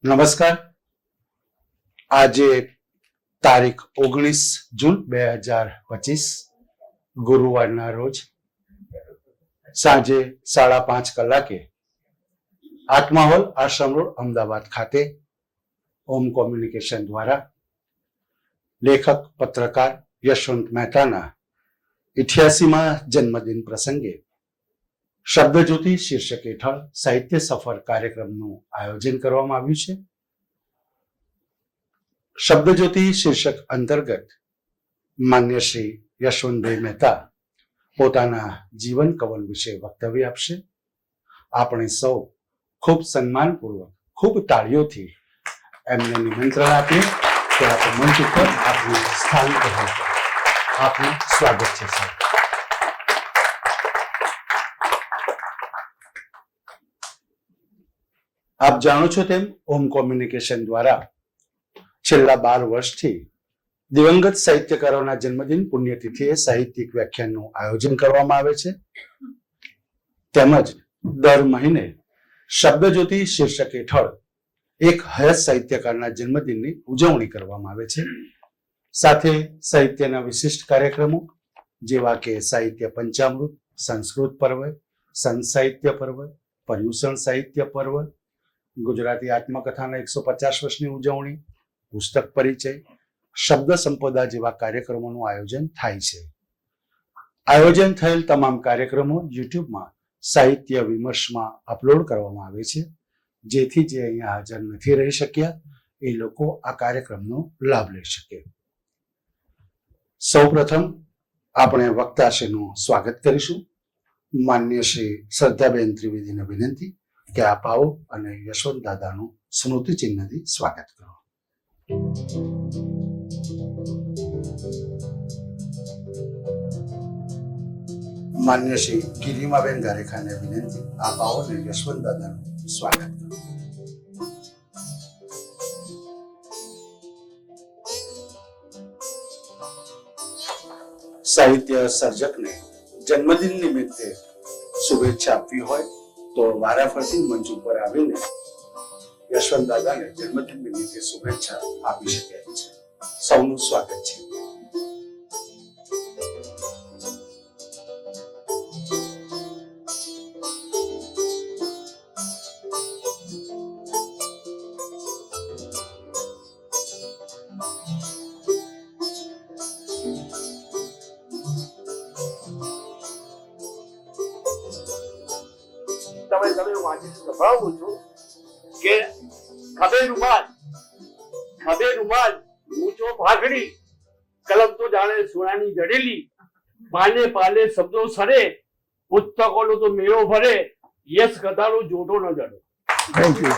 નમસ્કાર. આજે તારીખ 19 જૂન 2025 ગુરુવારના રોજ સાંજે 5:30 કલાકે આત્મા હોલ આશ્રમ રોડ અમદાવાદ ખાતે ઓમ કોમ્યુનિકેશન દ્વારા લેખક પત્રકાર યશવંત મહેતાના 88મા જન્મદિન પ્રસંગે શબ્દજ્યોતિ શીર્ષક હેઠળ સાહિત્ય સફર કાર્યક્રમનું આયોજન કરવામાં આવ્યું છે. શબ્દજ્યોતિ શીર્ષક અંતર્ગત માન્ય શ્રી યશવંતભાઈ મહેતા પોતાના જીવન કવન વિશે વક્તવ્ય આપશે. આપણે સૌ ખૂબ સન્માનપૂર્વક ખૂબ તાળીઓથી એમને નિમંત્રણ આપીએ કે આપ મંચ ઉપર આપનું સ્થાન ગ્રહણ કરો. આપનું સ્વાગત છે સર. આપ જાણો છો તેમ ઓમ કોમ્યુનિકેશન દ્વારા છેલ્લા 12 વર્ષથી દિવંગત સાહિત્યકારોના જન્મદિન પુણ્યતિથિએ સાહિત્યિક વ્યાખ્યાનનું આયોજન કરવામાં આવે છે. તેમજ દર મહિને શબ્દજ્યોતિ શીર્ષક હેઠળ એક હયાત સાહિત્યકારના જન્મદિનની ઉજવણી કરવામાં આવે છે. સાથે સાહિત્યના વિશિષ્ટ કાર્યક્રમો જેવા કે સાહિત્ય પંચામૃત, સંસ્કૃત પર્વ, સંત સાહિત્ય પર્વ, પર્યુષણ સાહિત્ય પર્વ, ગુજરાતી આત્મકથાના 150 વર્ષની ઉજવણી, પુસ્તક પરિચય, શબ્દ સંપદા જેવા કાર્યક્રમોનું આયોજન થાય છે. આયોજન થયેલ તમામ કાર્યક્રમો યુટ્યુબમાં સાહિત્ય વિમર્શમાં અપલોડ કરવામાં આવે છે, જેથી જે અહીંયા હાજર નથી રહી શક્યા એ લોકો આ કાર્યક્રમનો લાભ લઈ શકે. સૌપ્રથમ આપણે વક્તાશ્રીનું સ્વાગત કરીશું. માન્ય શ્રી શ્રદ્ધાબેન ત્રિવેદીને વિનંતી કે આપ આવો અને યશવંત દાદાનું સ્મૃતિ ચિહ્નથી સ્વાગત કરો. માન્ય શ્રી ગિરિમાબેન ગારેખાને વિનંતી આપ આવો અને યશવંત દાદાનું સ્વાગત કરો. સાહિત્ય સર્જકને જન્મદિન નિમિત્તે શુભેચ્છા આપવી હોય તો વારાફરતી મંચ ઉપર આવીને યશવંત દાદાને જન્મદિન નિમિત્તે શુભેચ્છા આપી શકાય છે. સૌનું સ્વાગત છે. તમે વાંચી સંભળાવું છું કે ખભે રૂમાલ ઊંચો ભાગડી, કલમ તો જાણે સોનાની જડેલી, પાલે પાલે શબ્દો સરે, પુસ્તકોનો તો મેળો ભરે, યશ કથાનો જોટો ન જડે. Thank you.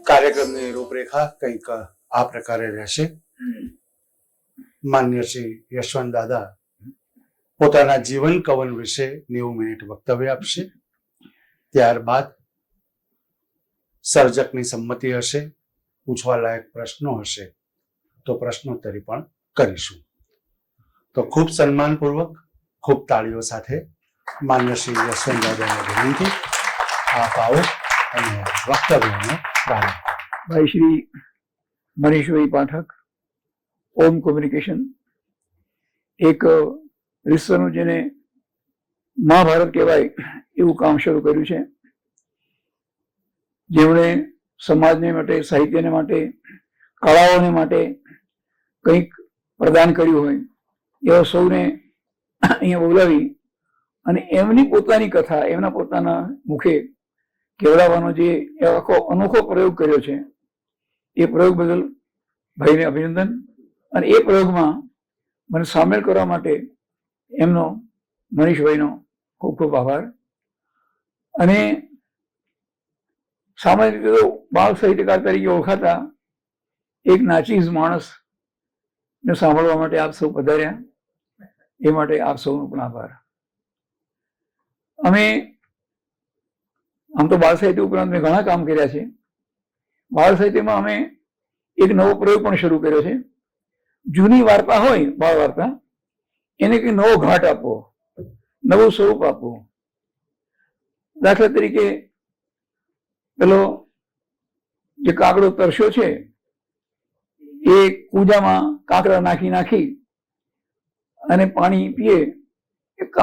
કાર્યક્રમની રૂપરેખા કંઈક આ પ્રકારે રહેશે. માન્ય શ્રી યશવંત દાદા પોતાના જીવન કવન વિશે 90 મિનિટ વક્તવ્ય આપશે. ત્યારબાદ સર્જકની સંમતિ હશે, પૂછવા લાયક પ્રશ્નો હશે તો પ્રશ્નોત્તરી પણ કરીશું. તો ખૂબ સન્માનપૂર્વક, ખૂબ તાળીઓ સાથે માન્ય શ્રી યશવંત દાદાને વિનંતી આપ આવો અને વક્તવ્યનો પ્રારંભ. ભાઈ શ્રી મનીષભાઈ પાઠક, ઓમ કોમ્યુનિકેશન, એક વિશ્વનું જેને મહાભારત કહેવાય એવું કામ શરૂ કર્યું છે, જેમણે સમાજને માટે, સાહિત્યને માટે, કળાઓને માટે કંઈક પ્રદાન કર્યું હોય એવા સૌને અહીંયા બોલાવી અને એમની પોતાની કથા એમના પોતાના મુખે કહેવડાવવાનો જે આખો અનોખો પ્રયોગ કર્યો છે, એ પ્રયોગ બદલ ભાઈને અભિનંદન. અને એ પ્રયોગમાં મને સામેલ કરવા માટે એમનો, મનીષભાઈનો ખૂબ ખૂબ આભાર. અને સામાન્ય રીતે તો બાળ સાહિત્યકાર તરીકે ઓળખાતા એક નાચીઝ માણસને સાંભળવા માટે આપ સૌ પધાર્યા, એ માટે આપ સૌનો પણ આભાર. અમે આમ તો બાળ સાહિત્ય ઉપરાંત મેં ઘણા કામ કર્યા છે. બાળ સાહિત્યમાં અમે એક નવો પ્રયોગ પણ શરૂ કર્યો છે. જૂની વાર્તા હોય, બાળ વાર્તા, એને કંઈ નવો ઘાટ આપવો, નવું સ્વરૂપ આપવું. દાખલા તરીકે પેલો જે કાગડો તરસ્યો છે એ કૂજામાં કાંકરા નાખી અને પાણી પીએ,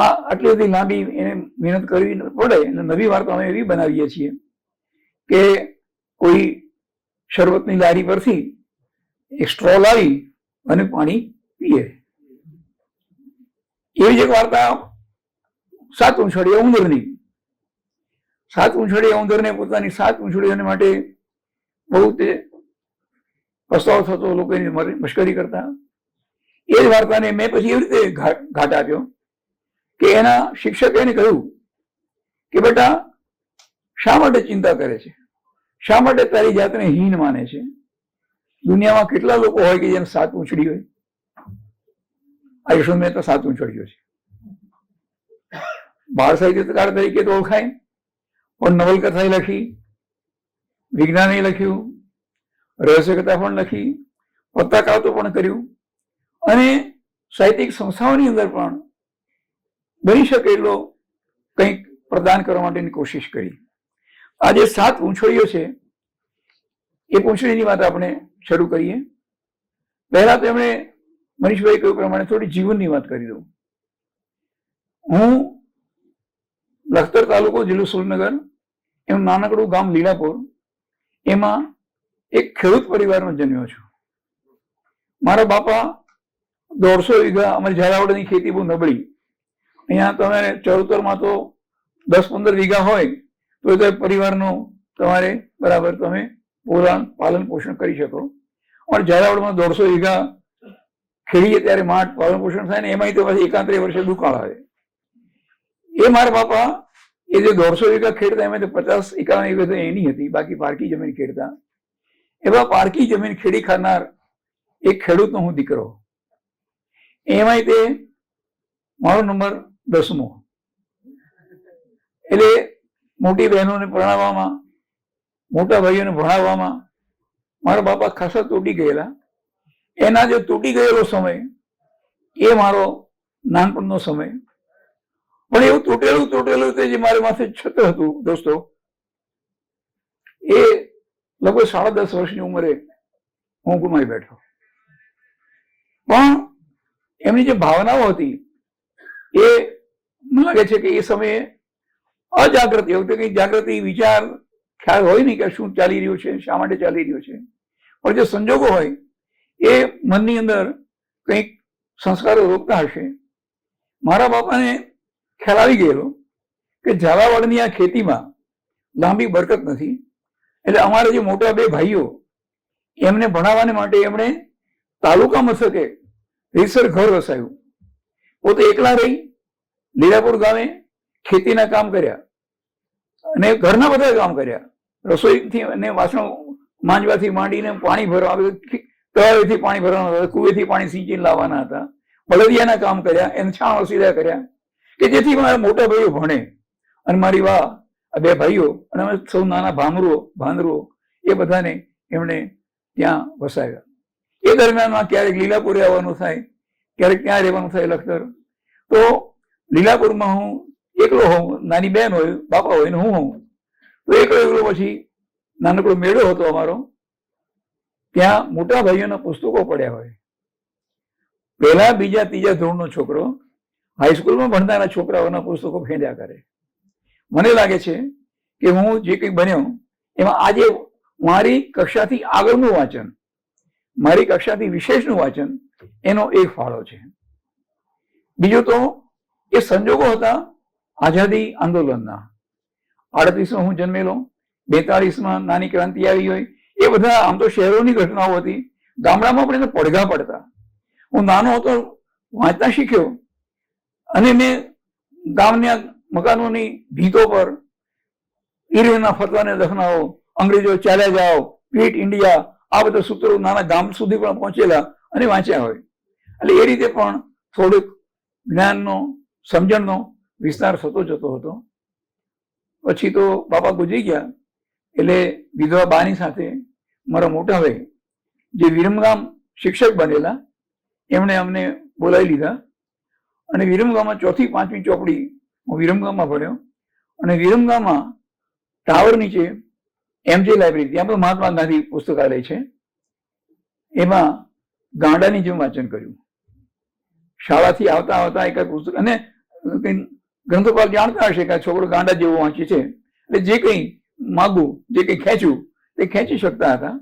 આટલી બધી લાંબી એને મહેનત કરવી પડે. એટલે નવી વાર્તા અમે એવી બનાવીએ છીએ કે કોઈ શરબતની લારી પરથી એક સ્ટ્રો લાવી અને પાણી પીએ. એવી જ એક વાર્તા 7 ઉંછડીયા ઉંદરની. 7 ઉંછડીયા ઉંદરને પોતાની 7 ઉંછડીઓને માટે બહુ તે પસ્તાવો થતો, લોકો એની મશ્કરી કરતા. એ જ વાર્તાને મેં પછી એવી રીતે ઘાટ આપ્યો કે એના શિક્ષકે એને કહ્યું કે બેટા, શા માટે ચિંતા કરે છે? શા માટે તારી જાતને હીન માને છે? દુનિયામાં કેટલા લોકો હોય કે જેને 7 ઉંછડી હોય? આ યશવંત મહેતા 7 ઉંછડીઓ છે. બાળ સાહિત્યકાર તરીકે તો ઓળખાય, પણ નવલકથા લખી, વિજ્ઞાને લખ્યું, રહસ્યકથા પણ લખી, પત્રકારત્વ પણ કર્યું અને સાહિત્યિક સંસ્થાઓની અંદર પણ બની શકે એટલો કંઈક પ્રદાન કરવા માટેની કોશિશ કરી. આજે 7 પૂંછડીઓ છે, એ પૂંછડીની વાત આપણે શરૂ કરીએ. પહેલા તો એમણે મનીષભાઈ કહ્યું પ્રમાણે થોડી જીવનની વાત કરી દઉં. હું લખતર તાલુકો, જિલ્લો સુરેન્દ્રનગર, એમ નાનકડું ગામ લીલાપુર, એમાં એક ખેડૂત પરિવારમાં જન્મ્યો છું. મારા બાપા 150 વીઘા, અમારી ઝાલાવાડની ખેતી બહુ નબળી. અહીંયા તમારે ચરોતરમાં તો 10-15 વીઘા હોય તો એ પરિવારનો તમારે બરાબર તમે પાલન પોષણ કરી શકો. પણ ઝાલાવાડમાં 150 વીઘા ખેડીએ ત્યારે માટ પાલન પોષણ થાય ને એમાંય તો પછી 31 વર્ષે દુકાળ આવે. એ મારા બાપા એ જે 150 વીઘા ખેડતા એમાં 50-51 વીઘા એની હતી, બાકી પારકી જમીન ખેડતા. એવા પારકી જમીન ખેડી ખાનાર એક ખેડૂતનો હું દીકરો. એમાંય તે મારો નંબર 10મો. એટલે મોટી બહેનોને ભણાવવામાં, મોટા ભાઈઓને ભણાવવામાં મારા બાપા ખાસા તૂટી ગયેલા. એના જે તૂટી ગયેલો સમય એ મારો નાનપણનો સમય. પણ એવું તૂટેલું તે જે મારી માથે છત્ર હતું દોસ્તો, એ લગભગ 10.5 વર્ષની ઉંમરે હું ગુમાવી બેઠો. પણ એમની જે ભાવનાઓ હતી એ મને લાગે છે કે એ સમયે અજાગૃતિ, એ વખતે કઈ જાગૃતિ, વિચાર, ખ્યાલ હોય નહીં કે શું ચાલી રહ્યું છે, શા માટે ચાલી રહ્યું છે. પણ જે સંજોગો હોય એ મનની અંદર કંઈક સંસ્કારો રોકતા હશે. મારા બાપાને ખ્યાલ આવી ગયેલો કે ઝાલાવાડની આ ખેતીમાં લાંબી બરકત નથી. એટલે અમારા જે મોટા 2 ભાઈઓ એમને ભણાવવાને માટે એમણે તાલુકા મથકે રીતસર ઘર વસાવ્યું. પોતે એકલા રહી લીલાપુર ગામે ખેતીના કામ કર્યા અને ઘરના બધા કામ કર્યા. રસોઈથી અને વાસણો માંજવાથી માંડીને પાણી ભરવા, તળાવેથી પાણી ભરવાના હતા, કુવેથી પાણી સિંચીને લાવવાના હતા, બળદિયાના કામ કર્યા, એને છાણ વસીદા કર્યા કે જેથી મારા મોટા ભાઈઓ ભણે અને મારી આ 2 ભાઈઓ અને અમે સૌ નાના ભાંદરુઓ એ બધાને એમણે ત્યાં વસાવ્યા. એ દરમિયાનમાં ક્યારેક લીલાપુરે આવવાનું થાય, ક્યારેક ત્યાં રહેવાનું થાય લખતર. તો લીલાપુરમાં હું એકલો હોઉં, નાની બહેન હોય, બાપા હોય ને હું હોઉં. તો એકલો પછી નાનકડો મેળો હતો અમારો, ત્યાં મોટા ભાઈઓના પુસ્તકો પડ્યા હોય. પહેલા બીજા ત્રીજા ધોરણનો છોકરો હાઈસ્કૂલમાં ભણનારા છોકરાઓના પુસ્તકો ફેંદ્યા કરે. મને લાગે છે કે હું જે કંઈ બન્યો એમાં આજે મારી કક્ષાથી આગળનું વાંચન, મારી કક્ષાથી વિશેષનું વાંચન એનો એક ફાળો છે. બીજું તો એ સંજોગો હતા આઝાદી આંદોલનના. 38માં હું જન્મેલો, 42માં નાની ક્રાંતિ આવી હોય, એ બધા આમ તો શહેરોની ઘટનાઓ હતી. ગામડામાં પણ એને પડઘા પડતા. હું નાનો હતો, વાંચતા શીખ્યો અને મેં ગામના મકાનોની ભીંતો પર ઈરેના ફતવાને દફનાવો, અંગ્રેજો ચાલ્યા જાઓ, ક્વિટ ઇન્ડિયા, આ બધા સૂત્રો નાના ગામ સુધી પણ પહોંચેલા અને વાંચ્યા હોય. એટલે એ રીતે પણ થોડુંક જ્ઞાનનો, સમજણનો વિસ્તાર થતો જતો હતો. પછી તો બાપા ગુજરી ગયા એટલે વિધવા બાની સાથે મારા મોટા ભાઈ જે વિરમગામ શિક્ષક બનેલા, એમણે અમને બોલાવી લીધા અને વિરમગામમાં 4થી 5મી ચોપડી હું વિરમગામમાં ભણ્યો. અને વિરમગામમાં ટાવર નીચે MJ લાઇબ્રેરી, ત્યાં પણ મહાત્મા ગાંધી પુસ્તકાલય છે, એમાં ગાંડાની જેમ વાંચન કર્યું. શાળાથી આવતા આવતા એક પુસ્તક, અને ગ્રંથોપાલ જાણતા હશે કે આ છોકરો ગાંડા જેવો વાંચે છે, એટલે જે કંઈ માગું, જે કંઈ ખેંચું તે ખેંચી શકતા હતા.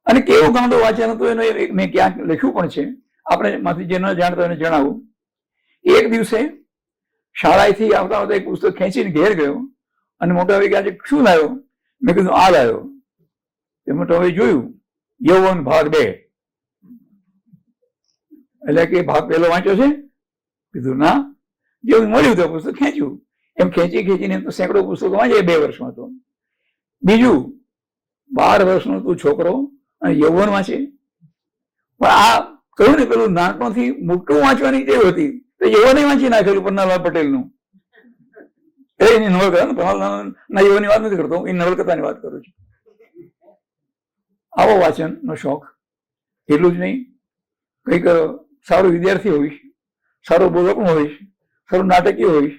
અને કેવો ગાંડો વાંચન હતો એનો મેં ક્યાંક લખ્યું પણ છે, આપણે માંથી જે ન જાણતા એને જણાવું. એક દિવસે શાળાએથી આવતા આવતા એક પુસ્તક ખેંચીને ઘેર ગયો અને મોટા ભાઈ આજે શું લાવ્યો? મેં કીધું આ લાવ્યો. એ મોટા ભાઈ જોયું, યૌવન ભાગ 2. એટલે કે ભાગ પહેલો વાંચ્યો છે? કીધું ના. જેવું મળ્યું તો પુસ્તક ખેંચ્યું. એમ ખેંચી ખેંચીને તો સેંકડો પુસ્તકો વાંચે 2 વર્ષમાં. તો બીજું 12 વર્ષનો તું છોકરો અને યૌવન વાંચે. પણ આ કહ્યું ને પેલું નાનપણથી મોટું વાંચવાની ટેવ હતી, તો યૌવને વાંચી નાખેલું પન્નાલાલ પટેલનું. એની નવલકથા, પન્નાલાલના યૌવનની વાત નથી કરતો, એ નવલકથાની વાત કરું છું. આવો વાંચનનો શોખ. એટલું જ નહીં, કંઈક સારો વિદ્યાર્થી હોઈશ, સારો બોલક હોઈશ, સારું નાટકીય હોઈશ.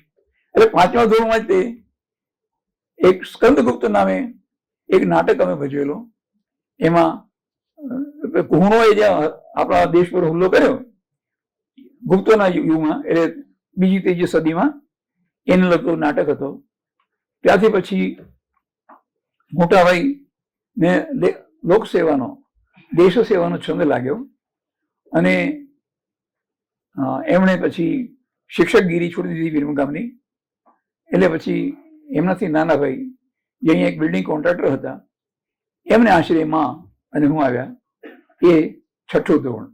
એટલે 5મા ધોરણમાં જ એક સ્કંદગુપ્ત નામે એક નાટક અમે ભજવેલો. એમાં કુહણોએ જે આપણા દેશ પર હુમલો કર્યો ગુપ્તોના યુગમાં, એટલે બીજી ત્રીજી સદીમાં, એને લગતું નાટક હતો. ત્યાંથી પછી મોટાભાઈ ને લોકસેવાનો, દેશ સેવાનો છંદ લાગ્યો અને એમણે પછી શિક્ષકગીરી છોડી દીધી વિરમગામની. એટલે પછી એમનાથી નાના ભાઈ જે અહીંયા એક બિલ્ડિંગ કોન્ટ્રાક્ટર હતા, એમને આશ્રયમાં અને હું આવ્યા. એ 6ઠું ધોરણ.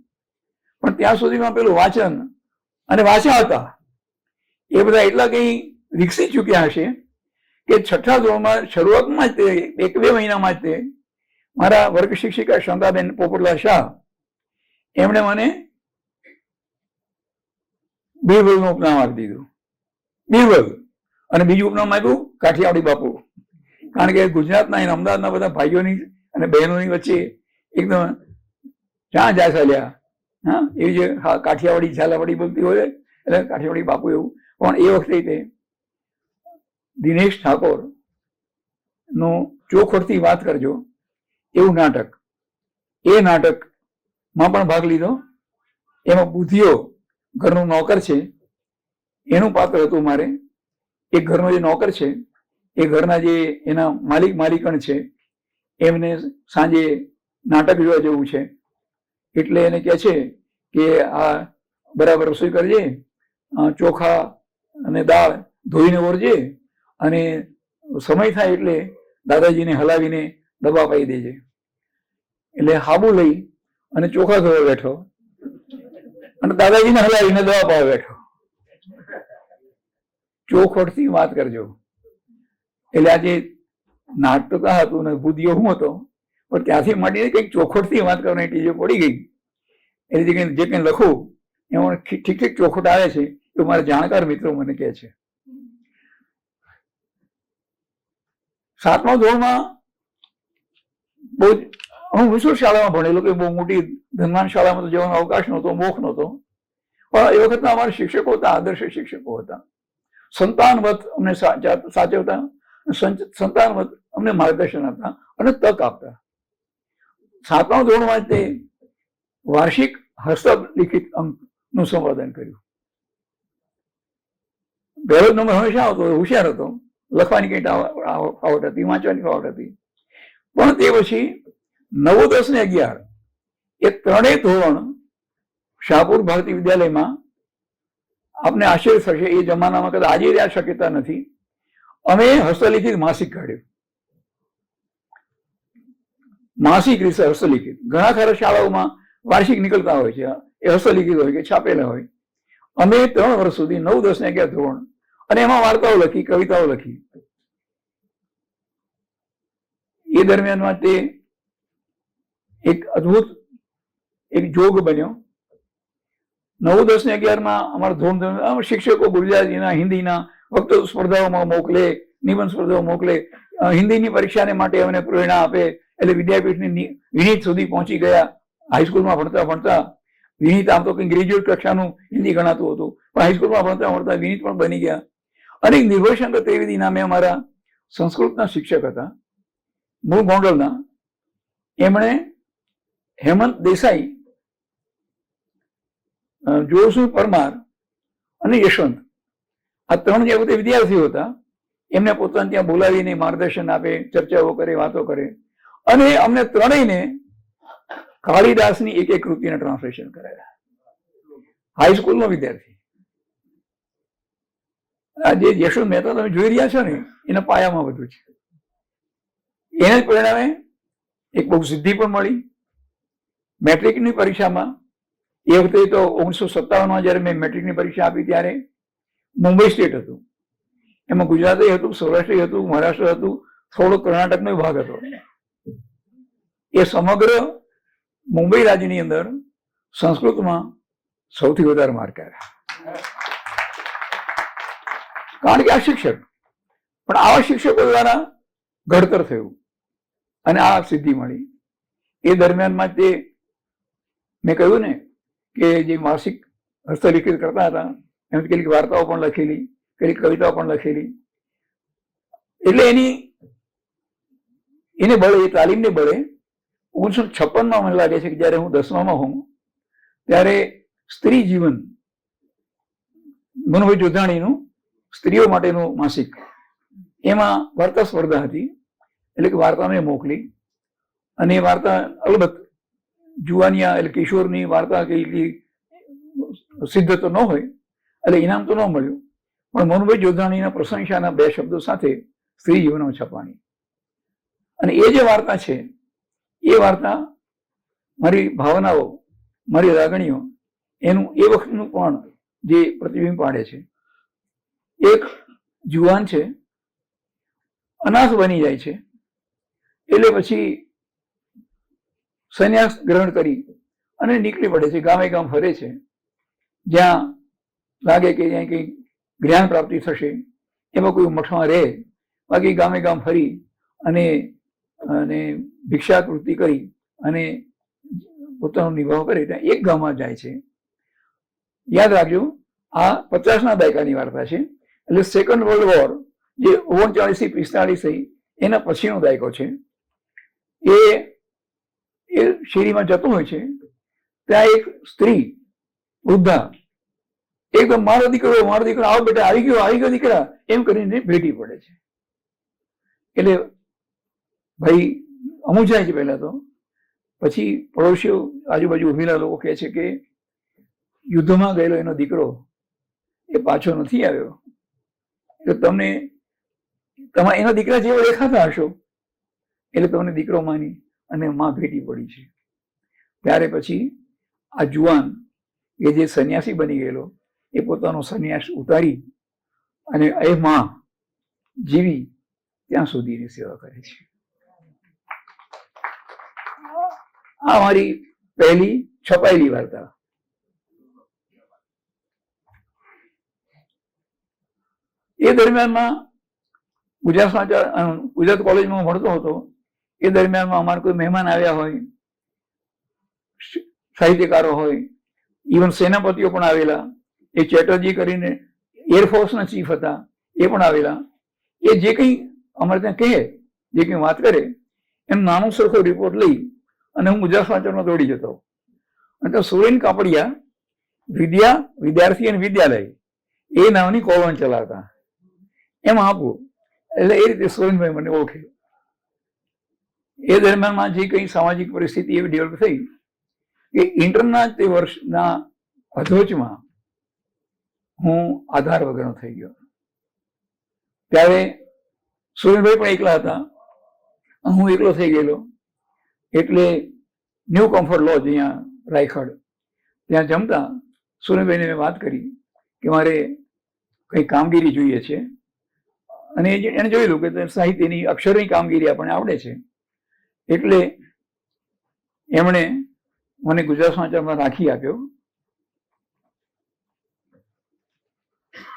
પણ ત્યાં સુધીમાં પેલું વાંચન અને વાંચ્યા હતા એ બધા એટલા કંઈ વિકસી ચૂક્યા હશે કે 6ઠા ધોરણમાં શરૂઆતમાં જ તે 1-2 મહિનામાં જ તે મારા વર્ગ શિક્ષિકા શાંતાબેન પોપટલાલ શાહ, એમણે મને બીરબલનું ઉપનામ આપી દીધું, બીરબલ. અને બીજું ઉપનામ આપ્યું કાઠિયાવાડી બાપુ. કારણ કે ગુજરાતના અને અમદાવાદના બધા ભાઈઓની અને બહેનોની વચ્ચે એકદમ જ્યાં જાય ચાલ્યા, હા, એવી જે કાઠિયાવાડી ઝાલાવાડી બોલતી હોય એટલે કાઠિયાવાડી બાપુ એવું. પણ એ વખતે તે દિનેશ ઠાકોર નું ચોખવટથી વાત કરજો એવું નાટક, એ નાટકમાં પણ ભાગ લીધો. એમાં બુધિયો ઘરનો નોકર છે, એનું પાત્ર હતું મારે. એક ઘરનો જે નોકર છે એ ઘરના જે એના માલિકણ છે, એમને સાંજે નાટક જોવા જવું છે, એટલે એને કહે છે કે આ બરાબર રસોઈ કરજે, ચોખા અને દાળ ધોઈને ઓરજે, અને સમય થાય એટલે દાદાજીને હલાવીને દબા પાઈ દેજે. એટલે હાબુ લઈ અને ચોખા ધોવા બેઠો અને દાદાજીને હલાવીને દવા પાવા બેઠો. ચોખવટથી વાત કરજો. એટલે આજે નાટક હતું ને બુદ્ધિઓ હું હતો, પણ ત્યાંથી માંડીને કંઈક ચોખવટથી વાત કરવાની ટીજો પડી ગઈ. એટલે જે કંઈ લખું એમાં ઠીક ઠીક ચોખવટ આવે છે એવું મારા જાણકાર મિત્રો મને કહે છે. 7મા ધોરણમાં બહુ હું વિશ્વ શાળામાં ભણેલો, કે બહુ મોટી ધનવાન શાળામાં તો જવાનો અવકાશ નહોતો, મોખ નહોતો. પણ એ વખતના અમારા શિક્ષકો હતા, આદર્શ શિક્ષકો હતા. સંતાનવત અમને સાચવતા, સંતાનવત અમને માર્ગદર્શન આપતા અને તક આપતા. 7મા ધોરણમાં તે વાર્ષિક હસ્તલિખિત અંકનું સંપાદન કર્યું. પહેલો જ નંબર હંમેશા આવતો, હોશિયાર હતો, લખવાની કઈ ફાવટ હતી, વાંચવાની ફાવટ હતી. પણ તે પછી 9, 10 ને 11 એ ત્રણેય ધોરણ શાહપુર ભારતી વિદ્યાલયમાં, આપને આશ્ચર્ય થશે, એ જમાનામાં કદાચ આજે આ શક્યતા નથી, અમે હસ્તલિખિત માસિક કાઢ્યું. માસિક રીતે હસ્તલિખિત. ઘણા ખરા શાળાઓમાં વાર્ષિક નીકળતા હોય છે, એ હસ્તલિખિત હોય કે છાપેલા હોય. અમે 3 વર્ષ સુધી 9, 10 ને 11 ધોરણ, અને એમાં વાર્તાઓ લખી, કવિતાઓ લખી. એ દરમિયાનમાં તે એક અદ્ભુત એક જોગ બન્યો. 9, 10 ને 11માં અમારા ધોરણ શિક્ષકો ગુજરાતીના, હિન્દીના વક્તૃત્વ સ્પર્ધાઓમાં મોકલે, નિબંધ સ્પર્ધાઓ મોકલે, હિન્દીની પરીક્ષાને માટે અમને પ્રેરણા આપે. એટલે વિદ્યાપીઠની વિનીત સુધી પહોંચી ગયા. હાઈસ્કૂલમાં ભણતા વિનીત, આમ તો કંઈ ગ્રેજ્યુએટ કક્ષાનું હિન્દી ગણાતું હતું, પણ હાઈસ્કૂલમાં ભણતા વિનીત પણ બની ગયા. અને નિર્ભયશંકર ત્રિવેદી નામે અમારા સંસ્કૃતના શિક્ષક હતા, મૂળ ગોંડલના. એમણે હેમંત દેસાઈ, જોરસુ પરમાર અને યશવંત, આ 3 જે વખતે વિદ્યાર્થીઓ હતા, એમને પોતાને ત્યાં બોલાવીને માર્ગદર્શન આપે, ચર્ચાઓ કરે, વાતો કરે. અને અમને ત્રણેયને કાલિદાસની એક કૃતિને ટ્રાન્સલેશન કરાયા. હાઈસ્કૂલનો વિદ્યાર્થી. આ જે યશવંત મહેતા તમે જોઈ રહ્યા છો ને, એના પાયામાં બધું છે. એને જ પરિણામે એક બહુ સિદ્ધિ પણ મળી. મેટ્રિકની પરીક્ષામાં, એ વખતે તો 1957માં જયારે મેં મેટ્રિકની પરીક્ષા આપી ત્યારે મુંબઈ સ્ટેટ હતું, એમાં ગુજરાતી હતું, સૌરાષ્ટ્રી હતું, મહારાષ્ટ્ર હતું, થોડો કર્ણાટકનો ભાગ હતો. એ સમગ્ર મુંબઈ રાજ્યની અંદર સંસ્કૃતમાં સૌથી વધારે માર્ક આવ્યા. કારણ કે આ શિક્ષક, પણ આવા શિક્ષકો દ્વારા ઘડતર થયું અને આ સિદ્ધિ મળી. એ દરમિયાનમાં તે મેં કહ્યું ને કે જે માસિક હસ્તલિખિત કરતા હતા, એમ કેટલીક વાર્તાઓ પણ લખેલી, કેટલીક કવિતાઓ પણ લખેલી. એટલે એને બળે, એ તાલીમને બળે 1956માં મને લાગે છે કે જયારે હું 10મામાં હોઉં ત્યારે સ્ત્રી જીવન, મનોહર જોધાણીનું સ્ત્રીઓ માટેનું માસિક, એમાં વાર્તા સ્પર્ધા હતી. એટલે કે વાર્તા મેં મોકલી, અને એ વાર્તા અલબત્ત જુવાનિયા એટલે કિશોરની વાર્તા કઈ સિદ્ધ તો ન હોય, એટલે ઇનામ તો ન મળ્યું, પણ મનુભાઈ જોધાણીના પ્રશંસાના 2 શબ્દો સાથે સ્ત્રી જીવનમાં છપાણી. અને એ જે વાર્તા છે, એ વાર્તા મારી ભાવનાઓ, મારી લાગણીઓ, એનું એ વખતનું પણ જે પ્રતિબિંબ પાડે છે. એક જુવાન છે, અનાથ બની જાય છે, એટલે પછી સંન્યાસ ગ્રહણ કરી અને નીકળી પડે છે, ગામે ગામ ફરે છે, જ્યાં લાગે કે ત્યાં કંઈ જ્ઞાન પ્રાપ્તિ થશે, એમાં કોઈ મઠમાં રહે. બાકી ગામે ગામ ફરી અને ભિક્ષાકૃતિ કરી અને પોતાનો નિર્વાહ કરે. ત્યાં એક ગામમાં જાય છે. યાદ રાખજો, આ 50ના દાયકાની વાર્તા છે. એટલે સેકન્ડ વર્લ્ડ વોર જે 39 થી 45 થઈ, એના પછીનો દાયકો છે. એ શેરીમાં જતો હોય છે, ત્યાં એક સ્ત્રી વૃદ્ધા એકદમ મારો દીકરો, આવો બેટા, આવી ગયો દીકરા, એમ કરીને ભેટી પડે છે. એટલે ભાઈ અમુક જાય છે પહેલા તો, પછી પડોશીઓ આજુબાજુ ઉભેલા લોકો કહે છે કે યુદ્ધમાં ગયેલો એનો દીકરો એ પાછો નથી આવ્યો, એટલે તમે એના દીકરા જેવો દેખાતા હશો, એટલે તમને દીકરો માની અને માં ભેટી પડી છે. ત્યારે પછી આ જુવાન એ જે સંન્યાસી બની ગયેલો, એ પોતાનો સંન્યાસ ઉતારી અને એ માં જીવી ત્યાં સુધીની સેવા કરે છે. આ મારી પહેલી છપાયેલી વાર્તા. એ દરમિયાનમાં ગુજરાત કોલેજમાં ભણતો હતો. એ દરમિયાનમાં અમારે કોઈ મહેમાન આવ્યા હોય, સાહિત્યકારો હોય, ઇવન સેનાપતિઓ પણ આવેલા. એ ચેટર્જી કરીને એરફોર્સના ચીફ હતા, એ પણ આવેલા. એ જે કંઈ અમારે ત્યાં કહે, જે કંઈ વાત કરે, એમ નાનો સરખો રિપોર્ટ લઈ અને હું ગુજરાત સમાચારમાં દોડી જતો. અને તો સુરેન કાપડિયા વિદ્યા, વિદ્યાર્થી અને વિદ્યાલય એ નામની કોલમ ચલાવતા. એમાં આપું એટલે એ રીતે સુરેનભાઈ મને ઓળખે. એ દરમિયાનમાં જે કંઈ સામાજિક પરિસ્થિતિ એવી ડેવલપ થઈ કે ઇન્ટરના તે વર્ષના અધોચમાં હું આધાર વગરનો થઈ ગયો. ત્યારે સુરેનભાઈ પણ એકલા હતા, હું એકલો થઈ ગયેલો. એટલે ન્યૂ કમ્ફર્ટ લોજ અહીંયા રાયખડ ત્યાં જમતા સુરેનભાઈને મેં વાત કરી કે મારે કંઈ કામગીરી જોઈએ છે. અને એને જોયેલું કે સાહિત્યની અક્ષરની કામગીરી આપણને આવડે છે. એટલે એમણે મને ગુજરાત સમાચારમાં રાખી આપ્યો.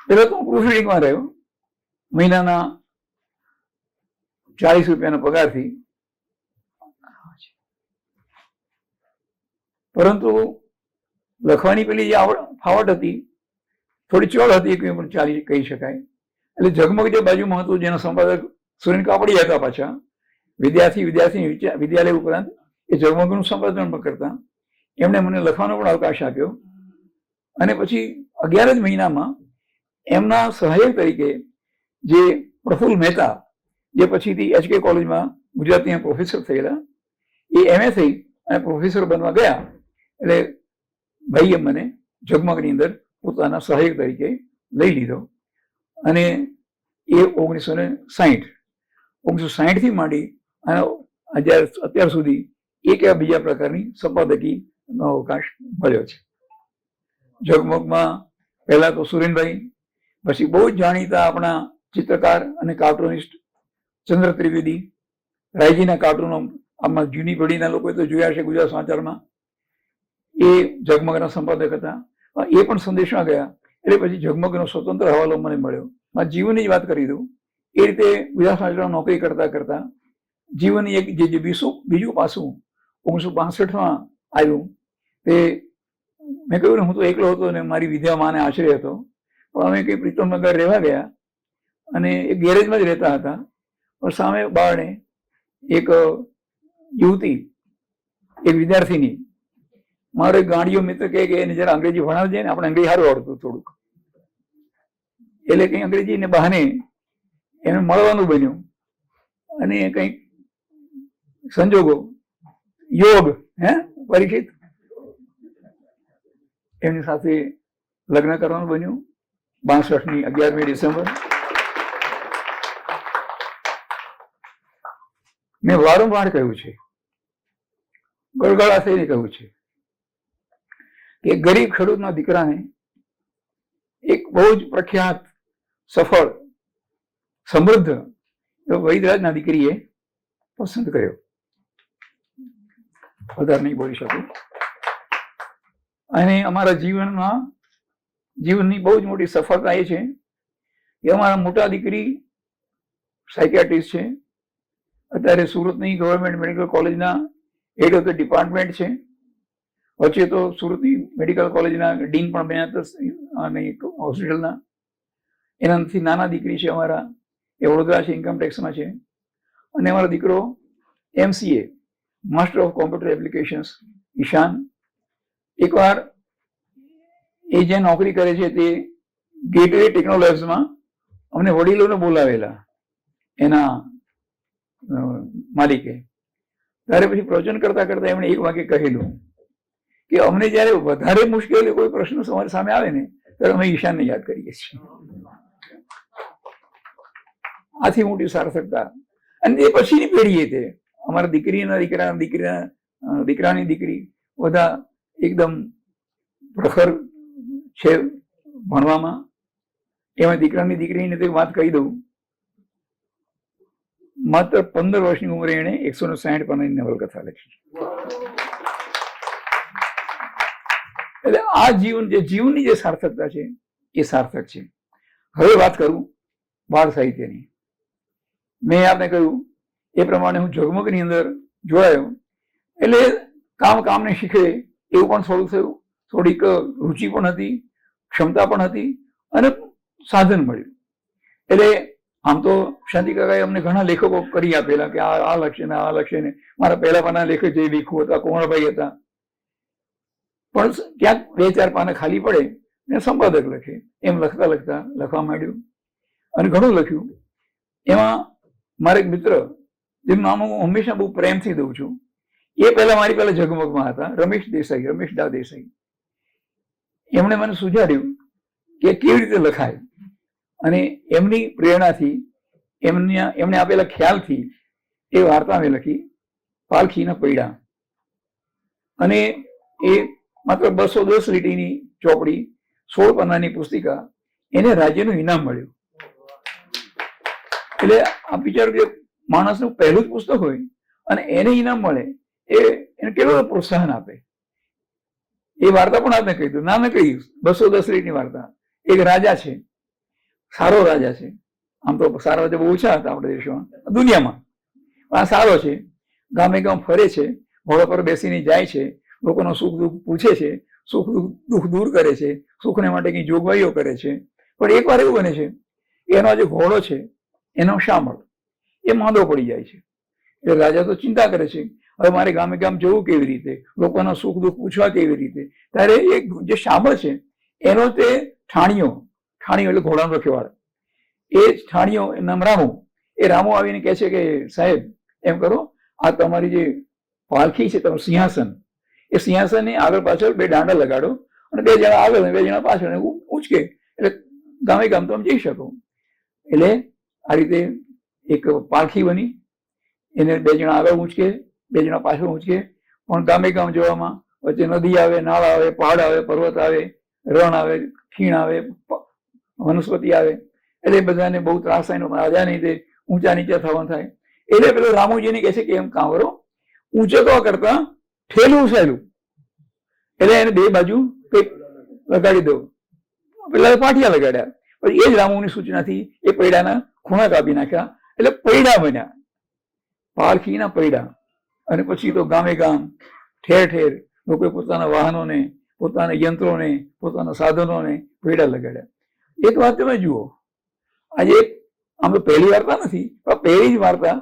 પેલા તો હું પ્રૂફ રીડિંગમાં રહ્યો. મહિનાના 40 રૂપિયાના પગારથી. પરંતુ લખવાની પેલી જે ફાવટ હતી થોડી ચોળ હતી, પણ ચાલી કહી શકાય. એટલે ઝગમગ જે બાજુમાં હતું, જેના સંપાદક સુરેન કાપડિયા હતા, પાછા વિદ્યાર્થી વિદ્યાલય ઉપરાંત એ ઝગમગનું સંપાદન પણ કરતા. એમણે મને લખવાનો પણ અવકાશ આપ્યો. અને પછી 11 જ મહિનામાં એમના સહાયક તરીકે જે પ્રફુલ્લ મહેતા, જે પછીથી HK કોલેજમાં ગુજરાતીના પ્રોફેસર થયેલા, એ MA થઈ અને પ્રોફેસર બનવા ગયા. એટલે ભાઈએ મને ઝગમગની અંદર પોતાના સહાયક તરીકે લઈ લીધો. અને એ 1960 થી માંડી અને અત્યાર સુધી એક બીજા પ્રકારની સંપાદકીનો અવકાશ મળ્યો છે. ઝગમગમાં પહેલા તો સુરેનભાઈ, પછી બહુ જ જાણીતા આપણા ચિત્રકાર અને કાર્ટૂનિસ્ટ ચંદ્ર ત્રિવેદી, રાયજીના કાર્ટૂનો આમાં જૂની પેઢીના લોકોએ તો જોયા છે ગુજરાત સમાચારમાં. એ ઝગમગના સંપાદક હતા. એ પણ સંદેશમાં ગયા. એટલે પછી ઝગમગનો સ્વતંત્ર હવાલો મને મળ્યો. મારા જીવનની જ વાત કરી દઉં. એ રીતે ગુજરાત સમાચારમાં નોકરી કરતા કરતા જીવનની એક જે બીજું પાસું 1965માં આવ્યું. તે મેં કહ્યું ને, હું તો એકલો હતો અને મારી વિદ્યા માને આશરે હતો. પણ અમે કંઈ પ્રીતમનગર રહેવા ગયા અને એક ગેરેજમાં જ રહેતા હતા. પણ સામે બારણે એક યુવતી, એક વિદ્યાર્થીની, મારો એક ગાંડીયો મિત્ર કહે કે એને જરા અંગ્રેજી ભણાવજે ને, આપણે અંગ્રેજી સારું આવડતું થોડુંક. એટલે કંઈ અંગ્રેજીને બહાને એને મળવાનું બન્યું. અને કંઈક સંજોગો યોગ પરીક્ષિત એમની સાથે લગ્ન કરવાનું બન્યું 62ની 11મી ડિસેમ્બર. મેં વારંવાર કહ્યું છે, ગળગળા થઈને કહ્યું છે કે ગરીબ ખેડૂતના દીકરાને એક બહુ જ પ્રખ્યાત, સફળ, સમૃદ્ધ વૈદરાજના દીકરીએ પસંદ કર્યો. વધારે નહીં બોલી શકું. અને અમારા જીવનની બહુ જ મોટી સફળતા એ છે કે અમારા મોટા દીકરી સાયકિયાટ્રિસ્ટ છે. અત્યારે સુરતની ગવર્મેન્ટ મેડિકલ કોલેજના હેડ ઓફ ધ ડિપાર્ટમેન્ટ છે. વચ્ચે તો સુરતની મેડિકલ કોલેજના ડીન પણ બન્યા હતા અને હોસ્પિટલના. એનાથી નાના દીકરી છે અમારા, એ વડોદરા છે, ઇન્કમ ટેક્સમાં છે. અને અમારો દીકરો MCA, master of computer applications, Ishan. એકવાર એ જે નોકરી કરે છે તે ગેટવે ટેકનોલોજીમાં અમને વડીલોને બોલાવેલા એના માલિકે. ત્યારે પછી પ્રવચન કરતા કરતા એમણે એક વાક્ય કહેલું કે અમને જયારે વધારે મુશ્કેલી કોઈ પ્રશ્ન તમારી સામે આવે ને, ત્યારે અમે ઈશાનને યાદ કરીએ છીએ. આથી મોટી સાર્થકતા. અને એ પછીની પેઢીએ તે અમારા દીકરીના દીકરાની દીકરી બધા એકદમ પ્રખર છે ભણવામાં. એમાં દીકરાની દીકરીને તો વાત કહી દઉં, માત્ર 15 વર્ષની ઉંમરે એણે 160 પાનાની નવલકથા લખી. એટલે આ જીવનની જે સાર્થકતા છે એ સાર્થક છે. હવે વાત કરું બાળ સાહિત્યની. મેં આપને કહ્યું એ પ્રમાણે હું ઝગમગની અંદર જોડાયો. એટલે કામને શીખે એવું પણ થોડું થયું. થોડીક રુચિ પણ હતી, ક્ષમતા પણ હતી અને સાધન મળ્યું. એટલે આમ તો શાંતિ કાકાએ અમને ઘણા લેખકો કરી આપેલા કે આ લખશે ને આ લખશે ને, મારા પહેલા પાના લેખક જે ભીખુ હતા, કોમળભાઈ હતા, પણ ક્યાંક 2-4 પાના ખાલી પડે ને સંપાદક લખે. એમ લખતા લખતા લખવા માંડ્યું અને ઘણું લખ્યું. એમાં મારા એક મિત્ર જેનું નામ હું હંમેશા બહુ પ્રેમથી દઉં છું, એ પહેલા મારી પહેલા ઝગમગમાં હતા, રમેશ ડા દેસાઈ. એમણે મને સુझાડ્યું કે કેવી રીતે લખાય, અને એમની પ્રેરણાથી એમણે આપેલા ખ્યાલથી એ વાર્તા મેં લખી, પાલખીના પૈડા. અને એ માત્ર 210 લીટીની ચોપડી, 16 પાનાની પુસ્તિકા, એને રાજ્યનું ઇનામ મળ્યું. એટલે આ વિચાર કે માણસનું પહેલું જ પુસ્તક હોય અને એને ઇનામ મળે, એને કેટલું પ્રોત્સાહન આપે. એ વાર્તા પણ આપને કહી દઉં, નામે કહી 210 લીટીની વાર્તા. એક રાજા છે, સારો રાજા છે. આમ તો સારા રાજા બહુ ઓછા હતા આપણા દેશમાં, દુનિયામાં. આ સારો છે, ગામે ગામ ફરે છે, ઘોડા પર બેસીને જાય છે, લોકોનો સુખ દુઃખ પૂછે છે, સુખ દુઃખ દૂર કરે છે, સુખને માટે કઈ જોગવાઈઓ કરે છે. પણ એક વાર એવું બને છે કે એનો જે ઘોડો છે એનો શામળ એ માંદો પડી જાય છે. એટલે રાજા તો ચિંતા કરે છે, હવે મારે ગામે ગામ જવું કેવી રીતે, લોકોના સુખ દુઃખ પૂછવા કેવી રીતે. ત્યારે એ જે શામળ છે એનો તે ઠાણિયો એટલે ઘોડાનો રખેવાળ, એ ઠાણિયો નામ રામુ. એ રામુ આવીને કહે છે કે સાહેબ એમ કરો, આ તમારી જે પાલખી છે, તમારું સિંહાસન, એ સિંહાસનની આગળ પાછળ 2 દાંડા લગાડો અને 2 જણા આગળ અને 2 જણા પાછળ ઉંચકે, એટલે ગામે ગામ તમે જઈ શકો. એટલે આ રીતે એક પાલખી બની, એને 2 જણા આગળ ઉંચકે, 2 જણા પાછળ ઉંચકે. પણ ગામે ગામ જવામાં વચ્ચે નદી આવે, નાળ આવે, પહાડ આવે, પર્વત આવે, રણ આવે, ખીણ આવે, વનસ્પતિ આવે, એટલે બધાને બહુ ત્રાસ થાય. રાજા નહીં તે ઊંચા નીચા થવાનું થાય. એટલે પેલો રામુજીને કહે છે કે એમ કામ કરો, ઊંચકવા કરતા ઠેલું સહેલું, એટલે એને 2 બાજુ કંઈક લગાડી દો. પેલા પાટિયા લગાડ્યા, પછી એ જ રામુની સૂચનાથી એ પૈડાના ખૂણા કાપી નાખ્યા, એટલે પૈડા બન્યા, પાલખીના પૈડા. અને પછી તો ગામે ગામ ઠેર ઠેર લોકોએ પોતાના વાહનોને, પોતાના યંત્રોને, પોતાના સાધનોને પૈડા લગાડ્યા. એક વાત તમે જુઓ, આજે આમ તો પહેલી વાર્તા નથી, પણ પહેલી જ વાર્તા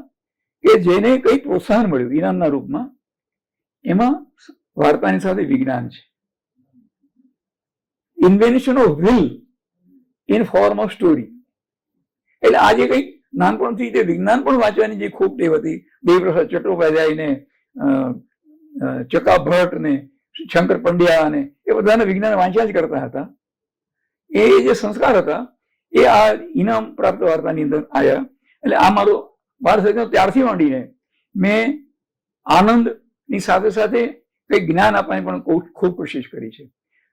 કે જેને કઈ પ્રોત્સાહન મળ્યું ઇનામના રૂપમાં, એમાં વાર્તાની સાથે વિજ્ઞાન છે. Invention of will in form of story. એટલે આજે કંઈક નાનપણથી તે વિજ્ઞાન પણ વાંચવાની જે ખૂબ ટેવ હતી, દેવપ્રસાદ ચટ્ટોપાધ્યાય ને ચકા ભટ્ટ ને શંકર પંડ્યા ને એ બધાને વિજ્ઞાન વાંચ્યા જ કરતા હતા. એ જે સંસ્કાર હતા એ આ ઇનામ પ્રાપ્ત વાર્તાની અંદર આવ્યા. એટલે આ મારો બાળ સાહિત્ય ત્યારથી માંડીને મેં આનંદની સાથે સાથે કંઈક જ્ઞાન આપવાની પણ ખૂબ કોશિશ કરી છે.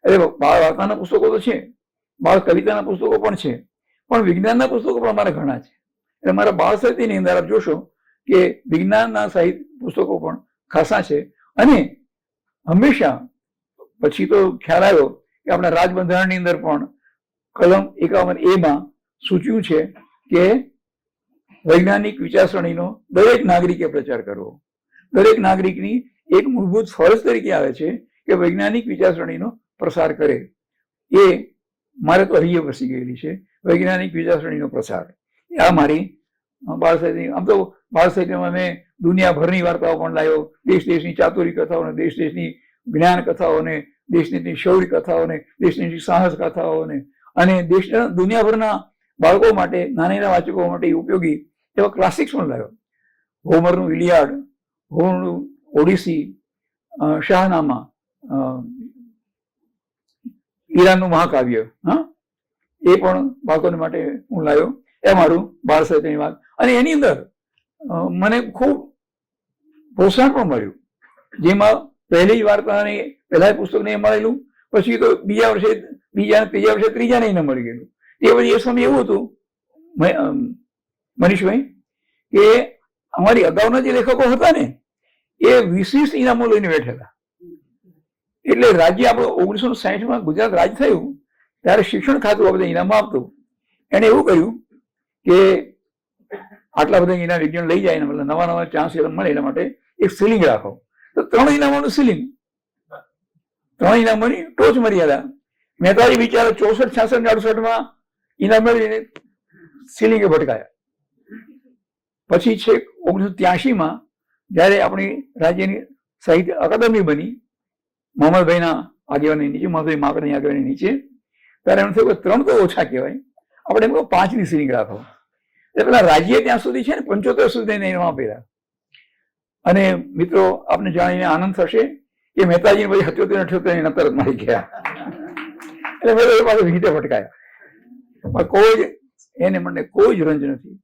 એટલે બાળ વાર્તાના પુસ્તકો તો છે, બાળ કવિતાના પુસ્તકો પણ છે, પણ વિજ્ઞાનના પુસ્તકો પણ અમારા ઘણા છે. એટલે મારા બાળ સાહિત્યની અંદર આપ જોશો કે વિજ્ઞાનના સાહિત્ય પુસ્તકો પણ ખાસા છે. અને હંમેશા પછી તો ખ્યાલ આવ્યો કે આપણા રાજબંધારણની અંદર પણ કલમ 51A માં સૂચ્યું છે કે વૈજ્ઞાનિક વિચારસરણીનો દરેક નાગરિકે પ્રચાર કરવો. દરેક નાગરિકની એક મૂળભૂત ફરજ તરીકે આવે છે કે વૈજ્ઞાનિક વિચારસરણીનો પ્રસાર કરે. એ મારે તો હૈયે વસી ગયેલી છે, વૈજ્ઞાનિક વિચારસરણીનો પ્રસાર. આ મારી બાળ સાહિત્ય. આમ તો બાળ સાહિત્યમાં મેં દુનિયાભરની વાર્તાઓ પણ લાવ્યો, દેશ દેશની ચાતુરી કથાઓને, દેશ દેશની જ્ઞાન કથાઓને, દેશની શૌર્ય કથાઓને, દેશની સાહસ કથાઓને, અને દેશના દુનિયાભરના બાળકો માટે, નાના વાચકો માટે ઉપયોગી એવા ક્લાસિક્સ પણ લાવ્યો. હોમરનું ઇલિયાડ, હોમરનું ઓડિસી, શાહનામા, ઈરાનનું મહાકાવ્ય, એ પણ બાળકોને માટે હું લાવ્યો. એ મારું બાળ સાહિત્યની વાત. અને એની અંદર મને ખૂબ પ્રોત્સાહન પણ મળ્યું, જેમાં પહેલી જ વાર્તાને પહેલા પુસ્તકને મળેલું, પછી તો બીજા વર્ષે ત્રીજા વર્ષે ત્રીજાને એને મળી ગયેલું. એ પછી એ સમય એવું હતું મનીષભાઈ કે અમારી અગાઉના જે લેખકો હતા ને એ 20 ઇનામો લઈને બેઠેલા. એટલે રાજ્ય આપણું 1960માં ગુજરાત રાજ થયું ત્યારે શિક્ષણ ખાતું આ બધા ઇનામો આપતું. એને એવું કર્યું કે આટલા બધા ઇનામ વિજ્ઞાન લઈ જાય, મતલબ નવા નવા ચાન્સ મળે એના માટે એક સીલિંગ રાખો. તો 3 ઇનામોનું સીલિંગ, 3 ઇનામોની ટોચ મર્યાદા. મહેતાજી બિચારા 64, 66, 68માં ઇનામ મેળવીને સીલિંગે ભટકાયા. પછી છેક 1983માં જ્યારે આપણી રાજ્યની સાહિત્ય અકાદમી બની મોહમ્મદભાઈના આગેવાની નીચે, મોહમ્મદભાઈ માકડની આગેવાની નીચે, ત્યારે એમ થયું કે 3 તો ઓછા કહેવાય, આપણે એમ કહો 5ની સીરિંગ રાખો. એટલે પેલા રાજ્ય ત્યાં સુધી છે ને 75 સુધી ઇનામ આપેલા. અને મિત્રો, આપને જાણીને આનંદ થશે કે મહેતાજી પછી 77 78 એના તરત મળી ગયા. એટલે મેં તો પાછું હિતે ફટકાયા. પણ કોઈ જ એને મને કોઈ જ રંજ નથી.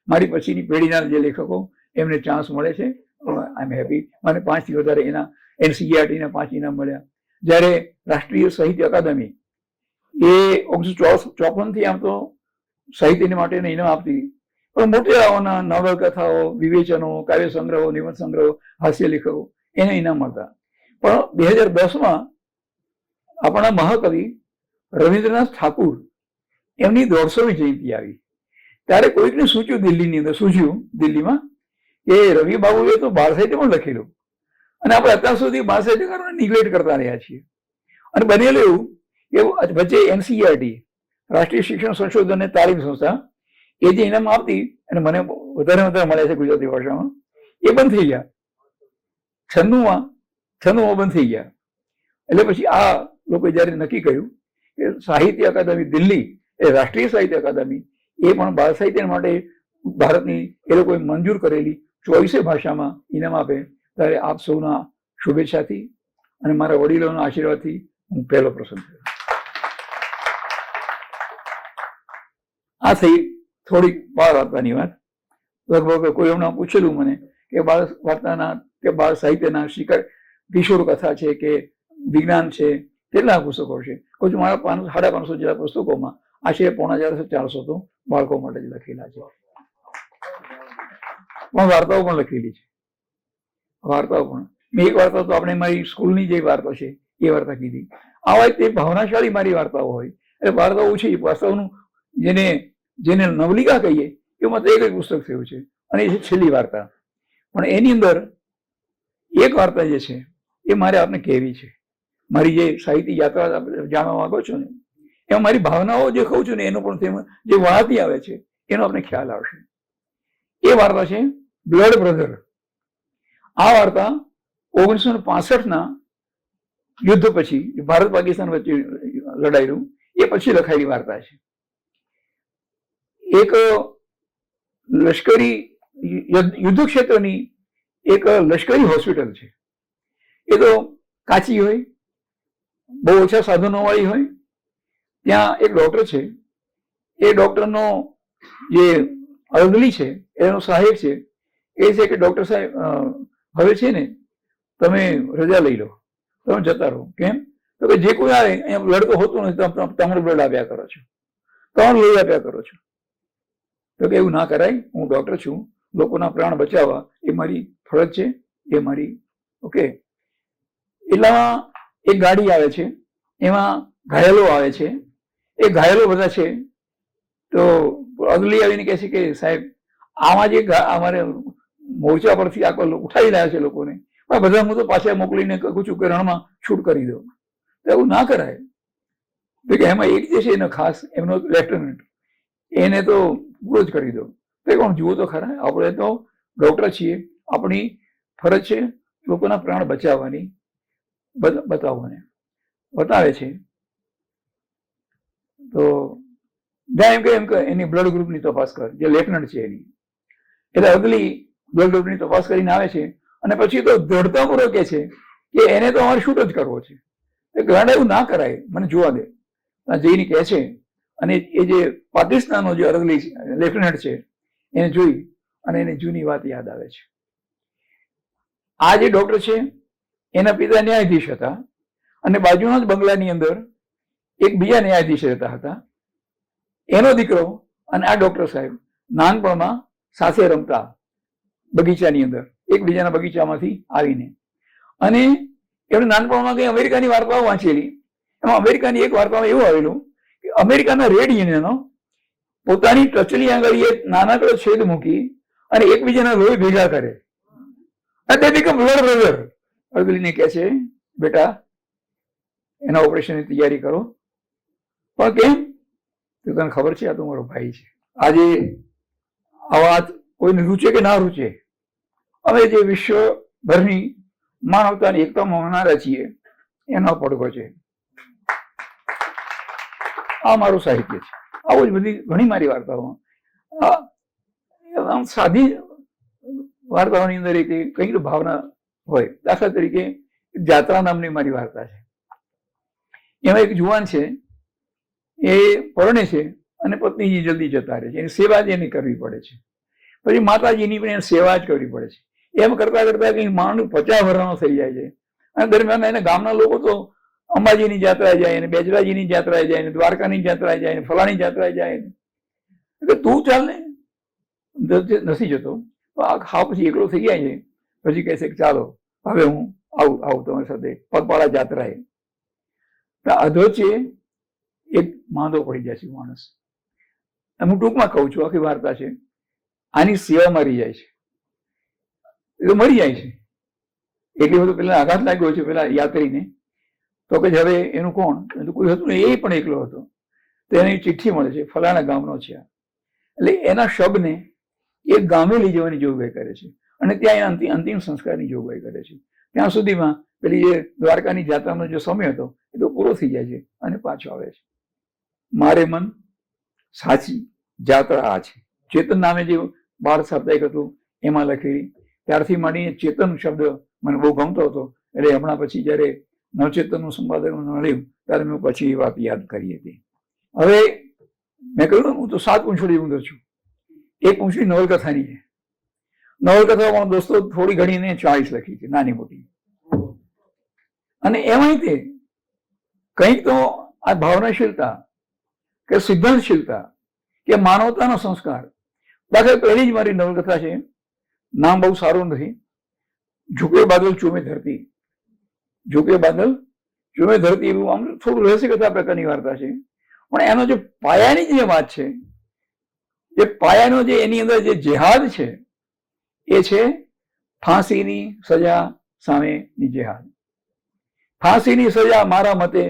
મારી પછીની પેઢીના જે લેખકો એમને ચાન્સ મળે છે, આઈ એમ હેપી. મને 5 થી વધારે એના NCERT-ના 5 ઇનામ મળ્યા. જ્યારે રાષ્ટ્રીય સાહિત્ય અકાદમી એ 1954 થી આમ તો સાહિત્ય માટે ઇનામ આપતી, પણ મોટેરાઓના નવલકથાઓ, વિવેચનો, કાવ્ય સંગ્રહો, નિબંધ સંગ્રહો, હાસ્ય લેખકો એને ઇનામ મળતા. પણ 2010માં આપણા મહાકવિ રવિન્દ્રનાથ ઠાકુર એમની 150મી જયંતિ આવી ત્યારે કોઈકને સૂચ્યું દિલ્હીમાં કે રવિ બાબુએ તો બાળ સાહિત્ય પણ લખેલું, અને આપણે અત્યાર સુધી બાળ સાહિત્યકારોને નિગ્લેક્ટ કરતા રહ્યા છીએ. અને બનેલું એવું કે વચ્ચે NCERT રાષ્ટ્રીય શિક્ષણ સંશોધન અને તાલીમ સંસ્થા એ જે ઇનામ આપતી, અને મને વધારે મળે છે ગુજરાતી ભાષામાં, એ બંધ થઈ ગયા. 96માં બંધ થઈ ગયા. એટલે પછી આ લોકોએ જયારે નક્કી કર્યું કે સાહિત્ય અકાદમી દિલ્હી એ રાષ્ટ્રીય સાહિત્ય અકાદમી એ પણ બાળ સાહિત્ય માટે ભારતની એ લોકોએ મંજૂર કરેલી 24 ભાષામાં ઇનામ આપે, ત્યારે આપ સૌના શુભેચ્છાથી અને મારા વડીલોના આશીર્વાદથી હું પહેલો પ્રસન્ન થયો. આ થઈ થોડીક બાળ વાર્તાની વાત. લગભગ કોઈ એમણે પૂછેલું મને કે બાળ વાર્તાના કે બાળ સાહિત્યના કિશોર કથા છે કે વિજ્ઞાન છે, કેટલા પુસ્તકો છે? કોઈ મારા 550 જેટલા પુસ્તકોમાં આશરે 450 તો બાળકો માટે જ લખેલા છે. પણ વાર્તાઓ પણ લખેલી છે. વાર્તાઓ પણ મેં એક વાર્તા તો આપણે મારી સ્કૂલની જે વાર્તા છે એ વાર્તા કીધી. આવા તે ભાવનાશાળી મારી વાર્તાઓ હોય એટલે વાર્તાઓ છે. વાસ્તવનું જેને નવલિકા કહીએ એમાં તો એક જ પુસ્તક થયું છે, અને એ છે છેલ્લી વાર્તા. પણ એની અંદર એક વાર્તા જે છે એ મારે આપને કહેવી છે. મારી જે સાહિત્ય યાત્રા જાણવા માંગો છો ને, એમાં મારી ભાવનાઓ જે કહું છું ને એનો પણ તેમાં જે વહાતી આવે છે એનો આપણે ખ્યાલ આવશે. એ વાર્તા છે બ્લડ બ્રધર. આ વાર્તા 1965ના યુદ્ધ પછી, ભારત પાકિસ્તાન વચ્ચે લડાયેલું એ પછી લખાયેલી વાર્તા છે. એક લશ્કરી યુદ્ધ ક્ષેત્રની એક લશ્કરી હોસ્પિટલ છે. એ તો કાચી હોય, બહુ ઓછા સાધનો વાળી હોય. ત્યાં એક ડોક્ટર છે. એ ડોક્ટરનો જે અર્ધલી છે એનો સહાયક છે, એ છે કે ડોક્ટર સાહેબ હવે છે ને તમે રજા લઈ લો, તમે જતા રહો. કેમ? તો કે જે કોઈ આવે અહીંયા બ્લડ તો હોતું નથી, તમારું બ્લડ આપ્યા કરો છો, તમારું લોહી આપ્યા કરો છો. તો કે એવું ના કરાય, હું ડોક્ટર છું, લોકોના પ્રાણ બચાવવા એ મારી ફરજ છે, એ મારી ઓકે. એટલામાં એક ગાડી આવે છે, એમાં ઘાયલો આવે છે. એ ઘાયલો બધા છે. તો અગલી આવીને કહે છે કે સાહેબ આમાં જે અમારે મોરચા પરથી આખો ઉઠાવી રહ્યા છે લોકોને, પણ બધા હું તો પાછા મોકલીને કહું છું કે રણમાં છૂટ કરી દો. તો એવું ના કરાય. તો કે એમાં એક જે છે એનો ખાસ એમનો લેફ્ટનન્ટ, એને તો પૂરો જ કરી દો. તો કોણ જુઓ તો ખરા, આપણે તો ડોક્ટર છીએ, આપણી ફરજ છે લોકોના પ્રાણ બચાવવાની. બતાવે છે. તો જ્યાં એમ કે એની બ્લડ ગ્રુપની તપાસ કર, જે લેફ્ટનન્ટ છે એની. એટલે અગલી બ્લડ ગ્રુપની તપાસ કરીને આવે છે, અને પછી તો દૃઢતાપૂર્વક કહે છે કે એને તો અમારે શૂટ જ કરવો છે. ગાંડા એવું ના કરાય, મને જોવા દે. જઈને કહે છે, અને એ જે પાકિસ્તાનનો જે અરગલી લેફ્ટનન્ટ છે એને જોઈ અને એને જૂની વાત યાદ આવે છે. આ જે ડોક્ટર છે એના પિતા ન્યાયાધીશ હતા, અને બાજુના જ બંગલાની અંદર એક બીજા ન્યાયાધીશ રહેતા હતા. એનો દીકરો અને આ ડોક્ટર સાહેબ નાનપણમાં સાથે રમતા બગીચાની અંદર, એકબીજાના બગીચામાંથી આવીને. અને એમણે નાનપણમાં કઈ અમેરિકાની વાર્તાઓ વાંચેલી. એમાં અમેરિકાની એક વાર્તામાં એવું આવેલું કે અમેરિકાના રેડ યુનિયનો પોતાની ટચલી આંગળી એક નાનકડો છેદ મૂકી અને એકબીજાના લોહી ભેગા કરે, અને તે બીકમ બ્લડ બ્રધર. અર્ગલીને કહે છે બેટા એના ઓપરેશનની તૈયારી કરો. પણ કેમ? તો તને ખબર છે આ તો મારો ભાઈ છે. આજે આ વાત કોઈને રૂચે કે ના રૂચે, અમે જે વિશ્વભરની માનવતાની એકતા માનનારા છીએ એનો પડઘો છે. આ મારું સાહિત્ય છે. આવું જ બધી ઘણી મારી વાર્તાઓ, આમ સાદી વાર્તાઓની અંદર કંઈક ભાવના હોય. દાખલા તરીકે જાત્રા નામની મારી વાર્તા છે. એમાં એક જુવાન છે, એ પરણે છે અને પત્નીજી જલ્દી જતા રહે છે, એની સેવા જ એની કરવી પડે છે. પછી માતાજીની પણ એને સેવા જ કરવી પડે છે. એમ કરતા કરતા કંઈક માણસ 50 વર્ષનો થઈ જાય છે. અને દરમિયાન એને ગામના લોકો તો અંબાજીની જાત્રાએ જાય ને, બેચરાજીની જાત્રાએ જાય ને, દ્વારકાની જાત્રાએ જાય ને, ફલાણી જાત્રાએ જાય ને. એટલે તું ચાલ ને, નથી જતો. હા પછી એકલો થઈ જાય છે. પછી કહે છે કે ચાલો હવે હું આવું તમારી સાથે પગપાળા જાત્રાએ. અધોચે એક માંદો પડી જાય છે માણસ. હું ટૂંકમાં કહું છું, આખી વાર્તા છે. આની સેવા મરી જાય છે, એ તો મરી જાય છે. એટલી બધું પેલા આઘાત લાગ્યો છે પેલા યાત્રીને. તો કે હવે એનું કોણ? કોઈ હતું ને, એ પણ એકલો હતો. તો એને ચિઠ્ઠી મળે છે, ફલાણા ગામનો છે. એટલે એના શબને એક ગામે લઈ જવાની જોગવાઈ કરે છે અને ત્યાં એના અંતિમ સંસ્કારની જોગવાઈ કરે છે. ત્યાં સુધીમાં પેલી જે દ્વારકાની જાત્રાનો જે સમય હતો એ તો પૂરો થઈ જાય છે અને પાછો આવે છે. મારે મન સાચી જાત્રા આ છે. ચેતન નામે જે બાળ સાપ્તાહિક હતું એમાં લખેલી. ત્યારથી માંડીને ચેતન શબ્દ મને બહુ ગમતો હતો. એટલે હમણાં પછી જયારે નવચેતનનું સંપાદન મળ્યું ત્યારે મેં પછી એ વાત યાદ કરી હતી. હવે મેં કહ્યું હું તો 7 પૂંછડી ઊંધો છું. એક પૂંછડી નવલકથાની છે. નવલકથામાં દોસ્તો થોડી ઘણીને 40 લખી છે, નાની મોટી. અને એમાંય તે કંઈક તો આ ભાવનાશીલતા કે સિદ્ધાંતશીલતા કે માનવતાનો સંસ્કાર. દાખલા પહેલી જ મારી નવલકથા છે, નામ બહુ સારું નથી, ઝુકે બાદલ ચૂમે ધરતી. ઝુકે બાદલ ચૂમે ધરતી એવું આમ થોડું રહસ્ય કથા પ્રકારની વાર્તા છે. પણ એનો જે પાયાની જે વાત છે, જે પાયાનો જે એની અંદર જે જેહાદ છે એ છે ફાંસીની સજા સામેની જેહાદ. ફાંસીની સજા મારા મતે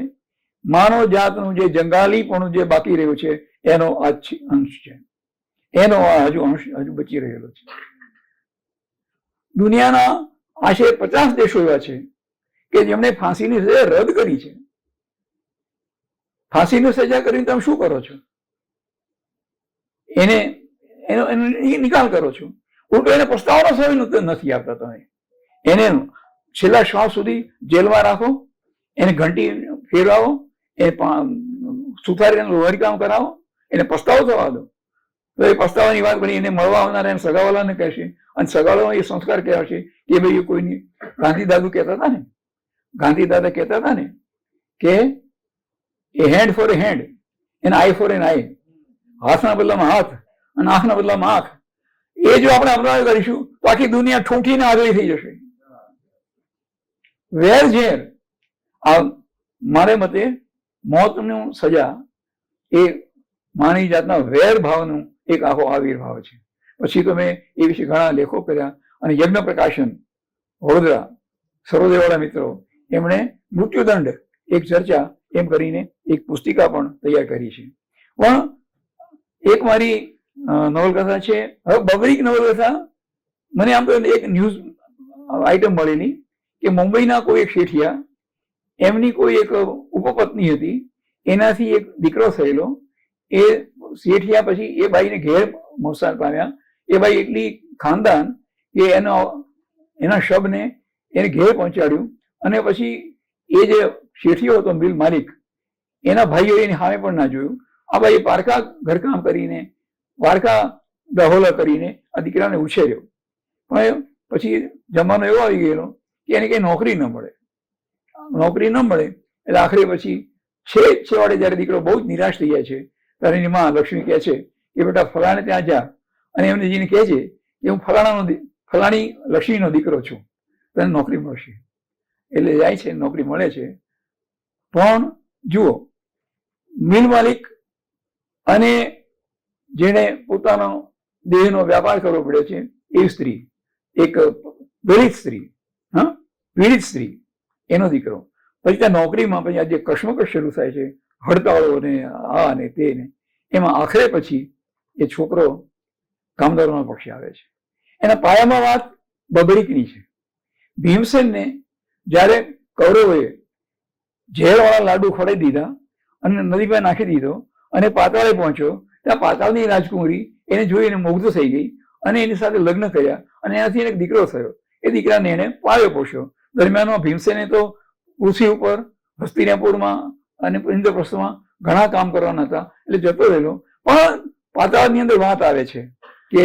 માનવ જાતનું જે જંગાલીપણું જે બાકી રહ્યું છે એનો આ અંશ છે. એનો આ હજુ બચી રહેલો છે. દુનિયાના આશરે 50 દેશો એવા છે કે જેમણે ફાંસીની સજા રદ કરી છે. ફાંસીની સજા કરીને તમે શું કરો છો? એનો નિકાલ કરો છો. ઉલટો એને પસ્તાવાનો સમય નથી આપતા. તમે એને છેલ્લા શ્વાસ સુધી જેલમાં રાખો, એને ઘંટી ફેરવાવો, એને સુથારીને લોહરીકામ કરાવો, એને પસ્તાવો થવા દો. તો એ પસ્તાવાની વાત કરી એને મળવા આવનારા એને સગાવાલાને કહેશે. અને સગાવાલા એ સંસ્કાર કહેવાશે કે ભાઈ કોઈની ગાંધીદાદુ કહેતા હતા ને, ગાંધીદાદા કહેતા હતા ને કે a hand for a hand an eye for an eye. હાથના બદલામાં હાથ અને આંખના બદલામાં આંખ. એ જો આપણે અપનાવ કરીશું તો આખી દુનિયા ઠૂંઠીને આગળ થઈ જશે. વેર ઝેર આ મારે મતે મોતનું સજા એ માનવી જાતના વેર ભાવનું એક આખો આવિર્ભાવ છે. પછી તો મેં એ વિશે ઘણા લેખો કર્યા અને યજ્ઞ પ્રકાશન વડોદરા સર્વોદયવાળા મિત્રો એમણે મૃત્યુદંડ એક ચર્ચા એમ કરીને એક પુસ્તિકા પણ તૈયાર કરી છે. પણ એક મારી નવલકથા છે, હવે બબરીક નવલકથા. મને આમ તો એક ન્યૂઝ આઈટમ મળેલી કે મુંબઈના કોઈ એક શેઠિયા, એમની કોઈ એક ઉપપત્ની હતી, એનાથી એક દીકરો થયેલો. એ શેઠિયા પછી એ બાઈને ઘેર મોસાળ પામ્યા. એ બાઈ એટલી ખાનદાન કે એના શબને એને ઘેર પહોંચાડ્યું. અને પછી એ જે શેઠિયો હતો મિલ માલિક, એના ભાઈઓ એની સામે પણ ના જોયું. આ ભાઈ પારકા ઘરકામ કરીને વારકા દહોલા કરીને આ દીકરાને ઉછેર્યો. પણ પછી જમાનો એવો આવી ગયેલો કે એને કઈ નોકરી ન મળે. નોકરી ન મળે એટલે આખરે પછી છેવાડે જયારે દીકરો બહુ જ નિરાશ થઈ જાય છે ત્યારે એની માં લક્ષ્મી કહે છે કે બેટા ફલાણે ત્યાં જા અને એમને જઈને કહે છે કે હું ફલાણી લક્ષ્મીનો દીકરો છું, તને નોકરી મળશે. એટલે જાય છે, નોકરી મળે છે. પણ જુઓ, મિલ માલિક અને જેને પોતાનો દેહનો વ્યાપાર કરવો પડે છે એ સ્ત્રી, એક દલિત સ્ત્રી, પીડિત સ્ત્રી, એનો દીકરો. પછી ત્યાં નોકરીમાં પછી આ જે કશ્મકશ શરૂ થાય છે, હડતાળો ને આ ને તે ને, એમાં આખરે પછી એ છોકરો કામદારોના પક્ષે આવે છે. એના પાયામાં વાત બબરીકની છે. ભીમસેનને જ્યારે કૌરવોએ ઝેરવાળા લાડુ ખવડાવી દીધા અને નદી પર નાખી દીધો અને પાતાળે પહોંચ્યો, ત્યાં પાતાળની રાજકુમારી એને જોઈને મુગ્ધ થઈ ગઈ અને એની સાથે લગ્ન કર્યા અને એનાથી એને એક દીકરો થયો. એ દીકરાને એને પાળ્યો પોષ્યો. દરમિયાનમાં ભીમસેને તો પૃથ્વી ઉપર હસ્તિનાપુરમાં અને ઇન્દ્રપ્રસ્થમાં ઘણા કામ કરવાના હતા એટલે જતો રહેલો. પણ પાતાળની અંદર વાત આવે છે કે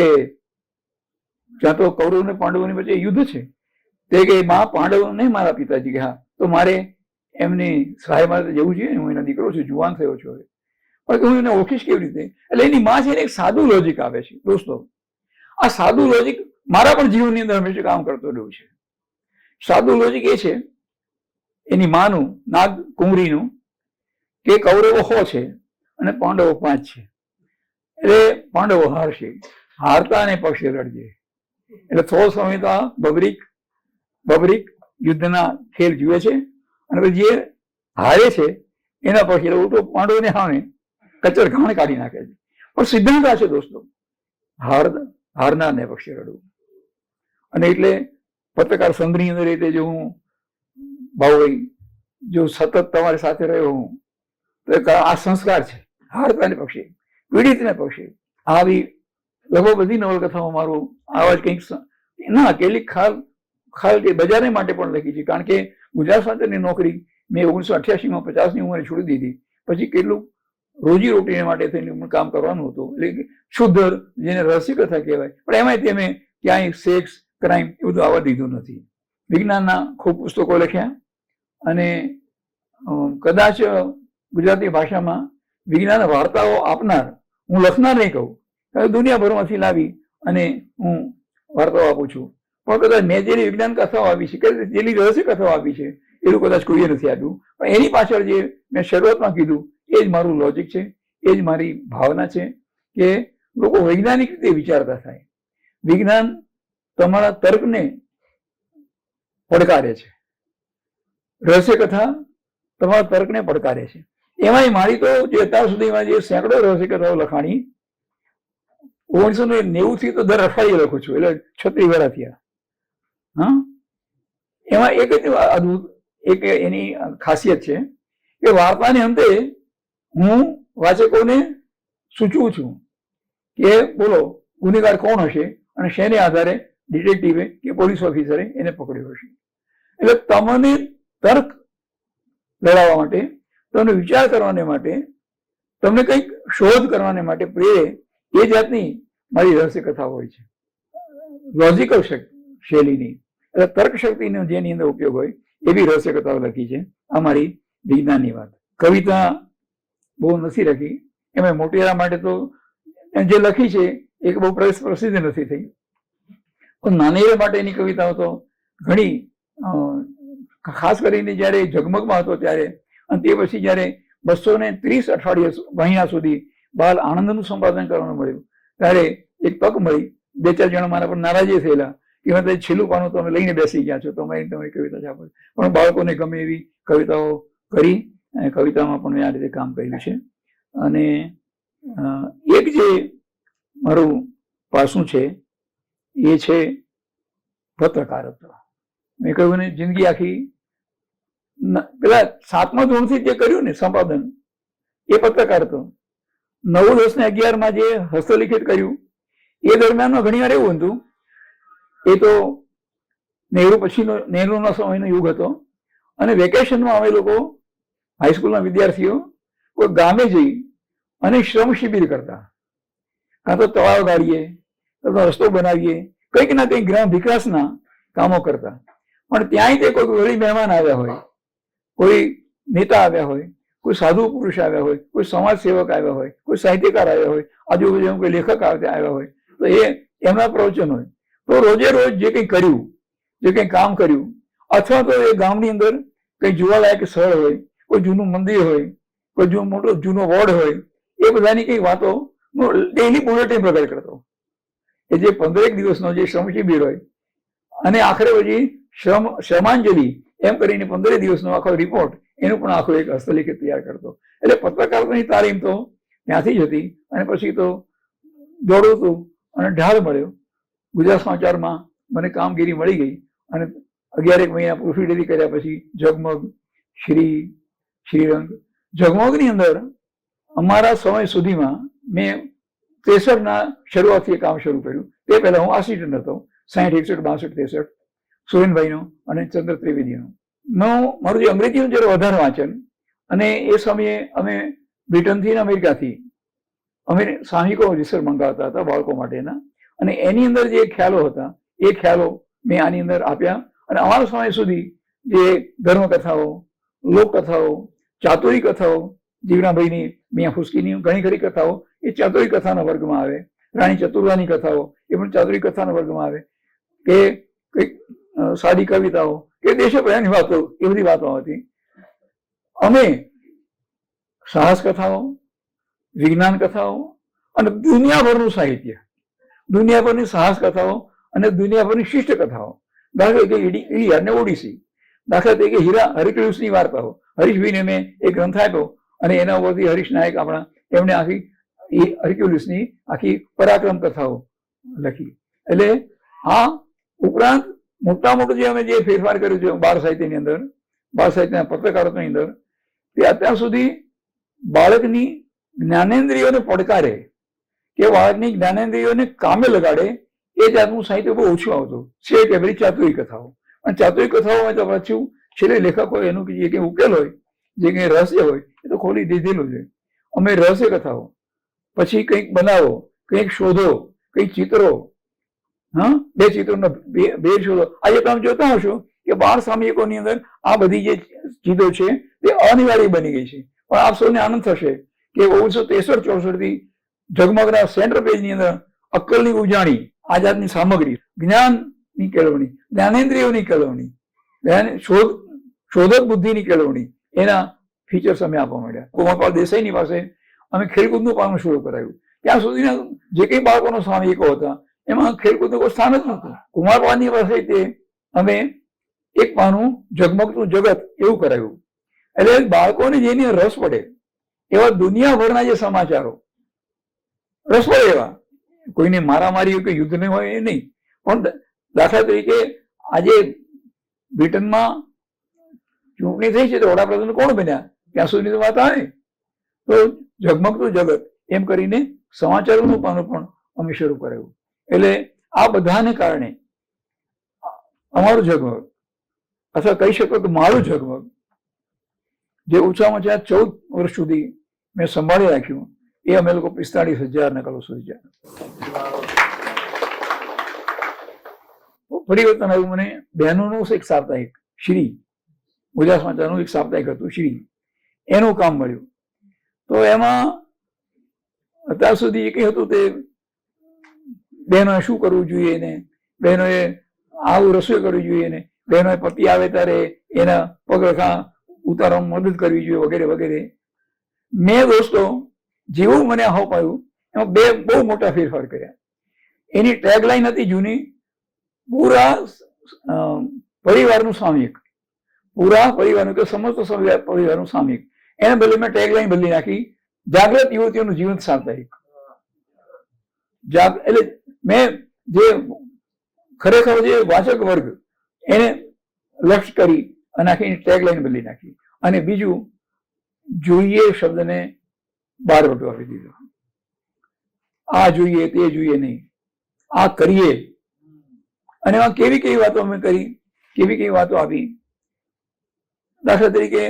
જ્યાં તો કૌરવ અને પાંડવોની વચ્ચે યુદ્ધ છે, તે કે મા પાંડવ નહીં મારા પિતાજી, કે હા તો મારે એમની સહાય માટે જવું જોઈએ, હું એનો દીકરો છું, જુવાન થયો છું હવે, પણ હું એને ઓળખીશ કેવી રીતે? એટલે એની માં છે એને એક સાદું લોજિક આવે છે. દોસ્તો, આ સાદું લોજિક મારા પણ જીવનની અંદર હંમેશા કામ કરતો રહ્યું છે. સાદું લોજિક એ છે એની માનું, નાગ કુંવરીનું, કે કૌરવો 100 છે અને પાંડવો 5 છે, એટલે પાંડવો હારશે, હારતા ને પક્ષે લડજે. એટલે 100 સમય તો આ બબરીક યુદ્ધના ખેલ જુએ છે અને પછી જે હારે છે એના પક્ષે એટલે ઉલટો પાંડવોને સામે કચર ઘાણ કાઢી નાખે છે. પણ સિદ્ધાંત આ છે દોસ્તો, હારનારને પક્ષે લડવું. અને એટલે પત્રકાર સંઘની અંદર રીતે જો હું ભાઈ જો સતત તમારી સાથે રહ્યો હું, તો આ સંસ્કાર છે, હારતાને પક્ષે, પીડિતને પક્ષે. આવી લગભગ બધી નવલકથાઓ મારું આવા જ કંઈક ના કેટલીક ખાલ કે બજારને માટે પણ લખી છે. કારણ કે ગુજરાત સાંચળની નોકરી મેં 1988માં 50ની ઉંમરે છોડી દીધી. પછી કેટલું રોજી રોટીને માટે થઈને કામ કરવાનું હતું, એટલે શુદ્ધ જેને રહસ્ય કથા કહેવાય. પણ એમાંય તે મેં ક્યાંય સેક્સ, ક્રાઇમ એ બધું આવવા દીધું નથી. વિજ્ઞાનના ખૂબ પુસ્તકો લખ્યા અને કદાચ ગુજરાતી ભાષામાં વિજ્ઞાન વાર્તાઓ આપનાર, હું લખનાર નહીં કહું, દુનિયાભરમાંથી લાવી અને હું વાર્તાઓ આપું છું. પણ કદાચ મેં જેની વિજ્ઞાન કથાઓ આપી છે, જેની રહસ્ય કથાઓ આપી છે, એવું કદાચ કોઈએ નથી આપ્યું. પણ એની પાછળ જે મેં શરૂઆતમાં કીધું એ જ મારું લોજિક છે, એ જ મારી ભાવના છે કે લોકો વૈજ્ઞાનિક રીતે વિચારતા થાય. વિજ્ઞાન તમારા તર્કને પડકારે છે, રહસ્ય કથા તમારા તર્કને પડકારે છે. એમાંય મારી તો જે અત્યાર સુધીમાં જે સેંકડો રહસ્ય કથાઓ લખાણી, 1990 થી તો દર અઠવાડિયે લખું છું, એટલે 36 વર્ષ થયા. હા, એમાં એક જ અદભુત એક એની ખાસિયત છે કે વાર્તાને અંતે હું વાચકોને સૂચવું છું કે બોલો ગુનેગાર કોણ હશે અને શેને આધારે ડિટેક્ટિવે કે પોલીસ ઓફિસરે એને પકડ્યો હશે. એટલે તમને તર્ક લડાવવા માટે, તમને વિચાર કરવાને માટે, તમને કંઈક શોધ કરવાને માટે પ્રેરે એ જાતની મારી રહસ્ય કથા હોય છે. લોજિકલ શૈલીની, એટલે તર્ક શક્તિનો જેની અંદર ઉપયોગ હોય એવી રહસ્ય કથાઓ લખી છે. આ મારી વિજ્ઞાનની વાત. કવિતા બહુ નથી લખી, એમાં મોટેરા માટે તો જે લખી છે એ બહુ પ્રસિદ્ધ નથી થઈ. પણ નાનેરા માટેની કવિતાઓ તો ઘણી, ખાસ કરીને જ્યારે ઝગમગમાં હતો ત્યારે, અને તે પછી જ્યારે 230 અઠવાડિયા મહિના સુધી બાલ આનંદનું સંપાદન કરવાનું મળ્યું, ત્યારે એક તક મળી. 2-4 જણા મારા પર નારાજી થયેલા કે મેં છેલ્લું પાનું તમે લઈને બેસી ગયા છો, તમારી કવિતા છાપો. પણ બાળકોને ગમે એવી કવિતાઓ કરી અને કવિતામાં પણ મેં આ રીતે કામ કર્યું છે. અને એક જે મારું પાસું છે એ છે પત્રકારત્વ. મેં કહ્યું ને, જિંદગી આખી પેલા 7મા ધોરણથી જે કર્યું ને સંપાદન, એ પત્રકારત્વ. 9, 10 ને 11માં જે હસ્તલિખિત કર્યું એ દરમિયાનમાં ઘણી વાર એવું હતું, એ તો નહેરુના સમયનો યુગ હતો અને વેકેશનમાં અમે લોકો હાઈસ્કૂલના વિદ્યાર્થીઓ કોઈ ગામે જઈ અને શ્રમ શિબિર કરતા. કાં તો તળાવ ગાળીએ, કાં તો રસ્તો બનાવીએ, કંઈક ના કંઈક ગ્રામ વિકાસના કામો કરતા. પણ ત્યાંય તે કોઈ વળી મહેમાન આવ્યા હોય, કોઈ નેતા આવ્યા હોય, કોઈ સાધુ પુરુષ આવ્યા હોય, કોઈ સમાજ સેવક આવ્યા હોય, કોઈ સાહિત્યકાર આવ્યા હોય, આજુબાજુ કોઈ લેખક આવ્યા હોય, તો એ એમના પ્રવચન હોય. તો રોજે રોજ જે કંઈ કર્યું, જે કંઈ કામ કર્યું, અથવા તો એ ગામની અંદર કંઈ જોવાલાયક સ્થળ હોય, કોઈ જૂનું મંદિર હોય, કોઈ મોટો જૂનો વોર્ડ હોય, એ બધાની કંઈ વાતો ડેઈલી બુલેટિન પ્રગટ કરતો. એ જે 15 દિવસનો જે શ્રમ શિબિર હોય અને આખરે પછી શ્રમાંજલિ એમ કરીને 15 દિવસનો આખો રિપોર્ટ, એનું પણ આખો એક હસ્તલિખિત તૈયાર કરતો. એટલે પત્રકારની તાલીમ તો ત્યાંથી જ હતી. અને પછી તો દોડું હતું અને ઢાળ મળ્યો. ગુજરાત સમાચારમાં મને કામગીરી મળી ગઈ અને 11 મહિના પ્રોફિટરી કર્યા પછી ઝગમગ, શ્રીરંગ. ઝગમગની અંદર અમારા સમય સુધીમાં મેં 63ના શરૂઆતથી કામ શરૂ કર્યું. તે પહેલા હું આસિસ્ટન્ટ હતો. 60, 61, 62, 63 સુરેનભાઈનો અને ચંદ્ર ત્રિવેદીનો. મારું જે અંગ્રેજીનું જયારે વધારે વાંચન, અને એ સમયે અમે બ્રિટનથી અને અમેરિકાથી અમે સામયિકો રિસર્ચ મંગાવતા હતા બાળકો માટેના, અને એની અંદર જે ખ્યાલો હતા એ ખ્યાલો મેં આની અંદર આપ્યા. અને અમારા સમય સુધી જે ધર્મકથાઓ, લોકકથાઓ, ચાતુરી કથાઓ, જીવણાભાઈની, મિયા ફુસ્કીની ઘણી ખરી કથાઓ એ ચાતુરી કથાના વર્ગમાં આવે. રાણી ચતુર્વાની કથાઓ એ પણ ચાતુરી કથાના વર્ગમાં આવે. કે કંઈક સાદી કવિતાઓ કે દેશપ્રેમની વાતો, એ બધી વાતો હતી. અમે સાહસ કથાઓ, વિજ્ઞાન કથાઓ અને દુનિયાભરનું સાહિત્ય, દુનિયાભરની સાહસ કથાઓ અને દુનિયાભરની શિષ્ટ કથાઓ, દાખલા તરીકે ઇલિયાડ ને ઓડિસી, દાખલા તરીકે હરિકૃષ્ણની વાર્તાઓ. હરીશભાઈને મેં એક ગ્રંથ આપ્યો અને એના ઉપરથી હરીશ નાયક આપણા, એમણે આખી હરિક્યુલિસની આખી પરાક્રમ કથાઓ લખી. એટલે આ ઉપરાંત મોટા મોટું જે અમે જે ફેરફાર કર્યું છે બાળ સાહિત્યની અંદર, બાળ સાહિત્યના પત્રકારત્વની અંદર, તે અત્યાર સુધી બાળકની જ્ઞાનેન્દ્રિયોને પડકારે કે બાળકની જ્ઞાનેન્દ્રિયોને કામે લગાડે એ જાતનું સાહિત્ય બહુ ઓછું આવતું છે. કે બધી ચાતુરી કથાઓ, અને ચાતુરી કથાઓમાં તો પાછું છેલ્લે લેખકો એનું જે કંઈ ઉકેલ હોય, જે કંઈ રહસ્ય હોય એ તો ખોલી દીધેલું છે. અમે રહસ્ય કથાઓ, પછી કંઈક બનાવો, કંઈક શોધો, કંઈક ચિત્રો, બે ચિત્રોનો ભેદ શોધો. આજે તમે જોતા હશો કે બાળ સામયિકોની અંદર આ બધી જે ચીજો છે તે અનિવાર્ય બની ગઈ છે. પણ આપ સૌને આનંદ થશે કે 1963-64 થી ઝગમગના સેન્ટર પેજની અંદર અક્કલની ઉજાણી, આઝાદની સામગ્રી, જ્ઞાનની કેળવણી, જ્ઞાનેન્દ્રિયોની કેળવણી, શોધક બુદ્ધિની કેળવણી, એના ફીચર્સ અમે આપવા માંડ્યા. કુમારપાળ દેસાઈની પાસે અમે ખેલકૂદનું પાનું શરૂ કરાયું. ત્યાં સુધીના જે કંઈ બાળકોનો સામયિકો હતા એમાં ખેલકૂદનું કોઈ સ્થાન જ નહોતું. કુમારપાળની પાસે તે અમે એક પાનું ઝગમગતું જગત એવું કરાયું. એટલે બાળકોને જેની રસ પડે એવા દુનિયાભરના જે સમાચારો, રસ પડે એવા, કોઈને મારામારી કે યુદ્ધ નહીં હોય એ નહીં, પણ દાખલા તરીકે આજે બ્રિટનમાં ચૂંટણી થઈ છે તો વડાપ્રધાન કોણ બન્યા ત્યાં સુધી વાત આવે તો ઝગમગતું જગત એમ કરીને સમાચારોનું પાનું પણ અમે શરૂ કરાયું. એટલે આ બધાને કારણે અમારું ઝગમગ, અથવા કહી શકો તો મારું ઝગમગ, જે ઓછામાં ઓછા 14 વર્ષ સુધી મેં સંભાળી રાખ્યું, એ અમે લોકો 45,000 નકલો સુધી જાય. પરિવર્તન આવ્યું. મને બહેનોનું એક સાપ્તાહિક શ્રી, ગુજરાત સમાચારનું એક સાપ્તાહિક હતું શ્રી, એનું કામ મળ્યું. તો એમાં અત્યાર સુધી એ કંઈ હતું તે બહેનોએ શું કરવું જોઈએ ને, બહેનોએ આવું રસોઈ કરવી જોઈએ ને, બહેનોએ પતિ આવે ત્યારે એના પગરખા ઉતારવામાં મદદ કરવી જોઈએ વગેરે વગેરે. મેં દોસ્તો જેવું મને અપાયું એમાં બે બહુ મોટા ફેરફાર કર્યા. એની ટેગલાઈન હતી જૂની, પૂરા પરિવારનું સામયિક, પૂરા પરિવારનું કે સમસ્ત પરિવારનું સામયિક. એને બદલે મેં ટેગલાઈન બદલી નાખી, જાગૃત યુવતીઓનું જીવંત સાપ્તાહિક. એટલે મેં જે ખરેખર જે વાચક વર્ગ એને લક્ષ્ય કરી અને આખી ટેગલાઈન બદલી નાખી. અને બીજું, જોઈએ શબ્દને બારવટો આપી દીધો. આ જોઈએ તે જોઈએ નહીં, આ કરીએ. અને એમાં કેવી કેવી વાતો અમે કરી, કેવી કેવી વાતો આપી. દાખલા તરીકે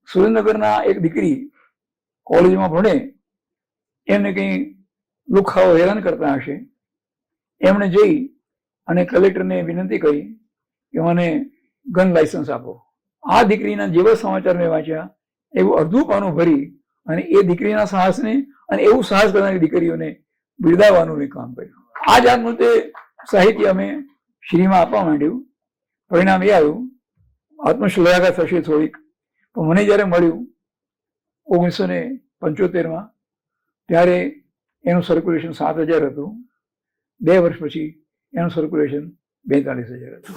સુરેન્દ્રનગરના એક દીકરી કોલેજમાં ભણે, એમને કંઈ લુખાઓ હેરાન કરતા હશે, એમણે જઈ અને કલેક્ટરને વિનંતી કરી કે મને ગન લાયસન્સ આપો. આ દીકરીના જેવા સમાચાર મેં વાંચ્યા એવું અડધું પાનું ભરી અને એ દીકરીના સાહસને અને એવું સાહસ કરનારી દીકરીઓને બિરદાવવાનું મેં કામ કર્યું. આ જાતનું તે સાહિત્ય અમે શ્રીમાં આપવા માંડ્યું. પરિણામ એ આવ્યું, આત્મશ્લાઘા થશે થોડીક, પણ મને જ્યારે મળ્યું 1975માં, ત્યારે એનું સર્ક્યુલેશન 7,000 હતું. 2 વર્ષ પછી એનું સર્ક્યુલેશન 42,000 હતું.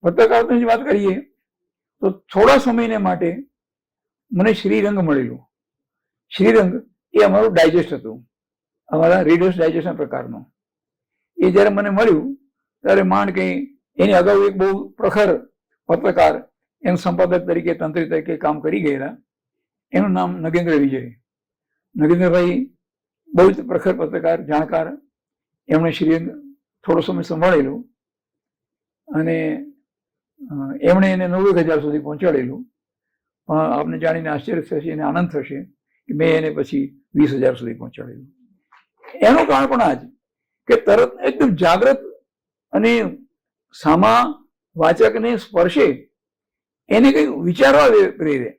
પત્રકારત્વની વાત કરીએ તો થોડા સમયને માટે મને શ્રીરંગ મળેલું. શ્રીરંગ એ અમારું ડાયજેસ્ટ હતું. અમારા રીડર્સ ડાયજેશન પ્રકારનો. એ જ્યારે મને મળ્યું ત્યારે માંડ કંઈ એની અગાઉ એક બહુ પ્રખર પત્રકાર એમ સંપાદક તરીકે તંત્રી તરીકે કામ કરી ગયેલા, એનું નામ નગેન્દ્ર વિજય. નગેન્દ્રભાઈ બહુ જ પ્રખર પત્રકાર, જાણકાર. એમણે શ્રીઅંગ થોડો સમય સંભાળેલું અને એમણે એને 90,000 સુધી પહોંચાડેલું. પણ આપને જાણીને આશ્ચર્ય થશે અને આનંદ થશે કે મેં એને પછી 20,000 સુધી પહોંચાડેલું. એનું કારણ પણ આ જ કે તરત એકદમ જાગ્રત અને સામા વાચકને સ્પર્શે, એને કંઈક વિચારવા પ્રેરે,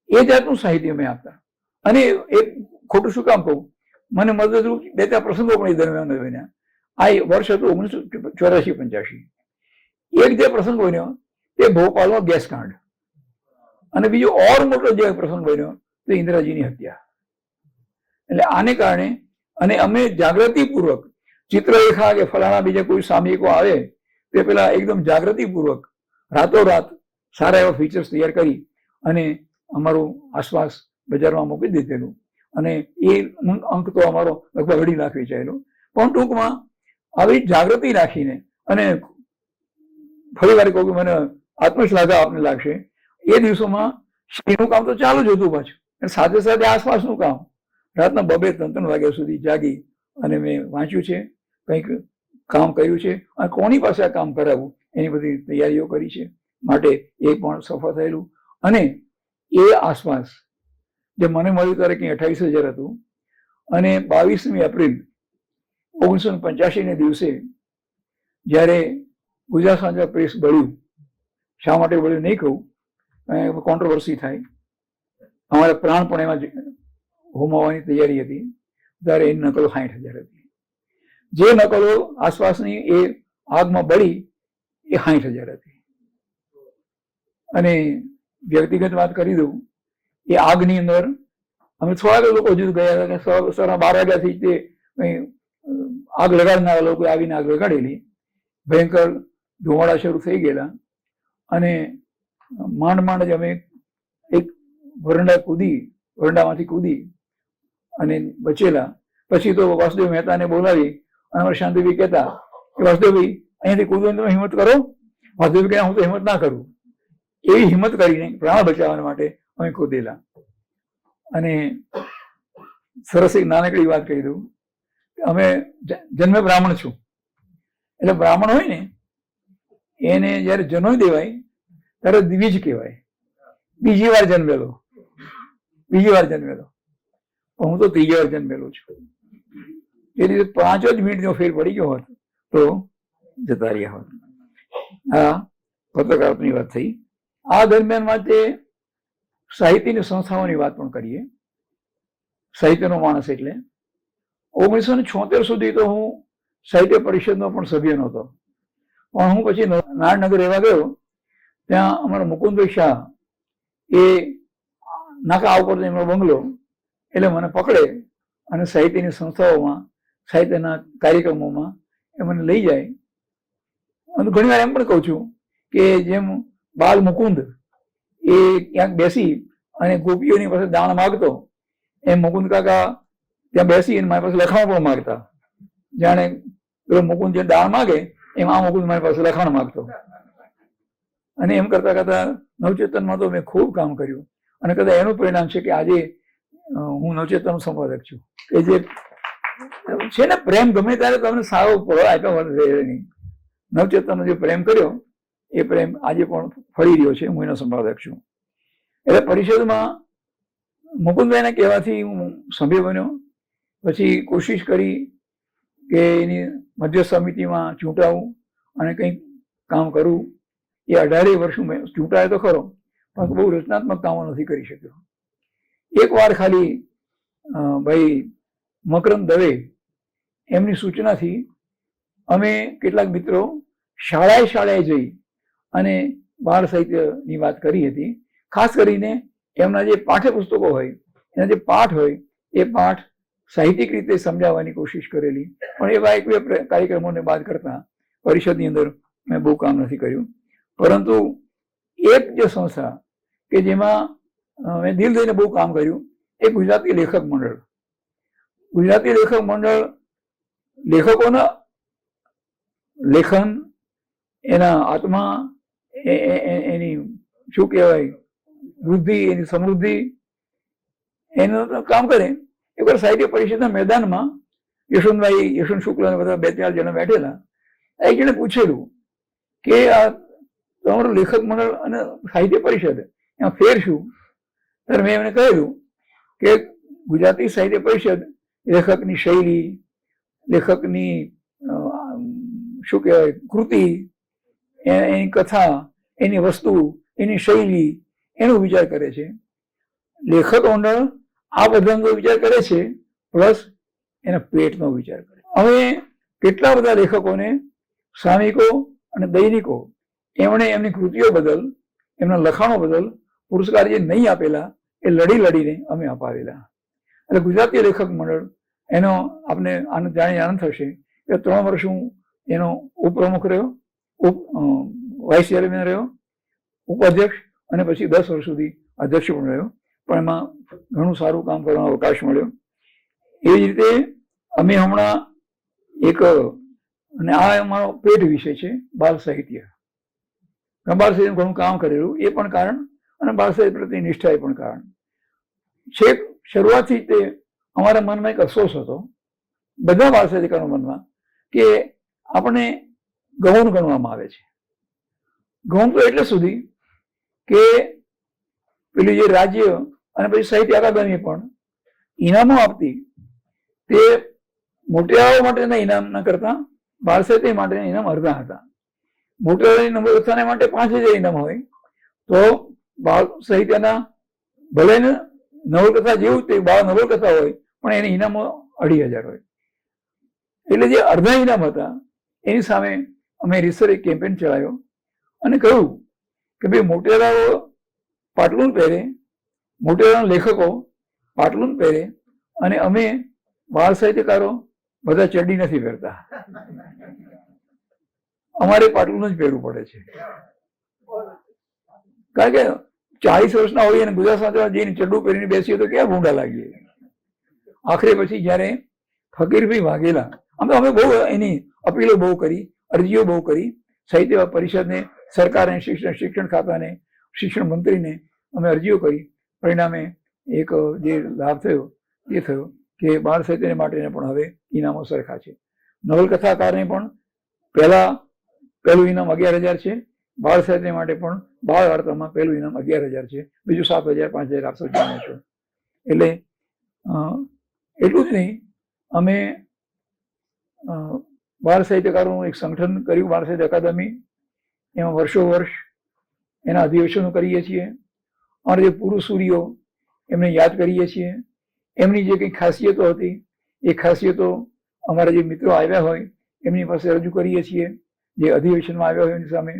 એ જાતનું સાહિત્ય મેં આપતા. અને એક ખોટું શું કામ કહું, મને મદદરૂપ 2-3 પ્રસંગો પણ એ દરમિયાન બન્યા. આ વર્ષ હતું 1984-85. એક જે પ્રસંગ બન્યો તે ભોપાલમાં ગેસ કાંડ, અને બીજો ઓર મોટો જે પ્રસંગ બન્યો તે ઇન્દિરાજીની હત્યા. એટલે આને કારણે અને અમે જાગૃતિપૂર્વક ચિત્રલેખા કે ફલાણા બીજા કોઈ સામયિકો આવે તે પેલા એકદમ જાગૃતિપૂર્વક રાતોરાત સારા એવા ફીચર્સ તૈયાર કરી અને અમારું આસપાસ બજારમાં મૂકી દીધેલું. અને એ અંક તો અમારો લગભગ 2.5 લાખ વેચાયેલો. પણ ટૂંકમાં આવી જાગૃતિ રાખીને, અને ફરી વાર કહું કે મને આત્મશ્લાઘા આપને લાગશે, એ દિવસોમાં એનું કામ તો ચાલુ જ હતું પાછું, અને સાથે સાથે આસપાસનું કામ. રાતના 2-3 વાગ્યા સુધી જાગી અને મેં વાંચ્યું છે, કંઈક કામ કર્યું છે, અને કોની પાસે આ કામ કરાવવું એની બધી તૈયારીઓ કરી છે. માટે એ પણ સફળ થયેલું. અને એ આસપાસ જે મને મળ્યું ત્યારે કંઈ 28,000 હતું. અને 22મી એપ્રિલ 1985 દિવસે જ્યારે ગુજરાત સમાચાર પ્રેસ બળ્યું, શા માટે બળ્યું નહીં કહું, કોન્ટ્રોવર્સી થાય, અમારા પ્રાણ પણ એમાં હોમાવાની તૈયારી હતી, ત્યારે એની નકલો 60,000 હતી. જે નકલો આસપાસની એ આગમાં બળી એ 60,000 હતી. અને વ્યક્તિગત વાત કરી દઉં, એ આગની અંદર અમે થોડાક લોકો હજુ ગયા હતા કે સવારના 12 વાગ્યાથી તે આગ લગાડનારા લોકો આવીને આગ લગાડેલી. ભયંકર ધુમાડા શરૂ થઈ ગયેલા અને માંડ જ અમે એક વરંડામાંથી કૂદી અને બચેલા. પછી તો વાસુદેવ મહેતાને બોલાવી અને અમારે શાંતિભાઈ કહેતા કે વાસુદેવભાઈ અહીંયાથી કૂદવાની તમે હિંમત કરો. વાસુદેવ કહે હું તો હિંમત ના કરું. એવી હિંમત કરીને પ્રાણ બચાવવા માટે અમે કૂદેલા. અને સરસ એક નાનકડી વાત કહી દઉં, અમે જન્મે બ્રાહ્મણ છું, એટલે બ્રાહ્મણ હોય ને એને જયારે જનોઈ દેવાય ત્યારે દ્વિજ કહેવાય, બીજી વાર જન્મેલો. પણ હું તો 3જી વાર જન્મેલો છું. એ રીતે 5 જ મિનિટનો ફેર પડી ગયો હોત તો જતા રહ્યા હોત. આ પત્રકારની વાત થઈ. આ દરમિયાનમાં તે સાહિત્યની સંસ્થાઓની વાત પણ કરીએ. સાહિત્યનો માણસ એટલે 1976 સુધી તો હું સાહિત્ય પરિષદનો પણ સભ્ય નહોતો. પણ હું પછી નારનગર રહેવા ગયો. ત્યાં અમારા મુકુંદભાઈ શાહ એ નાકા ઉપર એમનો બંગલો, એટલે મને પકડે અને સાહિત્યની સંસ્થાઓમાં, સાહિત્યના કાર્યક્રમોમાં એ મને લઈ જાય. અને ઘણી વાર એમ પણ કહું છું કે જેમ બાલ મુકુંદ એ ક્યાંક બેસી અને ગોપીઓની પાસે દાણ માગતો, એમ મુકુંદ કાકા ત્યાં બેસી અને મારી પાસે લખાણ પણ માગતા. જાણે પેલો મુકુંદ જે દાણ માગે એમ આ મુકુંદ મારી પાસે લખાણ માગતો. અને એમ કરતા કરતા નવચેતનમાં તો મેં ખૂબ કામ કર્યું. અને કદાચ એનું પરિણામ છે કે આજે હું નવચેતનનો સંપાદક છું. એ જે છે ને પ્રેમ ગમે ત્યારે તમને સારો ફળો આપ્યા રહે નહીં. નવચેતનનો જે પ્રેમ કર્યો એ પ્રેમ આજે પણ ફળી રહ્યો છે. હું એનો સંપાદક છું. એટલે પરિષદમાં મુકુંદભાઈના કહેવાથી હું સભ્ય બન્યો. પછી કોશિશ કરી કે એની મધ્ય સમિતિમાં ચૂંટાવું અને કંઈક કામ કરું. એ 18 વર્ષ મેં ચૂંટાયો તો ખરો, પણ બહુ રચનાત્મક કામો નથી કરી શક્યો. એક વાર ખાલી ભાઈ મકરંદ દવે એમની સૂચનાથી અમે કેટલાક મિત્રો શાળાએ જઈ અને બાળ સાહિત્યની વાત કરી હતી. ખાસ કરીને એમના જે પાઠ્યપુસ્તકો હોય, એના જે પાઠ હોય એ પાઠ સાહિત્યિક રીતે સમજાવવાની કોશિશ કરેલી. પણ એવા 1-2 કાર્યક્રમોને બાદ કરતા પરિષદની અંદર મેં બહુ કામ નથી કર્યું. પરંતુ એક જે સંસ્થા કે જેમાં મેં દિલ દઈને બહુ કામ કર્યું એ ગુજરાતી લેખક મંડળ. ગુજરાતી લેખક મંડળ લેખકોના લેખન, એના આત્મા, એની શું કહેવાય વૃદ્ધિ, એની સમૃદ્ધિ, એનું કામ કરે. એકવાર સાહિત્ય પરિષદના મેદાનમાં યશવંત શુક્લ અને બધા 2-4 જણા બેઠેલા. એક જણે પૂછેલું કે આ તમારું લેખક મંડળ અને સાહિત્ય પરિષદ એમાં ફેર શું? ત્યારે મેં એમને કહેલું કે ગુજરાતી સાહિત્ય પરિષદ લેખકની શૈલી, લેખકની શું કહેવાય કૃતિ, એની કથા, એની વસ્તુ, એની શૈલી, એનો વિચાર કરે છે. લેખક મંડળ આ બધાનો વિચાર કરે છે, પ્લસ એના પેટનો વિચાર કરે. હવે કેટલા બધા લેખકોને સામયિકો અને દૈનિકો એમણે એમની કૃતિઓ બદલ, એમના લખાણો બદલ પુરસ્કાર જે નહીં આપેલા એ લડીને અમે અપાવેલા. એટલે ગુજરાતી લેખક મંડળ એનો આપને જાણી આનંદ થશે કે 3 વર્ષ હું એનો ઉપપ્રમુખ રહ્યો, વાઇસ ચેરમેન રહ્યો, ઉપાધ્યક્ષ, અને પછી 10 વર્ષ સુધી અધ્યક્ષ પણ રહ્યો. પણ એમાં ઘણું સારું કામ કરવાનો અવકાશ મળ્યો. એવી રીતે અમે હમણાં એક, અને આ અમારો પેટ વિષય છે બાળ સાહિત્ય. બાળ સાહિત્ય ઘણું કામ કરેલું એ પણ કારણ, અને બાળ સાહિત્ય પ્રત્યે નિષ્ઠા એ પણ કારણ. છેક શરૂઆતથી તે અમારા મનમાં એક અફસોસ હતો, બધા બાળ સાહિત્યકારોના મનમાં, કે આપણે ગૌણ ગણવામાં આવે છે. ગૌણ તો એટલે સુધી કે પેલું જે રાજ્ય અને પછી સાહિત્ય અકાદમી પણ ઇનામો આપતી, તે મોટેરાઓ માટેના ઇનામના કરતા બાળ સાહિત્ય માટેના ઇનામ અડધા હતા. મોટેરાની નવલકથાને માટે 5000 ઇનામ હોય, તો બાળ સાહિત્યના ભલે નવલકથા જેવું તે બાળ નવલકથા હોય પણ એની ઇનામો 2500 હોય. એટલે જે અડધા ઇનામ હતા એની સામે અમે રિસર્ચ કેમ્પેન ચલાવ્યો અને કહ્યું કે ભાઈ મોટેરાઓ પાટલુન પહેરે, મોટેરાના લેખકો પાટલુન પહેરે, અને અમે બાળ સાહિત્યકારો બધા ચડ્ડી નથી પહેરતા, અમારે પાટલું જ પહેરવું પડે છે. કારણ કે 40 વર્ષના હોઈએ અને ગુજરાત સમાચાર જઈને ચડ્ડું પહેરીને બેસીએ તો ક્યાં ભૂંડા લાગીએ. આખરે પછી જયારે ફકીરભાઈ વાઘેલા, અમે બહુ એની અપીલો બહુ કરી, અરજીઓ બહુ કરી, સાહિત્ય પરિષદને, સરકારને, શિક્ષણ ખાતાને, શિક્ષણ મંત્રીને અમે અરજીઓ કરી. પરિણામે એક જે લાભ થયો એ થયો કે બાળ સાહિત્ય માટેને પણ હવે ઇનામો સરખા છે. નવલકથાકારને પણ પહેલું ઇનામ 11000 છે, બાળ સાહિત્ય માટે પણ બાળ વાર્તામાં પહેલું ઇનામ 11000 છે, બીજું 7000, 5000 આપશો જાણો છો. એટલે એટલું જ નહીં, અમે બાળ સાહિત્યકારોનું એક સંગઠન કર્યું, બાળ સાહિત્ય અકાદમી. એમાં વર્ષો એના અધિવેશનો કરીએ છીએ. અને જે પુરુષસૂરીઓ એમને યાદ કરીએ છીએ, એમની જે કંઈ ખાસિયતો હતી એ ખાસિયતો અમારા જે મિત્રો આવ્યા હોય એમની પાસે રજૂ કરીએ છીએ. જે અધિવેશનમાં આવ્યા હોય એની સામે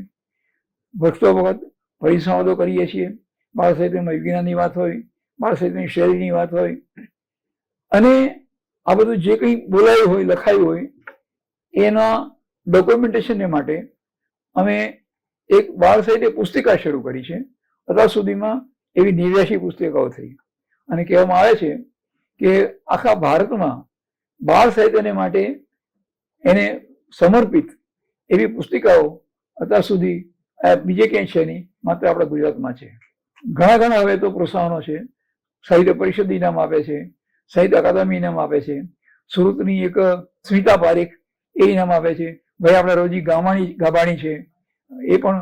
વખતો વખત પરિસંવાદો કરીએ છીએ. બાળ સાહિત્યમાં વિજ્ઞાનની વાત હોય, બાળ સાહિત્યની શૈલીની વાત હોય, અને આ બધું જે કંઈ બોલાયું હોય, લખાયું હોય, એના ડોક્યુમેન્ટેશનને માટે અમે એક બાળ સાહિત્ય પુસ્તિકા શરૂ કરી છે. અત્યાર સુધીમાં એવી 89 પુસ્તિકાઓ થઈ, અને કહેવામાં આવે છે કે આખા ભારતમાં બાળ સાહિત્યને માટે એને સમર્પિત એવી પુસ્તિકાઓ અત્યાર સુધી બીજે ક્યાંય છે નહીં, માત્ર આપણા ગુજરાતમાં છે. ઘણા હવે તો પ્રોત્સાહનો છે. સાહિત્ય પરિષદ ઇનામ આપે છે, સાહિત્ય અકાદમી ઇનામ આપે છે, સુરતની એક સ્મિતા પારેખ એ ઇનામ આપે છે. ભાઈ આપણે રોજી ગાબાણી છે, એ પણ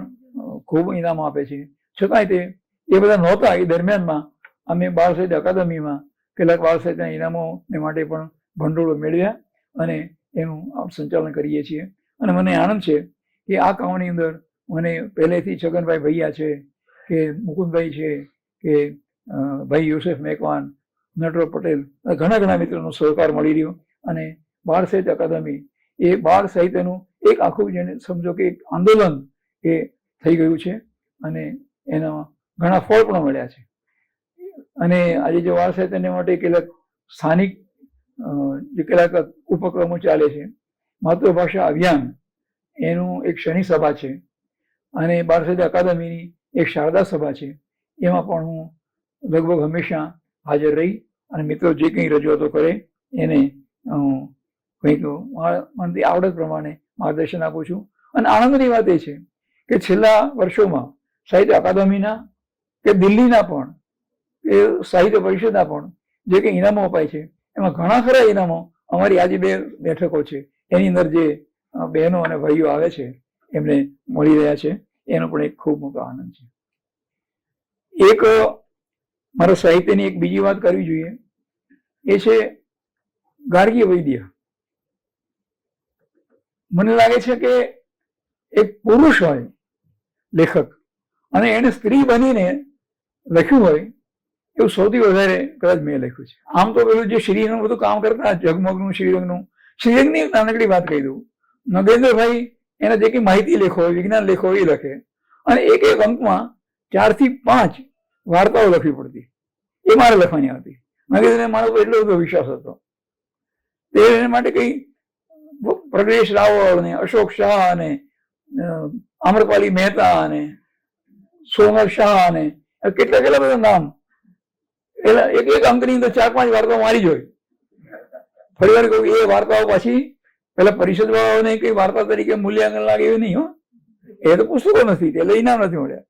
ખૂબ ઇનામો આપે છે. છતાંય તે એ બધા નહોતા એ દરમિયાનમાં અમે બાળ સાહિત્ય અકાદમીમાં કેટલાક બાળ સાહિત્યના ઇનામોને માટે પણ ભંડોળો મેળવ્યા અને એનું સંચાલન કરીએ છીએ. અને મને આનંદ છે કે આ કામની અંદર મને પહેલેથી છગનભાઈ ભૈયા છે, કે મુકુંદભાઈ છે, કે ભાઈ યુસુફ મેકવાન, નટવર પટેલ, ઘણા મિત્રોનો સહકાર મળી રહ્યો. અને બાળ સાહિત્ય અકાદમી એ બાળ સાહિત્યનું એક આખું જેને સમજો કે એક આંદોલન એ થઈ ગયું છે, અને એના ઘણા ફળ પણ મળ્યા છે. અને આજે જે બાળ સાહિત્યને માટે કેટલાક સ્થાનિક જે કેટલાક ઉપક્રમો ચાલે છે, માતૃભાષા અભિયાન એનું એક શનિ સભા છે, અને બાળ સાહિત્ય અકાદમીની એક શારદા સભા છે. એમાં પણ હું લગભગ હંમેશા હાજર રહી અને મિત્રો જે કંઈ રજૂઆતો કરે એને કંઈક મનથી આવડત પ્રમાણે માર્ગદર્શન આપું છું. અને આનંદની વાત એ છે કે છેલ્લા વર્ષોમાં સાહિત્ય અકાદમીના કે દિલ્હીના પણ કે સાહિત્ય પરિષદના પણ જે કંઈ ઇનામો અપાય છે એમાં ઘણા ખરા ઇનામો અમારી આજે 2 બેઠકો છે એની અંદર જે બહેનો અને ભાઈઓ આવે છે એમને મળી રહ્યા છે. એનો પણ એક ખૂબ મોટો આનંદ છે. એક મારા સાહિત્યની એક બીજી વાત કરવી જોઈએ, એ છે ગાર્ગી વૈદ્ય. મને લાગે છે કે એક પુરુષ હોય લેખક અને એને સ્ત્રી બનીને લખ્યું હોય એવું સૌથી વધારે કદાચ મેં લખ્યું છે. આમ તો પેલું જે શ્રીનું બધું કામ કરતા જગમગનું શ્રીરંગની નાનકડી વાત કહી દઉં. નગેન્દ્રભાઈ એના જે કંઈ માહિતી લેખો હોય, વિજ્ઞાન લેખો હોય એ લખે અને એક અંકમાં 4 થી 5 વાર્તાઓ લખવી પડતી. એ મારે લખવાની આવતી. નગેન્દ્રને મારો પર એટલો બધો વિશ્વાસ હતો. તે એના માટે કંઈ પ્રગેશ રાવળ ને અશોક શાહ અને આમ્રપાલી મહેતા અને સોમર શાહ અને કેટલા બધા નામ એક અંકની અંદર 4-5 વાર્તાઓ મારી જ હોય. ફરી વાર કહું, એ વાર્તાઓ પાછી પેલા પરિષદ વાળાઓને કઈ વાર્તા તરીકે મૂલ્યાંકન લાગે એવું નહીં. એ તો પુસ્તકો નથી, એટલે ઇનામ નથી મળ્યા,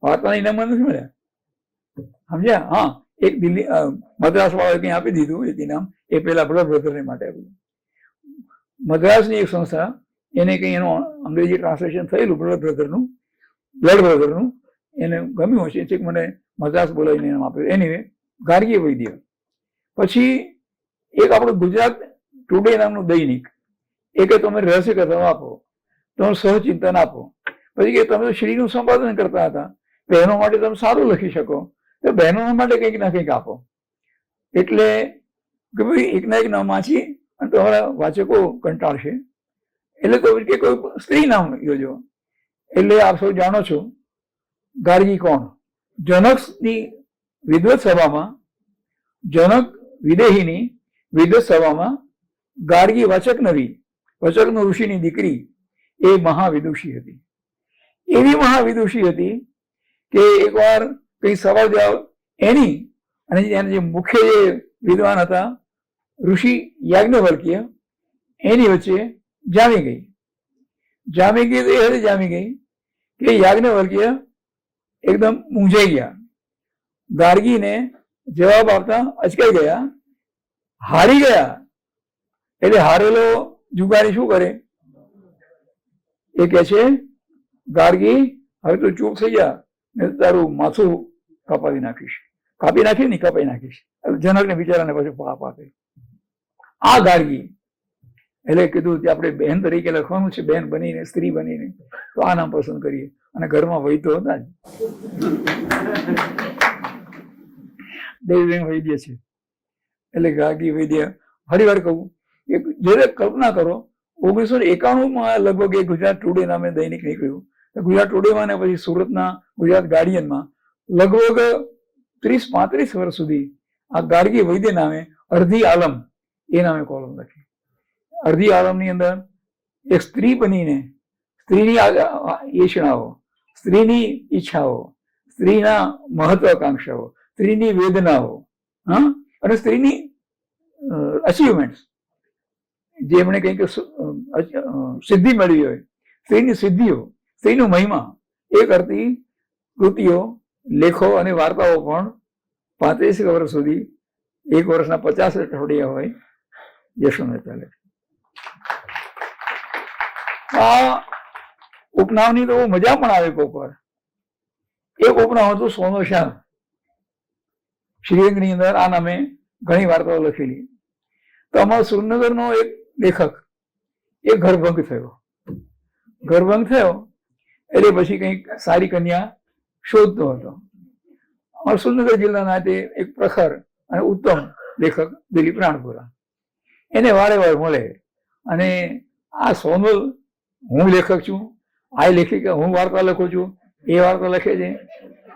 વાર્તાના ઇનામ નથી મળ્યા. સમજ્યા? હા, એક દિલ્હી મદ્રાસ વાળાએ કંઈ આપી દીધું એક ઇનામ, એ પેલા બ્લડ બ્રધરને માટે આપ્યું. મદ્રાસની એક સંસ્થા એને કંઈ એનું અંગ્રેજી ટ્રાન્સલેશન થયેલું બ્લડ બ્રધરનું એને ગમ્યું હશે, છેક મને મદ્રાસ બોલાવીને ઇનામ આપ્યું. એનીવે ગાર્ગી વૈદ્ય. પછી એક આપણું ગુજરાત ટુડે નામનું દૈનિક, એ કે તમે રહસ્ય કથાઓ આપો, તમે સહચિંતન આપો. પછી કે તમે શ્રીનું સંપાદન કરતા હતા, બહેનો માટે તમે સારું લખી શકો તો બહેનો માટે કંઈક ના કંઈક આપો. એટલે કે ભાઈ એકના એક નામ વાંચી અને તમારા વાચકો કંટાળશે, એટલે તો કે કોઈ સ્ત્રી નામ યોજો. એટલે આપ સૌ જાણો છો ગાર્ગી કોણ? જનકની વિદ્વત સભામાં, જનક વિદેહીની વિદ્વત સભામાં ગાર્ગી વચકન ઋષિની દીકરી એ મહાવિદુષી હતી. એવી મહાવિદુષી હતી કે એકવાર કઈ સવાલ જવાબ એની અને એના જે મુખ્ય જે વિદ્વાન હતા ઋષિ યાજ્ઞવલ્ક્ય, એની વચ્ચે જામી ગઈ તો એ હતી જામી ગઈ કે યાજ્ઞવલ્ક્ય એકદમ મૂંઝાઈ ગયા. ગાર્ગીને જવાબ આપતા અચકાઈ ગયા, હારી ગયા. એટલે હારેલો જુગારી શું કરે? એ કે છે ગાર્ગી હવે તો ચૂપ થઈ જા, ને તારું માથું કાપી નાખીશ. જનકને બિચારાને પછી પાપ આપે. આ ગાર્ગી. એટલે કીધું કે આપણે બહેન તરીકે લખવાનું છે, બહેન બનીને, સ્ત્રી બનીને, તો આ નામ પસંદ કરીએ. અને ઘરમાં વૈદ્ય હતા જ, દેવબેન વૈદ્ય છે. એટલે ગાર્ગી વૈદ્ય. ફરી વાર કહું, જ્યારે કલ્પના કરો 1991માં લગભગ એ ગુજરાત ટુડે નામે દૈનિક નીકળ્યું. ગુજરાત ટુડેમાં ને પછી સુરતના ગુજરાત ગાર્ડિયનમાં લગભગ 30-35 વર્ષ સુધી આ ગાર્ગી વૈદ્ય નામે અડધી આલમ એ નામે કોલમ લખી. અડધી આલમની અંદર એક સ્ત્રી બનીને સ્ત્રીની ઈચ્છાઓ, સ્ત્રીની ઈચ્છાઓ, સ્ત્રીના મહત્વાકાંક્ષાઓ, સ્ત્રીની વેદનાઓ, અને સ્ત્રીની અચીવમેન્ટ, જે એમણે કંઈક સિદ્ધિ મેળવી હોય, સ્ત્રીની સિદ્ધિઓ, સ્ત્રીનો મહિમા એ કરતી કૃતિઓ, લેખો અને વાર્તાઓ પણ 35 વર્ષ સુધી, 1 વર્ષના 50 અઠવાડિયા હોય, યશોને ચાલે. આ ઉપનામની તો મજા પણ આવે કોક વાર. એક ઉપનામ હતું સોનો શાહ. શ્રીરંગની અંદર આ નામે ઘણી વાર્તાઓ લખેલી. તો અમારા સુરનગરનો એક લેખક એ ઘરભંગ થયો એટલે પછી કંઈક સારી કન્યા શોધતો હતો. અમારા સુરનગર જિલ્લાના તે એક પ્રખર અને ઉત્તમ લેખક દિલીપ રાણપુરા, એને વારે વાર મળે અને આ સોનલ, હું લેખક છું, આ લેખિકા, હું વાર્તા લખું છું, એ વાર્તા લખે છે,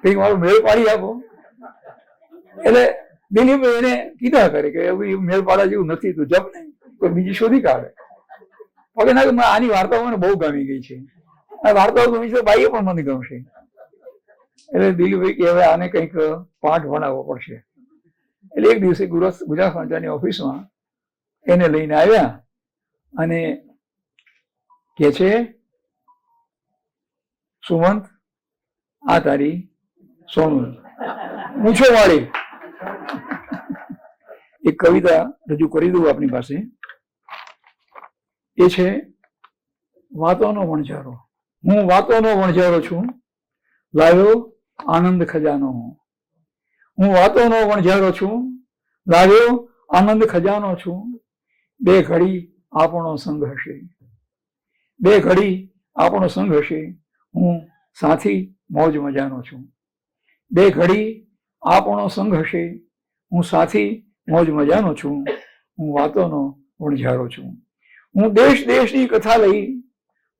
કંઈક મારો મેળ પાડી આપો. એટલે દિલીપ એને કીધા કરે કે મેળ પાડા જેવું નથી, તું જપ નહીં, કોઈ બીજી શોધી કાઢે. પગે ના, આની વાર્તાઓ મને બહુ ગમી ગઈ છે, આ વાર્તાઓ ગમી છે, બાઈએ પણ મને ગમશે. એટલે દિલીપભાઈ કે હવે આને કંઈક પાઠ ભણાવવો પડશે. એટલે એક દિવસે ગુજરાત સમાચારની ઓફિસમાં એને લઈને આવ્યા અને કે છે, સુમંત આ તારી સોનું મૂછો વાળી એક કવિતા રજૂ કરી દઉં આપની પાસે. એ છે વાતોનો વણઝારો. હું વાતોનો વણઝારો છું, લાવ્યો આનંદ ખજાનો. હું વાતોનો વણઝારો છું, લાવ્યો આનંદ ખજાનો છું. બે ઘડી આપણો સંગ હશે, બે ઘડી આપણો સંગ હશે. હું સાથી મોજ મજાનો છું. બે ઘડી આપણો સંગ હશે, હું સાથી મોજ મજાનો છું. હું વાતોનો વણઝારો છું. હું દેશ દેશની કથા લઈ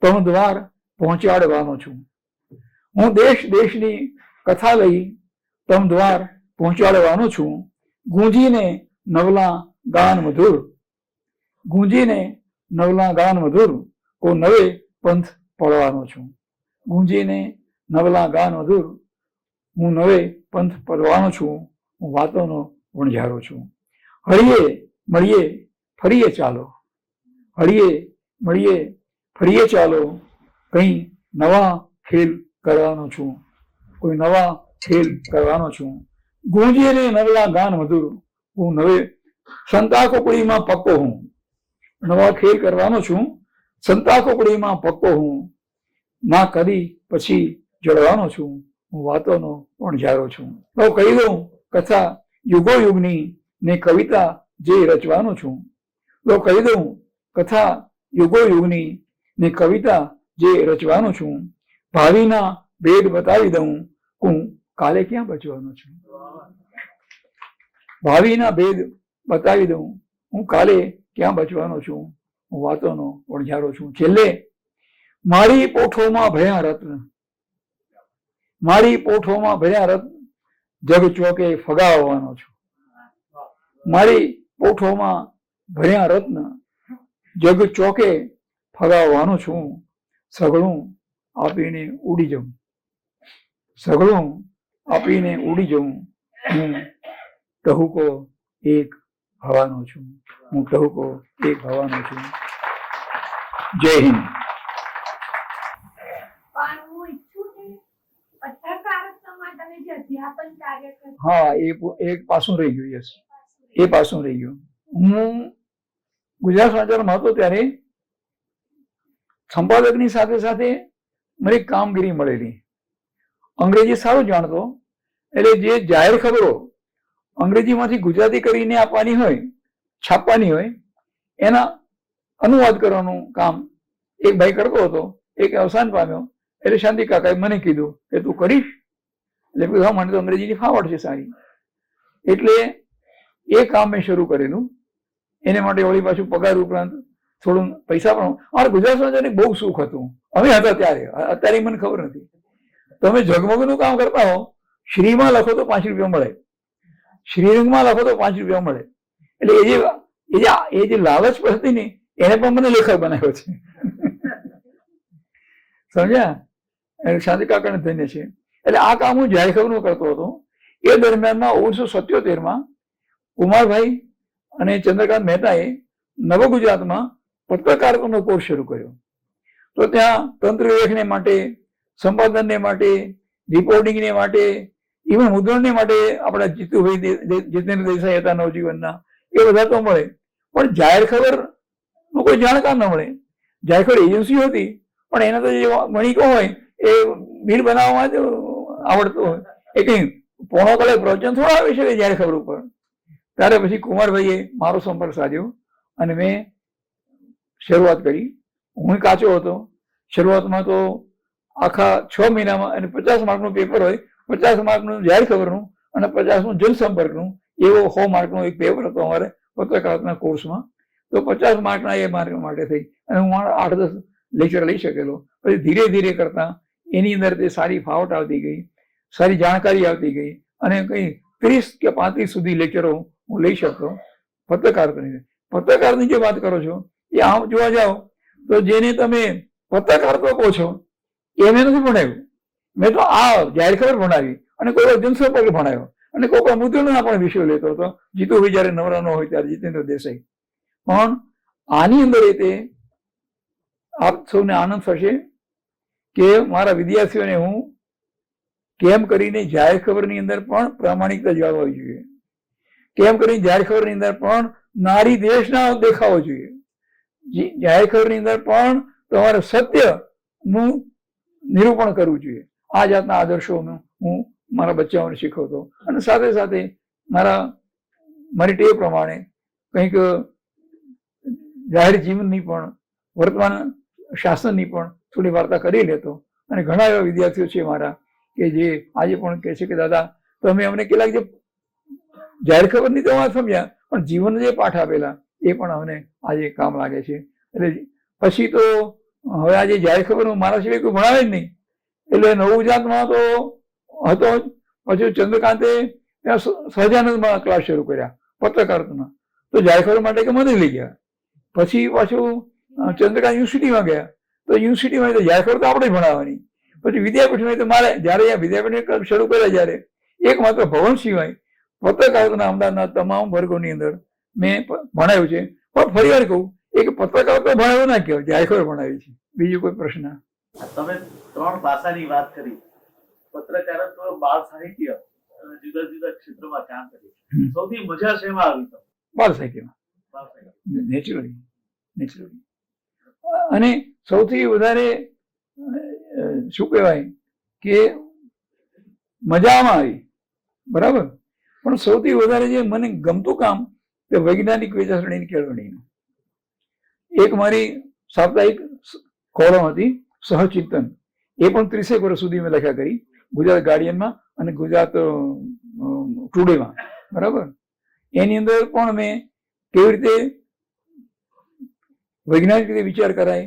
તમ દ્વાર પહોંચાડવાનો છું. હું દેશ દેશની કથા લઈ તમ દ્વાર પહોંચાડવાનો છું. ગુંજીને નવલા ગાન મધુર, ગુંજીને નવલા ગાન મધુર, કો નવે પંથ પડવાનો છું. ગુંજીને નવલા ગાન મધુર, હું નવે પંથ પડવાનો છું. હું વાતોનો વણઝારો છું. હળીએ મળીએ ફરીએ ચાલો, હળીએ મળીએ ફરીએ ચાલો. કંઈ નવા ખેલ કરવાનો છું, કોઈ નવા ખેલ કરવાનો છું. ગુંજીને નવલા ગાન મધુર, હું નવે સંતા કોકડીમાં પક્કો હું. નવા ખેલ કરવાનો છું, સંતા કોકડીમાં પક્કો હું. ના કદી પછી જળવાનો છું. હું વાતોનો વણઝારો છું. તો કહી દઉં કથા યુગો યુગની ને કવિતા જે રચવાનો છું. તો કહી દઉં કથા યુગો યુગની ને કવિતા જે રચવાનો છું. ભાવિના ભેદ બતાવી દઉં, હું કાલે ક્યાં બચવાનો છું. ભાવિના ભેદ બતાવી દઉં, હું કાલે ક્યાં બચવાનો છું. હું વાતોનો વણઝારો છું. છેલ્લે મારી પોઠોમાં ભર્યા રત્ન, મારી પોઠોમાં ભર્યા રત્ન જગ ચોકે ફગાવવાનો છું. મારી પોઠોમાં ભર્યા રત્ન જગ ચોકે ફગાવવાનો છું. સઘળું આપીને ઉડી જઉં, સઘળું આપીને ઉડી જઉં. હું ટહુકો એક હવાનો છું. હું ટહુકો એક હવાનો છું. જય હિન્દ. હા, એક પાસું રહી ગયું. યસ, એ પાસું રહી ગયું. હું ગુજરાત સમાચારમાં હતો ત્યારે સંપાદકની સાથે સાથે મને કામગીરી મળેલી. અંગ્રેજી સારું જાણતો, એટલે જે જાહેર ખબરો અંગ્રેજીમાંથી ગુજરાતી કરીને આપવાની હોય, છાપવાની હોય, એના અનુવાદ કરવાનું કામ એક ભાઈ કરતો હતો. એક અવસાન પામ્યો, એટલે શાંતિ કાકાએ મને કીધું કે તું કરીશ. એટલે હા, મને તો અંગ્રેજીની ફાવડ છે સારી. એટલે એ કામ મેં શરૂ કરેલું. એને માટે વળી પાછું પગાર ઉપરાંત થોડું પૈસા પણ. અમારે ગુજરાત સમાચારને બહુ સુખ હતું. અમે હતા ત્યારે, અત્યારે મને ખબર નથી. તમે ઝગમગનું કામ કરતા હો, શ્રીમાં લખો તો 5 રૂપિયા મળે, શ્રીરંગમાં લખો તો 5 રૂપિયા મળે. એટલે એ જે લાલચ હતી ને, એને પણ મને લેખક બનાવ્યો છે. સમજ્યા? શાંતિ કાકાને ધન્ય છે. એટલે આ કામ હું જાહેર ખબરનું કરતો હતો. એ દરમિયાનમાં 1977માં કુમારભાઈ અને ચંદ્રકાંત મહેતાએ નવ ગુજરાતમાં પત્રકારત્વનો કોર્સ શરૂ કર્યો. તો ત્યાં તંત્ર લેખને માટે, સંપાદનને માટે, રિપોર્ટિંગને માટે, ઇવન મુદ્રણને માટે આપણા જીતેન્દ્ર દેસાઈ હતા નવજીવનના, એ બધા તો મળે. પણ જાહેર ખબરનું કોઈ જાણકાર ન મળે. જાહેર ખબર એજન્સી હતી, પણ એના તો જે વણિકો હોય એ બિલ બનાવવામાં જ આવડતું હોય. એ કંઈ પોણો કલાક પ્રવચન થોડા આવી શકે જાહેર ખબર ઉપર. ત્યારે પછી કુમારભાઈએ મારો સંપર્ક સાધ્યો અને મેં શરૂઆત કરી. હું કાચો હતો. શરૂઆતમાં તો આખા 6 મહિનામાં, અને 50 માર્કનું પેપર હોય, 50 માર્કનું જાહેર ખબરનું અને 50નું જનસંપર્કનું, એવો 100 માર્કનો એક પેપર હતો અમારે પત્રકારના કોર્સમાં. તો 50 માર્કના એ માર્ક માટે થઈ અને હું 8-10 લેક્ચર લઈ શકેલો. પછી ધીરે ધીરે કરતા એની અંદર તે સારી ફાવટ આવતી ગઈ, સારી જાણકારી આવતી ગઈ, અને કંઈ 30 કે 35 સુધી લેક્ચરો હું લઈ શકતો. પત્રકારની જે વાત કરો છો, એ આમ જોવા જાઓ તો જેને તમે પત્રકારત્વ કહો છો એ મેં નથી ભણાવ્યું. મેં તો આ જાહેર ખબર ભણાવી, અને કોઈ વાર જનસંપર્ક ભણાવ્યો, અને કોઈ વાર મુદ્રણના પણ વિષયો લેતો હતો. જીતુભાઈ જયારે નવરા ન હોય ત્યારે, જીતેન્દ્ર દેસાઈ. પણ આની અંદર તે આપ સૌને આનંદ થશે કે મારા વિદ્યાર્થીઓને હું કેમ કરીને જાહેર ખબરની અંદર પણ પ્રામાણિકતા જાળવવી જોઈએ, કેમ કરીને જાહેર ખબરની અંદર પણ નારી દેશના દેખાવો જોઈએ, જાહેર ખબરની અંદર પણ તમારે સત્યનું નિરૂપણ કરવું જોઈએ. આ જાતના આદર્શોનું હું મારા બચ્ચાઓને શીખવતો અને સાથે સાથે મારી ટેવ પ્રમાણે કંઈક જાહેર જીવનની પણ વર્તમાન શાસનની પણ થોડી વાર્તા કરી લેતો. અને ઘણા એવા વિદ્યાર્થીઓ છે મારા કે જે આજે પણ કહે છે કે દાદા તમે અમને કેટલાક જે જાહેર ખબરની તો વાત સમજ્યા પણ જીવન જે પાઠ આપેલા એ પણ અમને આજે કામ લાગે છે. એટલે પછી તો હવે આજે જાહેર ખબર મારા સિવાય કોઈ ભણાવે જ નહીં. એટલે નવજાતમાં તો હતો જ. પછી ચંદ્રકાંતે સહજાનંદમાં ક્લાસ શરૂ કર્યા પત્રકારત્વના, તો જાહેર ખબર માટે કે મને લઈ ગયા. પછી પાછું ચંદ્રકાંત યુનિવર્સિટીમાં ગયા, તો યુનિવર્સિટીમાં તો જાહેર ખબર તો આપણે ભણાવવાની. પછી વિદ્યાપીઠમાં તો મારે જયારે વિદ્યાપીઠ શરૂ કર્યા જ્યારે એકમાત્ર ભવન સિવાય પત્રકારત્વના અમદાવાદના તમામ વર્ગોની અંદર મેં ભણાવ્યું છે. પણ ફરી વાર કહું એક પત્રકારત્વ ભણાવ્યો ના કહેવાય, જાહેર ખબર ભણાવી છે. બીજું કોઈ પ્રશ્ન? તમે 3 ભાષાની વાત કરી, પત્રકારત્વ, બાળ સાહિત્ય અને જુદા જુદા ક્ષેત્રોમાં કામ કર્યું. સૌથી મજા શેમાં આવી તમને? બાળ સાહિત્યમાં નેચરલી. અને સૌથી વધારે શું કહેવાય કે મજામાં આવી, બરાબર. પણ સૌથી વધારે જે મને ગમતું કામ તે વૈજ્ઞાનિક વિચારસરણીની કેળવણીનું. એક મારી સાપ્તાહિક કોલમ હતી સહચિંતન, એ પણ 30 વર્ષ સુધી મેં લખ્યા કરી ગુજરાત ગાર્ડિયનમાં અને ગુજરાત ટુડેમાં, બરાબર. એની અંદર પણ મેં કેવી રીતે વૈજ્ઞાનિક રીતે વિચાર કરાય,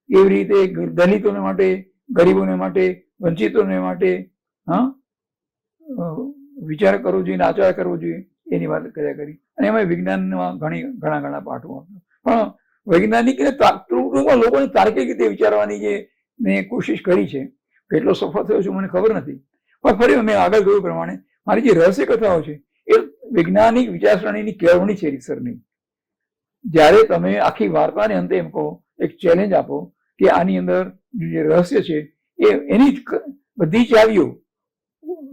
કેવી રીતે દલિતોને માટે, ગરીબોને માટે, વંચિતોને માટે વિચાર કરવો જોઈએ, આચાર કરવો જોઈએ, એની વાત કર્યા કરી. અને એમાં વિજ્ઞાનમાં ઘણા પાઠો પણ વૈજ્ઞાનિક લોકોને તાર્કિક રીતે વિચારવાની જે મેં કોશિશ કરી છે, કેટલો સફળ થયો છું મને ખબર નથી. પણ ફરી મેં આગળ કહ્યું પ્રમાણે મારી જે રહસ્ય કથાઓ છે એ વૈજ્ઞાનિક વિચારસરણીની કેળવણી છે, રીતસરની. જ્યારે તમે આખી વાર્તાને અંતે એમ કહો, એક ચેલેન્જ આપો કે આની અંદર જે રહસ્ય છે એની જ બધી ચાવીઓ,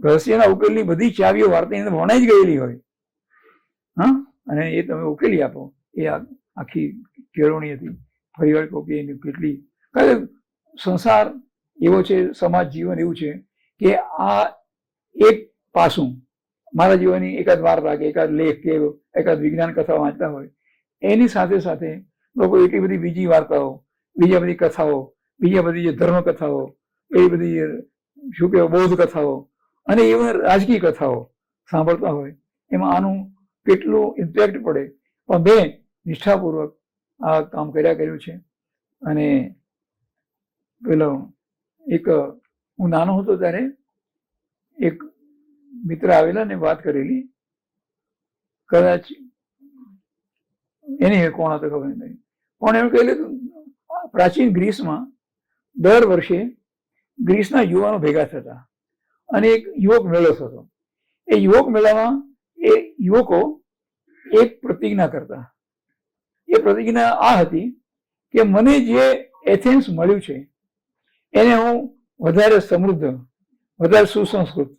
રહસ્યના ઉકેલની બધી ચાવીઓ વાર્તાની અંદર વણાઈ જ ગયેલી હોય, અને એ તમે ઉકેલી આપો, એ આખી કેળવણી હતી. ફરી વાર કહું કે એની કેટલી, કારણ સંસાર એવો છે, સમાજ જીવન એવું છે કે આ એક પાસું મારા જીવનની એકાદ વાર્તા કે એકાદ લેખ કે એકાદ વિજ્ઞાન કથા વાંચતા હોય, એની સાથે સાથે લોકો એટલી બધી બીજી વાર્તાઓ, બીજા બધી કથાઓ, બીજા બધી જે ધર્મ કથાઓ, એવી બધી શું કહેવાય બૌદ્ધ કથાઓ અને even રાજકીય કથાઓ સાંભળતા હોય, એમાં આનું કેટલું ઇમ્પેક્ટ પડે. પણ મેં નિષ્ઠાપૂર્વક આ કામ કર્યું છે. અને પેલો એક હું નાનો હતો ત્યારે એક મિત્ર આવેલા ને વાત કરેલી, કદાચ એની કોણ હતો ખબર નહીં, પણ એમ કહેલું પ્રાચીન ગ્રીસમાં દર વર્ષે ગ્રીસના યુવાનો ભેગા થતા અને એક યુવક મેળો થતો. એ યુવક મેળામાં એ યુવકો એક પ્રતિજ્ઞા કરતા. એ પ્રતિજ્ઞા આ હતી કે મને જે એથેન્સ મળ્યું છે એને હું વધારે સમૃદ્ધ, વધારે સુસંસ્કૃત,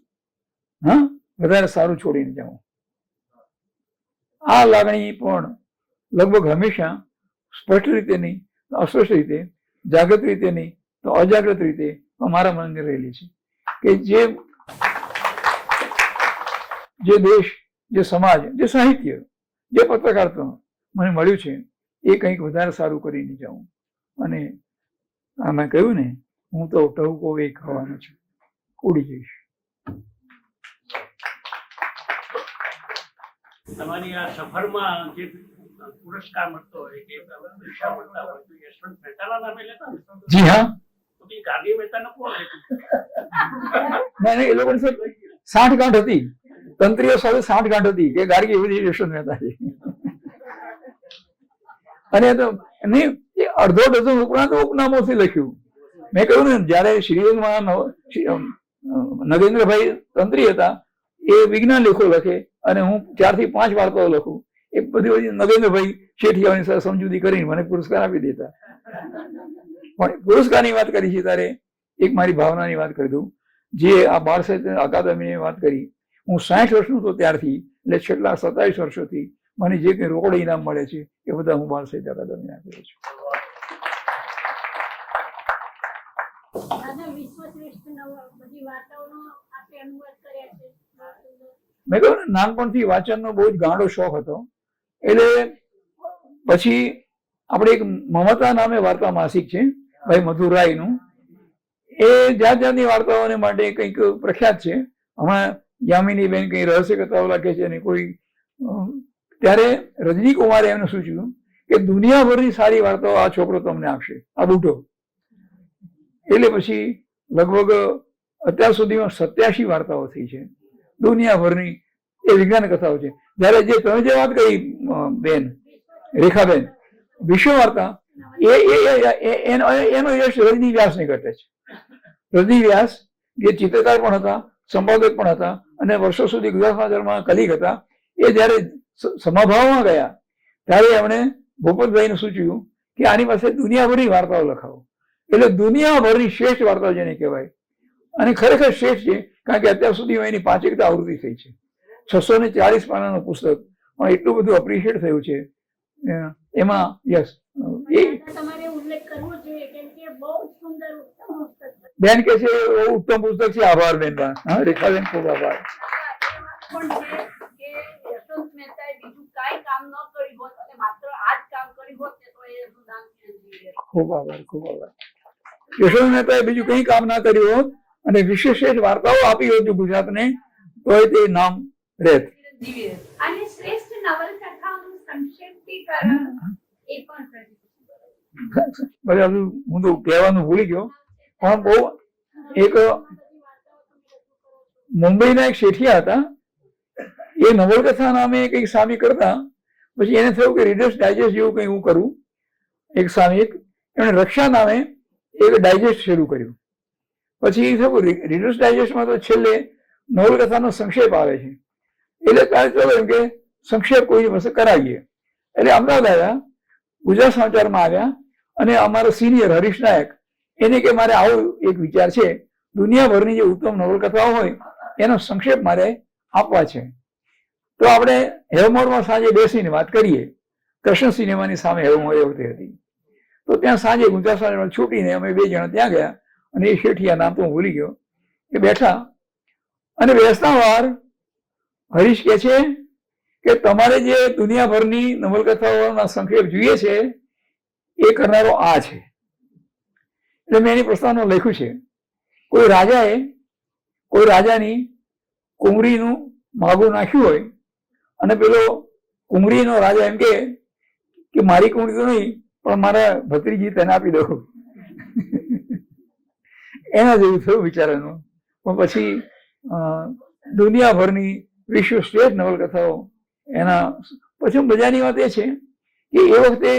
વધારે સારું છોડીને જાઉં. આ લાગણી પણ લગભગ હંમેશા સ્પષ્ટ રીતે નહીં, અસ્પષ્ટ રીતે, જાગૃત રીતે નહીં તો અજાગૃત રીતે મારા મનની રહેલી છે કે જે દેશ, જે સમાજ, જે સાહિત્ય, જે પત્રકારત્વ મને મળ્યું છે એ કંઈક વધારે સારું કરીને જાઉં. અને મેં કહ્યું ને, હું તો ટહુકો એ ખાવાનો છું, ઉડી જઈશ. તમારી આ સફરમાં જે પુરસ્કાર મળતો હોય કે પૈસા મળતા હોય તો યશવંત મહેતાના નામે લેતા ને? જી હા. તો કે ગાંધી મહેતાને કોણ લેતું? ના, એ લોકોની 60 ગાંઠ હતી, તંત્રીઓ સાથે 60 ગાંઠ હતી કે ગાર્ગી એવી યશવંત મહેતા છે. અને તો નહીં, એ અડધો ડઝન ઉપરાંત ઉપનામોથી લખ્યું. મેં કહ્યું ને, જયારે શ્રીલંકામાં નગેન્દ્રભાઈ તંત્રી હતા, એ વિજ્ઞાન લેખો લખે અને હું 4 થી 5 વાર્તાઓ લખું. એ બધી નગેન્દ્રભાઈ શેઠિયાઓની સાથે સમજૂતી કરીને મને પુરસ્કાર આપી દેતા. પણ પુરસ્કારની વાત કરી છે ત્યારે એક મારી ભાવનાની વાત કરી દઉં. જે આ બાળ સાહિત્ય અકાદમીની વાત કરી, હું 60 વર્ષનો હતો ત્યારથી એટલે છેલ્લા 27 વર્ષોથી મને જે કંઈ રોકડ ઇનામ મળે છે એ બધા હું બાળ સાહિત્ય અકાદમીને આપેલો છું. મેં કહ્યું ને, નાનપણથી વાંચનનો બહુ જ ગાંડો શોખ હતો. એટલે પછી આપણે એક મમતા નામે વાર્તા માસિક છે ભાઈ મધુરાયનું, એ જાત જાતની વાર્તાઓને માટે કંઈક પ્રખ્યાત છે. હમણાં યામિની બેન કંઈ રહસ્ય કથાઓ લખે છે અને કોઈ ત્યારે રજની કુમારે એમને સૂચવ્યું કે દુનિયાભરની સારી વાર્તાઓ આ છોકરો તમને આપશે, આ બુઢો. એટલે પછી લગભગ અત્યાર સુધીમાં 87 વાર્તાઓ થઈ છે દુનિયાભરની, એ વિજ્ઞાન કથાઓ છે. જયારે જે તમે જે વાત કરી બેન રેખાબેન, વિશ્વ વાર્તા, એનો યશ રજની વ્યાસને ઘટે છે. રજની વ્યાસ જે ચિત્રકાર પણ હતા, સંપાદક પણ હતા અને વર્ષો સુધી ગુજરાત સમાચારમાં કલીગ હતા, એ જયારે સમાભાવમાં ગયા ત્યારે એમણે ભૂપતભાઈને સૂચવ્યું કે આની પાસે દુનિયાભરની વાર્તાઓ લખાવો. એટલે દુનિયાભરની શ્રેષ્ઠ વાર્તાઓ જેને કહેવાય, અને ખરેખર શ્રેષ્ઠ છે કારણ કે અત્યાર સુધીમાં એની 5 આવૃત્તિ થઈ છે. 640 પાનાનું પુસ્તક, પણ એટલું બધું એપ્રિશિએટ થયું છે એમાં. યસ, બેન કે છે ઉત્તમ પુસ્તક છે. આભાર બેન. હા રેખાબેન, ખૂબ આભાર. ખૂબ આભાર, ખૂબ આભાર. યશવંત મહેતાએ બીજું કઈ કામ ના કર્યું હોત અને વિશેષ વાર્તાઓ આપી હોત ગુજરાતને, તો તે નામ રહેત. હું તો કહેવાનું ભૂલી ગયો, પણ બહુ એક મુંબઈના એક શેઠિયા હતા, એ નવલકથા નામે કંઈક સામી કરતા. પછી એને થયું કે રીડર્સ ડાયજેસ્ટ જેવું કંઈ હું કરું. એક સામી એમણે રક્ષા નામે એક ડાયજેસ્ટ શરૂ કર્યું. પછી એ થયું રીડર્સ ડાયજેસ્ટમાં તો છેલ્લે નવલકથાનો સંક્ષેપ આવે છે, એટલે ત્યારે ચાલો એમ કે સંક્ષેપ કોઈ પાસે કરાવીએ. એટલે અમદાવાદ આવ્યા, ગુજરાત સમાચારમાં આવ્યા, અને અમારો સિનિયર હરીશ નાયક એને કે મારે આવો એક વિચાર છે, દુનિયાભરની જે ઉત્તમ નવલકથાઓ હોય એનો સંક્ષેપ મારે આપવા છે. તો આપણે હેવમોરમાં સાંજે બેસીને વાત કરીએ. કૃષ્ણ સિનેમાની સામે હેવમોર એવતી હતી. તો ત્યાં સાંજે ગુજરાત સમાચારમાં છૂટીને અમે 2 જણા ત્યાં ગયા, અને એ શેઠિયા, નામ તો હું ભૂલી ગયો, એ બેઠા. અને બેસતા વાર હરીશ કહે છે કે તમારે જે દુનિયાભરની નવલકથાઓના સંક્ષેપ જોઈએ છે એ કરનારો આ છે. એટલે મેં એની પ્રસ્તાવના લખ્યું છે. કોઈ રાજાએ કોઈ રાજાની કુંવરીનું માગું નાખ્યું હોય, અને પેલો કુંવરીનો રાજા એમ કે મારી કુંવરી તો નહીં પણ મારા ભત્રીજી તેને આપી દો. એના જેવું થયું વિચારવાનું. પણ પછી દુનિયાભરની વિશ્વ શ્રેષ્ઠ નવલકથાઓ એના પછી મજાની વાત એ છે કે એ વખતે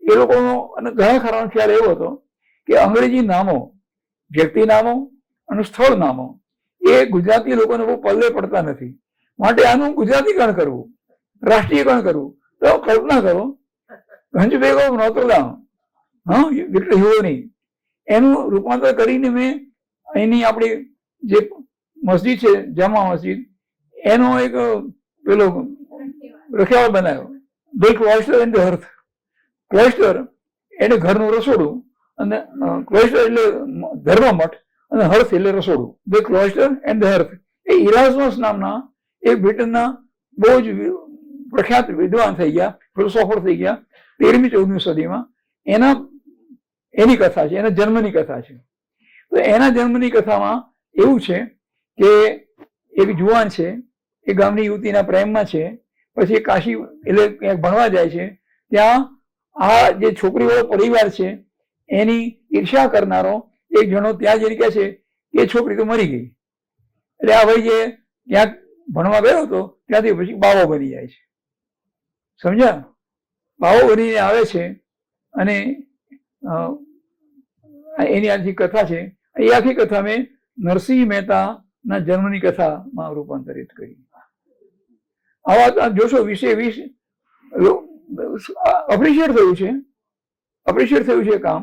એ લોકોનો અને ઘણા ખરાનો ખ્યાલ એવો હતો કે અંગ્રેજી નામો, વ્યક્તિ નામો અને સ્થળ નામો એ ગુજરાતી લોકોને બહુ પલ્લે પડતા નથી. માટે આનું ગુજરાતીકરણ કરવું, રાષ્ટ્રીયકરણ કરવું. તો કલ્પના કરો, ગંજબેગ ઓફ નોત્રદામ, વિક્ટર હ્યુગોની, એનું રૂપાંતર કરીને મેં એની આપણી જે મસ્જિદ છે જામા મસ્જિદ, એનો એક પેલો રખિયાળ બનાવ્યો. The cloister and the hearth. Cloister એટલે ઘરનું રસોડું, અને ક્લોઇસ્ટર એટલે ધર્મમઠ, અને હર્થ એટલે રસોડું. The cloister and the hearth. એ ઇરાસ્મસ નામના એક બ્રિટનના બહુ જ પ્રખ્યાત વિદ્વાન થઈ ગયા, ફિલોસોફર થઈ ગયા 13મી 14મી સદીમાં. એની કથા છે, એના જન્મની કથા છે. તો એના જન્મની કથામાં એવું છે કે એક જુવાન છે, એ ગામની યુવતીના પ્રેમમાં છે. પછી કાશી એટલે ક્યાંક ભણવા જાય છે. ત્યાં આ જે છોકરીવાળો પરિવાર છે એની ઈર્ષ્યા કરનારો એક જણો ત્યાં જઈને કહે છે કે એ છોકરી તો મરી ગઈ. એટલે આ ભાઈ જે ક્યાંક ભણવા ગયો હતો ત્યાંથી પછી બાવો બની જાય છે. સમજ્યા? બાવો બનીને આવે છે અને એની આખી કથા છે. એ આખી કથા મેં નરસિંહ મહેતાના જન્મની કથામાં રૂપાંતરિત કરી. આવા જોશો 20 અપ્રિશિએટ થયું છે કામ,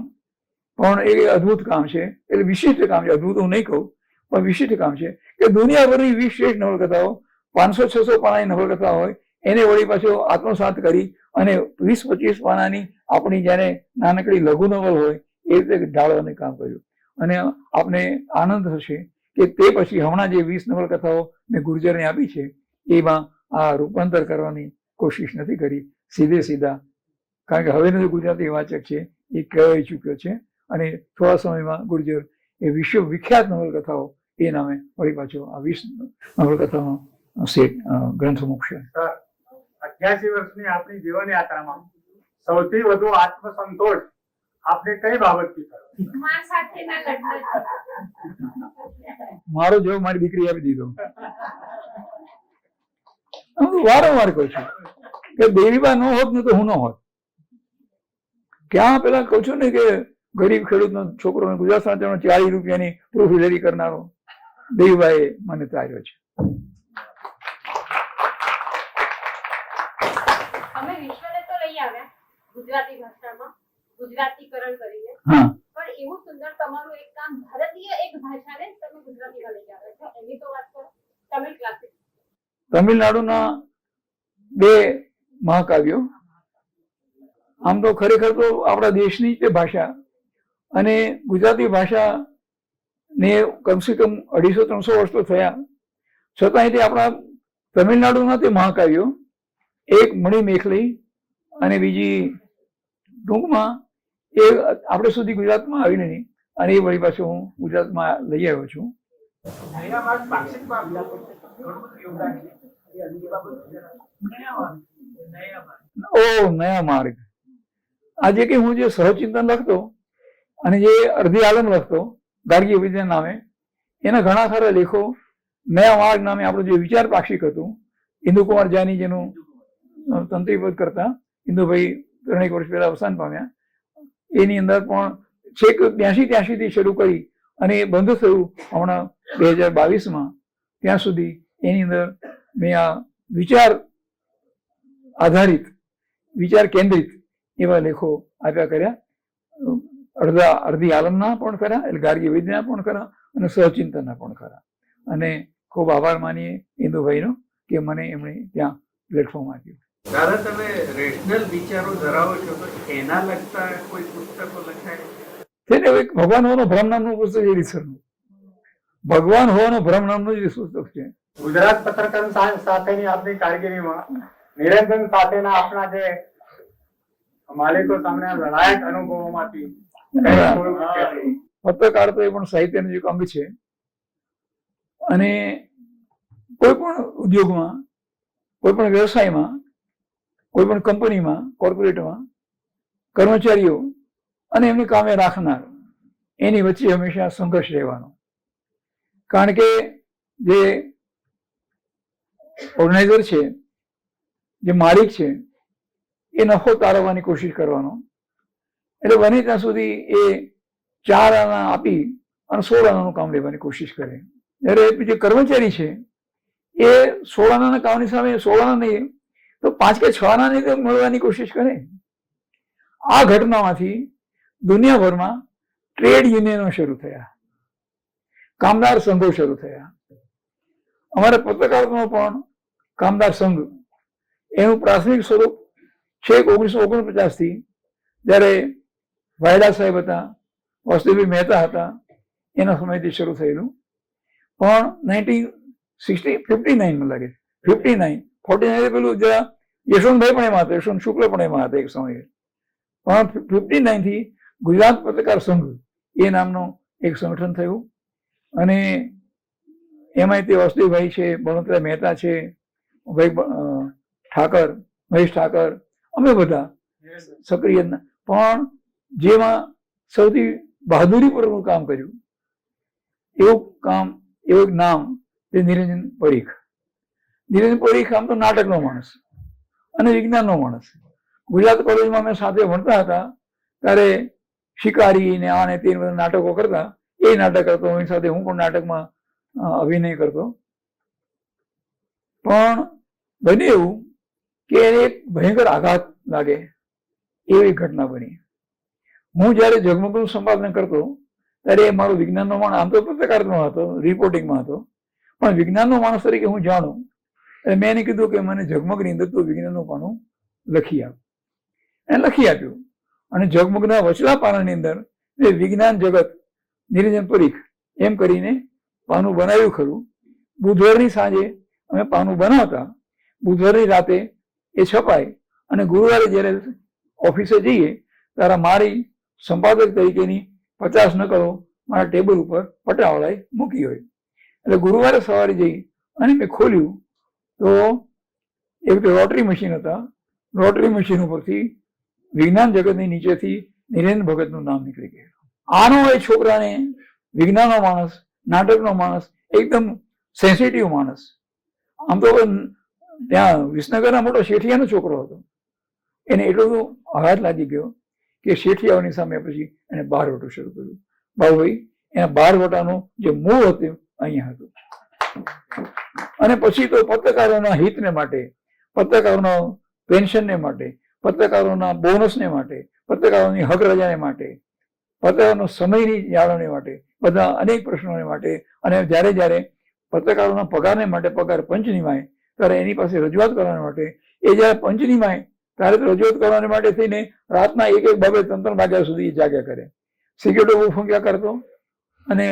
પણ એ અદ્ભુત કામ છે, એટલે વિશિષ્ટ કામ છે. અદ્ભુત હું નહીં કહું, પણ વિશિષ્ટ કામ છે કે દુનિયાભરની 20 શ્રેષ્ઠ નવલકથાઓ 500-600 પાનાની નવલકથા હોય એને વળી પાછો આત્મસાત કરી અને 20-25 પાનાની આપણી જ્યારે નાનકડી લઘુ નવલ હોય એ રીતે ઢાળવાનું કામ કર્યું. અને આપને આનંદ થશે કે તે પછી હમણાં જે 20 નવલકથાઓ મેં ગુર્જરને આપી છે એમાં આ રૂપાંતર કરવાની કોશિશ નથી કરી, સીધા, કારણ કે હવેનો જે ગુજરાતી વાચક છે એ કહેવાઈ ચૂક્યો છે અને થોડા સમયમાં ગુર્જર એ વિશ્વ વિખ્યાત નવલકથાઓ એ નામે વળી પાછો આ 20 નવલકથાનો સેટ ગ્રંથ મૂકશે. 88 વર્ષની આપણી જીવન યાત્રામાં સૌથી વધુ આત્મસંતોષ આપને કઈ બાબતથી થયો? મારો જવાબ મારી દીકરી આપી દીધો. હું વારંવાર કહું છું કે દેવીબા ન હોત ને તો હું ન હોત. ક્યાં પેલા કહું છું ને કે ગરીબ ખેડૂતનો છોકરો ગુજરાત સમાચારમાં 40 રૂપિયાની પ્રૂફરીડરી કરનારો દેવીબાએ મને તાર્યો છે. અમે વિશ્વને તો લઈ આવ્યા ગુજરાતી ભાષામાં ગુજરાતીકરણ કરીને, હા, પણ એવું સુંદર તમારું એક કામ ભારતીય એક ભાષાને તમે ગુજરાતીમાં લઈ આવ્યા છો, એની તો વાત કરો. તમિલ ક્લાસિક, તમિલનાડુના 2 મહાકાવ્યો, આમ તો ખરેખર તો આપણા દેશની તે ભાષા અને ગુજરાતી ભાષા ને કમસે કમ 250-300 વર્ષ તો થયા છતાં તે આપણા તમિલનાડુના તે મહાકાવ્યો, એક મણિમેખલી અને બીજી ટૂંકમાં એ આપણે સુધી ગુજરાતમાં આવી નહીં અને એ વળી પાછું હું ગુજરાતમાં લઈ આવ્યો છું. નયા માર્ગ આજે કે હું જે સહચિંતન લખતો અને જે અડધી આલમ લખતો ગાર્ગી વિદ્યા નામે, એના ઘણા ખરા લેખો નયા માર્ગ નામે આપણું જે વિચાર પાક્ષિક હતું, ઇન્દુકુમાર જાની જેનું તંત્રીપદ કરતા ઇન્દુભાઈ 3 વર્ષ પહેલા અવસાન પામ્યા, એની અંદર પણ છેક 82-83 થી શરૂ કરી અને એ બંધ થયું હમણાં 2022માં, ત્યાં સુધી એની અંદર મેં આ વિચાર આધારિત, વિચાર કેન્દ્રિત એવા લેખો આપ્યા કર્યા. અડધી આલમના પણ ખરા, એટલે ગાર્ગી વિદ્યાના પણ ખરા અને સહચિંતનના પણ ખરા. અને ખૂબ આભાર માનીએ ઇન્દુભાઈનો કે મને એમણે ત્યાં પ્લેટફોર્મ આપ્યું. દાદા, તમે રેશનલ વિચારો ધરાવો છો તો એના લગતા કોઈ પુસ્તકો લખાય છે ને? એક ભગવાન હોવાનો ભ્રમ નામનું પુસ્તક છે રીતસરનું. ભગવાન હોવાનો ભ્રમ નામનું જ પુસ્તક છે. ગુજરાત પત્રકાર સાથેની આપની કારકિર્દીમાં નિરંજન સાથેના આપણા જે માલિકો સામે લડાયક અનુભવોમાંથી પત્રકાર તો એ પણ સાહિત્યનું એક અંગ છે અને કોઈ પણ ઉદ્યોગમાં, કોઈ પણ વ્યવસાયમાં, કોઈ પણ કંપનીમાં, કોર્પોરેટમાં કર્મચારીઓ અને એમને કામે રાખનાર એની વચ્ચે હંમેશા સંઘર્ષ રહેવાનો. કારણ કે જે ઓર્ગેનાઇઝર છે, જે માલિક છે, એ નફો તારવવાની કોશિશ કરવાનો. એટલે બને ત્યાં સુધી એ 4 આના આપી અને 16 આનાનું કામ લેવાની કોશિશ કરે. જ્યારે જે કર્મચારી છે એ 16 આનાના કામની સામે 16 આના નહીં તો 5 કે 6 આનાની મળવાની કોશિશ કરે. આ ઘટનામાંથી દુનિયાભરમાં ટ્રેડ યુનિયનો શરૂ થયા, કામદાર સંઘો શરૂ થયા. અમારા પત્રકારોનો પણ કામદાર સંઘ એનું પ્રાથમિક સ્વરૂપ છેક 1949 થી જ્યારે વાયડા સાહેબ હતા, વાસુદેવભાઈ મહેતા હતા, એના સમયથી શરૂ થયેલું. પણ 1959 લાગે 49 પેલું જરા યશવંતભાઈ પણ એમાં હતા, યશવંત શુક્લ પણ એમાં હતા એક સમયે. પણ 59 થી ગુજરાત પત્રકાર સંઘ એ નામનું એક સંગઠન થયું અને એમાં તે વાસુદેવભાઈ છે, બળવંતરાય મહેતા છે, ભાઈ ઠાકર, મહેશ ઠાકર, અમે બધા સક્રિય. પણ જેમાં સૌથી બહાદુરીપૂર્વકનું કામ કર્યું એવું એક નામ તે નિરંજન પરીખ. નિરંજન પરીખ આમ તો નાટકનો માણસ અને વિજ્ઞાનનો માણસ. ગુજરાત કોલેજમાં અમે સાથે ભણતા હતા ત્યારે શિકારી ને આ ને તે બધા નાટકો કરતા, એ નાટક કરતો, એની સાથે હું પણ નાટકમાં અભિનય કરતો. પણ બને એવું કે એને એક ભયંકર આઘાત લાગે એવી ઘટના બની. હું જ્યારે ઝગમગનું સંપાદન કરતો ત્યારે મારો વિજ્ઞાનનો માણસ, આમ તો પત્રકારમાં હતો, રિપોર્ટિંગમાં હતો, પણ વિજ્ઞાનનો માણસ તરીકે હું જાણું એટલે મેં એને કીધું કે મને ઝગમગની અંદર તો વિજ્ઞાનનું પાનું લખી આપ. એને લખી આપ્યું અને ઝગમગના વચલા પાનાની અંદર એ વિજ્ઞાન જગત નિરંજન પરીખ એમ કરીને પાનું બનાવ્યું ખરું. બુધવારની સાંજે અમે પાનું બનાવતા, બુધવારની રાતે એ છપાય અને ગુરુવારે જ્યારે ઓફિસે જઈએ ત્યારે મારી સંપાદક તરીકેની 50 નકલો મારા ટેબલ ઉપર પટાવાળાએ મૂકી હોય. એટલે ગુરુવારે સવારે જઈ અને મેં ખોલ્યું તો એક તો રોટરી મશીન હતા. રોટરી મશીન ઉપરથી વિજ્ઞાન જગતની નીચેથી નિરેન્દ્ર ભગતનું નામ નીકળી ગયું. આનો એ છોકરાને વિજ્ઞાનનો માણસ, નાટકનો માણસ, એકદમ સેન્સિટિવ માણસ. આમ તો ત્યાં વિસનગરના મોટો શેઠિયાનો છોકરો હતો. એને એટલો બધો આઘાત લાગી ગયો કે શેઠિયાઓની સામે પછી એને બારવટો શરૂ કર્યું. બાબુભાઈ, એના બારવટાનું જે મૂળ હતું અહીંયા હતું. અને પછી તો પત્રકારોના હિતને માટે, પત્રકારોના પેન્શનને માટે, પત્રકારોના બોનસને માટે, પત્રકારોની હક રજાને માટે, પત્રકારોનો સમયની જાળવણી માટે, બધા અનેક પ્રશ્નોને માટે, અને જ્યારે જ્યારે પત્રકારોના પગારને માટે પગાર પંચ નિમાય ત્યારે એની પાસે રજૂઆત કરવા માટે, એ જ્યારે પંચ નિમાય ત્યારે રજૂઆત કરવા માટે થઈને રાતના 1-1, 2-2, 3-3 વાગ્યા સુધી જાગ્યા કરે. સિગરેટો બહુ ફૂંક્યા કરતો અને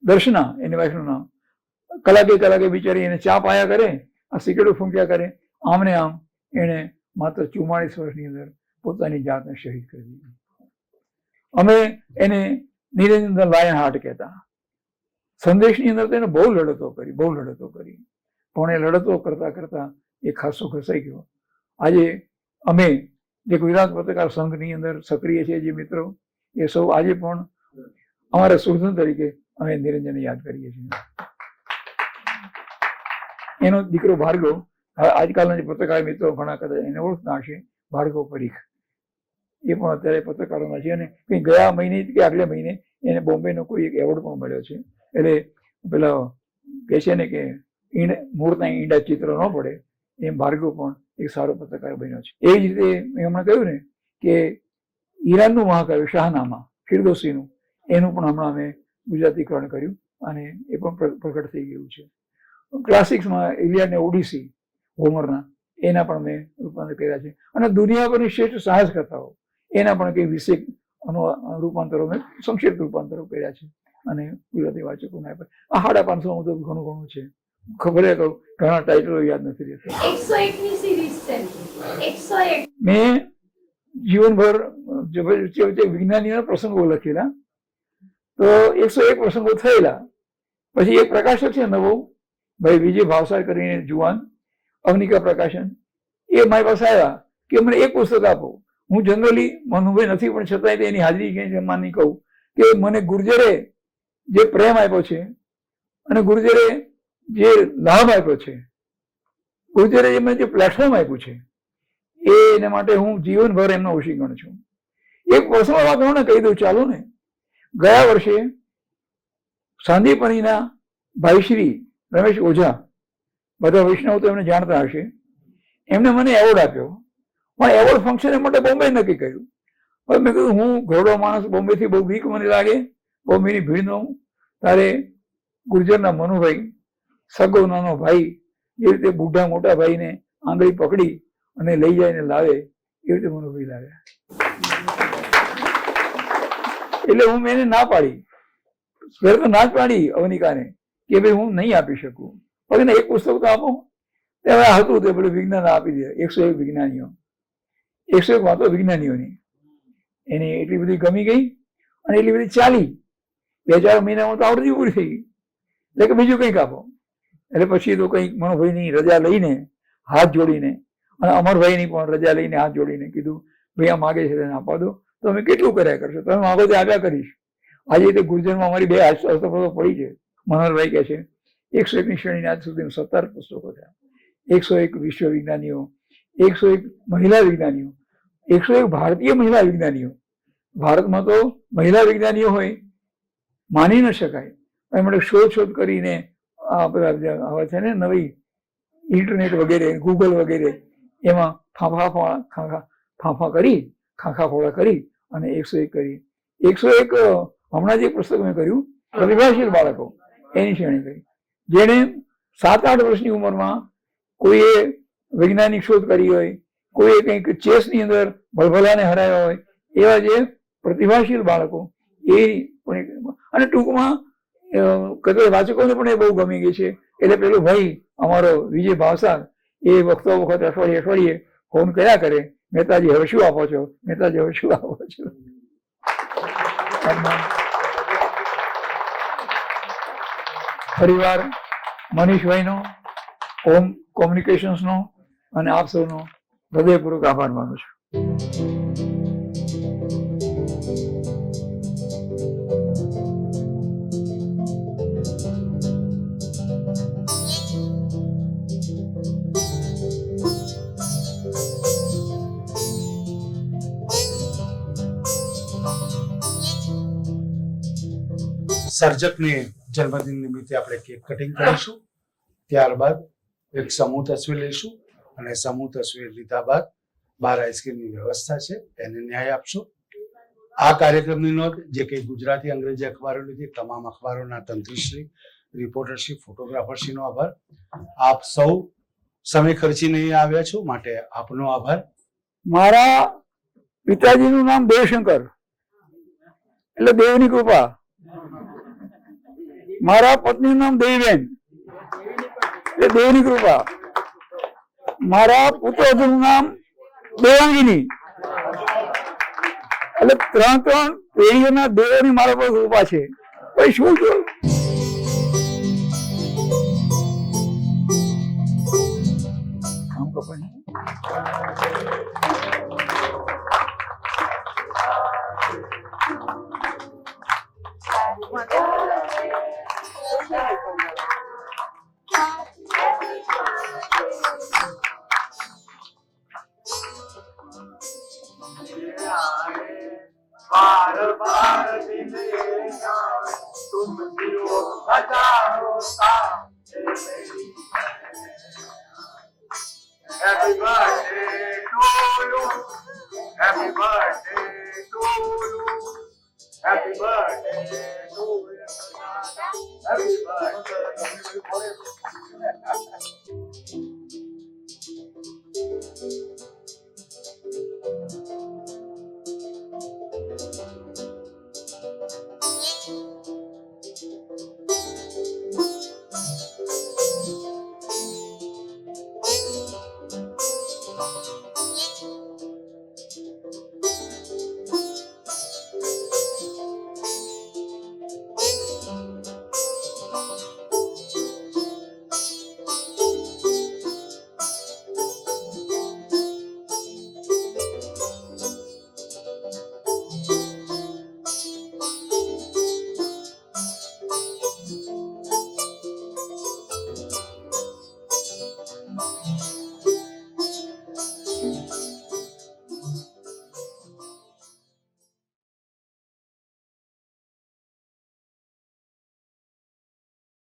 દર્શના એની વાઈફનું નામ, કલાકે બિચારી એને ચા પાયા કરે, આ સિગરેટો ફૂંક્યા કરે. આમને આમ એણે માત્ર 44 વર્ષની અંદર પોતાની જાતને શહીદ કરી દીધી. અમે એને નિરંજન લાયન હાર્ટ કહેતા. સંદેશની અંદર તો એને બહુ લડતો કરી. પણ એ લડતો કરતા કરતા એ ખાસો ઘસાઈ ગયો. આજે અમે જે ગુજરાત પત્રકાર સંઘની અંદર સક્રિય છે જે મિત્રો, એ સૌ આજે પણ અમારા સુહૃદ તરીકે અમે નિરંજનને યાદ કરીએ છીએ. એનો દીકરો ભાર્ગવ, આજકાલના જે પત્રકાર મિત્રો ઘણા કદાચ એને ઓળખતા હશે, ભાર્ગવ પરીખ, એ પણ અત્યારે પત્રકારોમાં છે. અને કંઈ ગયા મહિને કે આગલે મહિને એને બોમ્બેનો કોઈ એક એવોર્ડ પણ મળ્યો છે. એટલે પેલા કહે છે ને કે મૂળના ઈંડા ચિત્ર ન પડે, એમ ભાર્ગવ પણ એક સારો પત્રકાર બન્યો છે. એ જ રીતે મેં હમણાં કહ્યું ને કે ઈરાનનું મહાકાવ્ય શાહનામા ફિરદોસીનું, એનું પણ હમણાં અમે ગુજરાતીકરણ કર્યું અને એ પણ પ્રગટ થઈ ગયું છે. ક્લાસિક્સમાં ઇલિયાડ ને ઓડિસી હોમરના, એના પણ મેં રૂપાંતર કર્યા છે. અને દુનિયાભરની શ્રેષ્ઠ સાહસ કથાઓ, એના પણ કંઈ 20 રૂપાંતરો મેં સંક્ષિપ્ત રૂપાંતરો કર્યા છે અને ગુજરાતી વાચકોને આપ્યા. આ 550 તો ઘણું છે. ખબર કહું, ઘણા ટાઇટલો યાદ નથી રહેતા. 101 ની સિરીઝ છે. 101 મેં જીવનભર વિજ્ઞાનીના પ્રસંગો લખેલા, તો 101 પ્રસંગો થયેલા. પછી એક પ્રકાશક છે નવો, ભાઈ વિજય ભાવસાર કરીને, જુવાન, અવનિકા પ્રકાશન, એ મારી પાસે આવ્યા કે મને એક પુસ્તક આપો. હું જનરલી મનુભાઈ નથી, પણ છતાંય એની હાજરી માની કહું કે મને ગુર્જરે જે પ્રેમ આપ્યો છે અને ગુર્જરે જે લાભ આપ્યો છે, ગુર્જરે એમને જે પ્લેટફોર્મ આપ્યું છે, એને માટે હું જીવનભર એમનો ઓશીગણ છું. એક પર્સનલ વાત હું કહી દઉં, ચાલો ને. ગયા વર્ષે સાંદીપનીના ભાઈ શ્રી રમેશ ઓઝા, બધા વૈષ્ણવ તો એમને જાણતા હશે, એમને મને એવોર્ડ આપ્યો. પણ એવોર્ડ ફંક્શન માટે બોમ્બે નક્કી કર્યું. હવે મેં કીધું હું ઘરડો માણસ, બોમ્બેથી બહુ બીક મને લાગે, બોમ્બેની ભીડનો. તારે ગુર્જરના મનુભાઈ, સગો નાનો ભાઈ, એ રીતે બુઢા મોટા ભાઈને આંગળી પકડી અને લઈ જાય ને લાવે, એ રીતે મનુભાઈ લાવ્યા. એટલે હું મેં એને ના પાડી, તો ના જ પાડી અવનિકાને કે ભાઈ હું નહીં આપી શકું, પણ એક પુસ્તક તો આપો. હવે હતું તે પેલું વિજ્ઞાન આપી દે. 101 વિજ્ઞાનીઓ, 101 વાતો વિજ્ઞાનીઓની. એની એટલી બધી ગમી ગઈ અને એટલી બધી ચાલી. 2-4 મહિનામાં તો આવડતી પૂરી થઈ ગઈ. એટલે કે બીજું કંઈક આપો. એટલે પછી તો કંઈક મનોભાઈની રજા લઈને, હાથ જોડીને, અને અમરભાઈની પણ રજા લઈને હાથ જોડીને કીધું ભાઈ આ માગે છે તેને આપવા દો. તો અમે કેટલું કર્યા કરશો, તમે માગો તે આપ્યા કરીશ. આજે તે ગુર્જરમાં અમારી 2 હસ્તપ્રતો પડી છે. મનોહરભાઈ કહે છે 101ની શ્રેણીને આજ સુધી 17 પુસ્તકો થયા. 101 વિશ્વ વિજ્ઞાનીઓ, 101 મહિલા વિજ્ઞાનીઓ, 101 ભારતીય મહિલા વિજ્ઞાનીઓ. ભારતમાં તો મહિલા વિજ્ઞાનીઓ હોય માની ન શકાય. એમણે શોધ કરીને આ બધા હવે છે ને નવી ઇન્ટરનેટ વગેરે, ગૂગલ વગેરે, એમાં ફાંફા કરી ખાખા ફોડા કરી અને 101 કરી. 101 હમણાં જે પુસ્તક મેં કર્યું પ્રતિભાશીલ બાળકો એની શ્રેણી કરી, જેણે 7-8 વર્ષની ઉંમરમાં કોઈએ વૈજ્ઞાનિક શોધ કરી હોય, કોઈએ કંઈક ચેસની અંદર ભલભલાને હરાવ્યા હોય, એવા જે પ્રતિભાશીલ બાળકો એ પણ. અને ટૂંકમાં કદાચ વાચકોને પણ એ બહુ ગમી ગઈ છે. એટલે પેલો ભાઈ અમારો વિજય ભાવસાર એ વખતો વખત અઠવાડિયે ફોન કર્યા કરે, મહેતાજી હવે શું આપો છો, મહેતાજી હવે શું આપો છો. ફરીવાર મનીષભાઈનો, ઓમ કોમ્યુનિકેશન્સનો અને આપ સૌનો હૃદયપૂર્વક આભાર માનું છું. સર્જકને જન્મદિન નિમિત્તે આપણે કેક કટિંગ કરીશું, ત્યારબાદ એક સમૂહ તસવીર લઈશું અને સમૂહ તસવીર લીધા બાદ 12 આઈસ્ક્રીમની વ્યવસ્થા છે એને ન્યાય આપશો. આ કાર્યક્રમની નોંધ જે કંઈ ગુજરાતી અંગ્રેજી અખબારો લીધી, તમામ અખબારોના તંત્રીશ્રી, રિપોર્ટરશ્રી, ફોટોગ્રાફરશ્રીનો આભાર. આપ સૌ સમય ખર્ચીને અહીં આવ્યા છો, માટે આપનો આભાર. મારા પિતાજીનું નામ દેવશંકર એટલે દેવની કૃપા. મારા પત્નીનું નામ દેવીબેન એટલે દેવની કૃપા. મારા પુત્રનું નામ દેવાંગીની એટલે 3 પેઢીઓના દેવોની મારા પર કૃપા છે. ભાઈ શું જોયું? Happy birthday.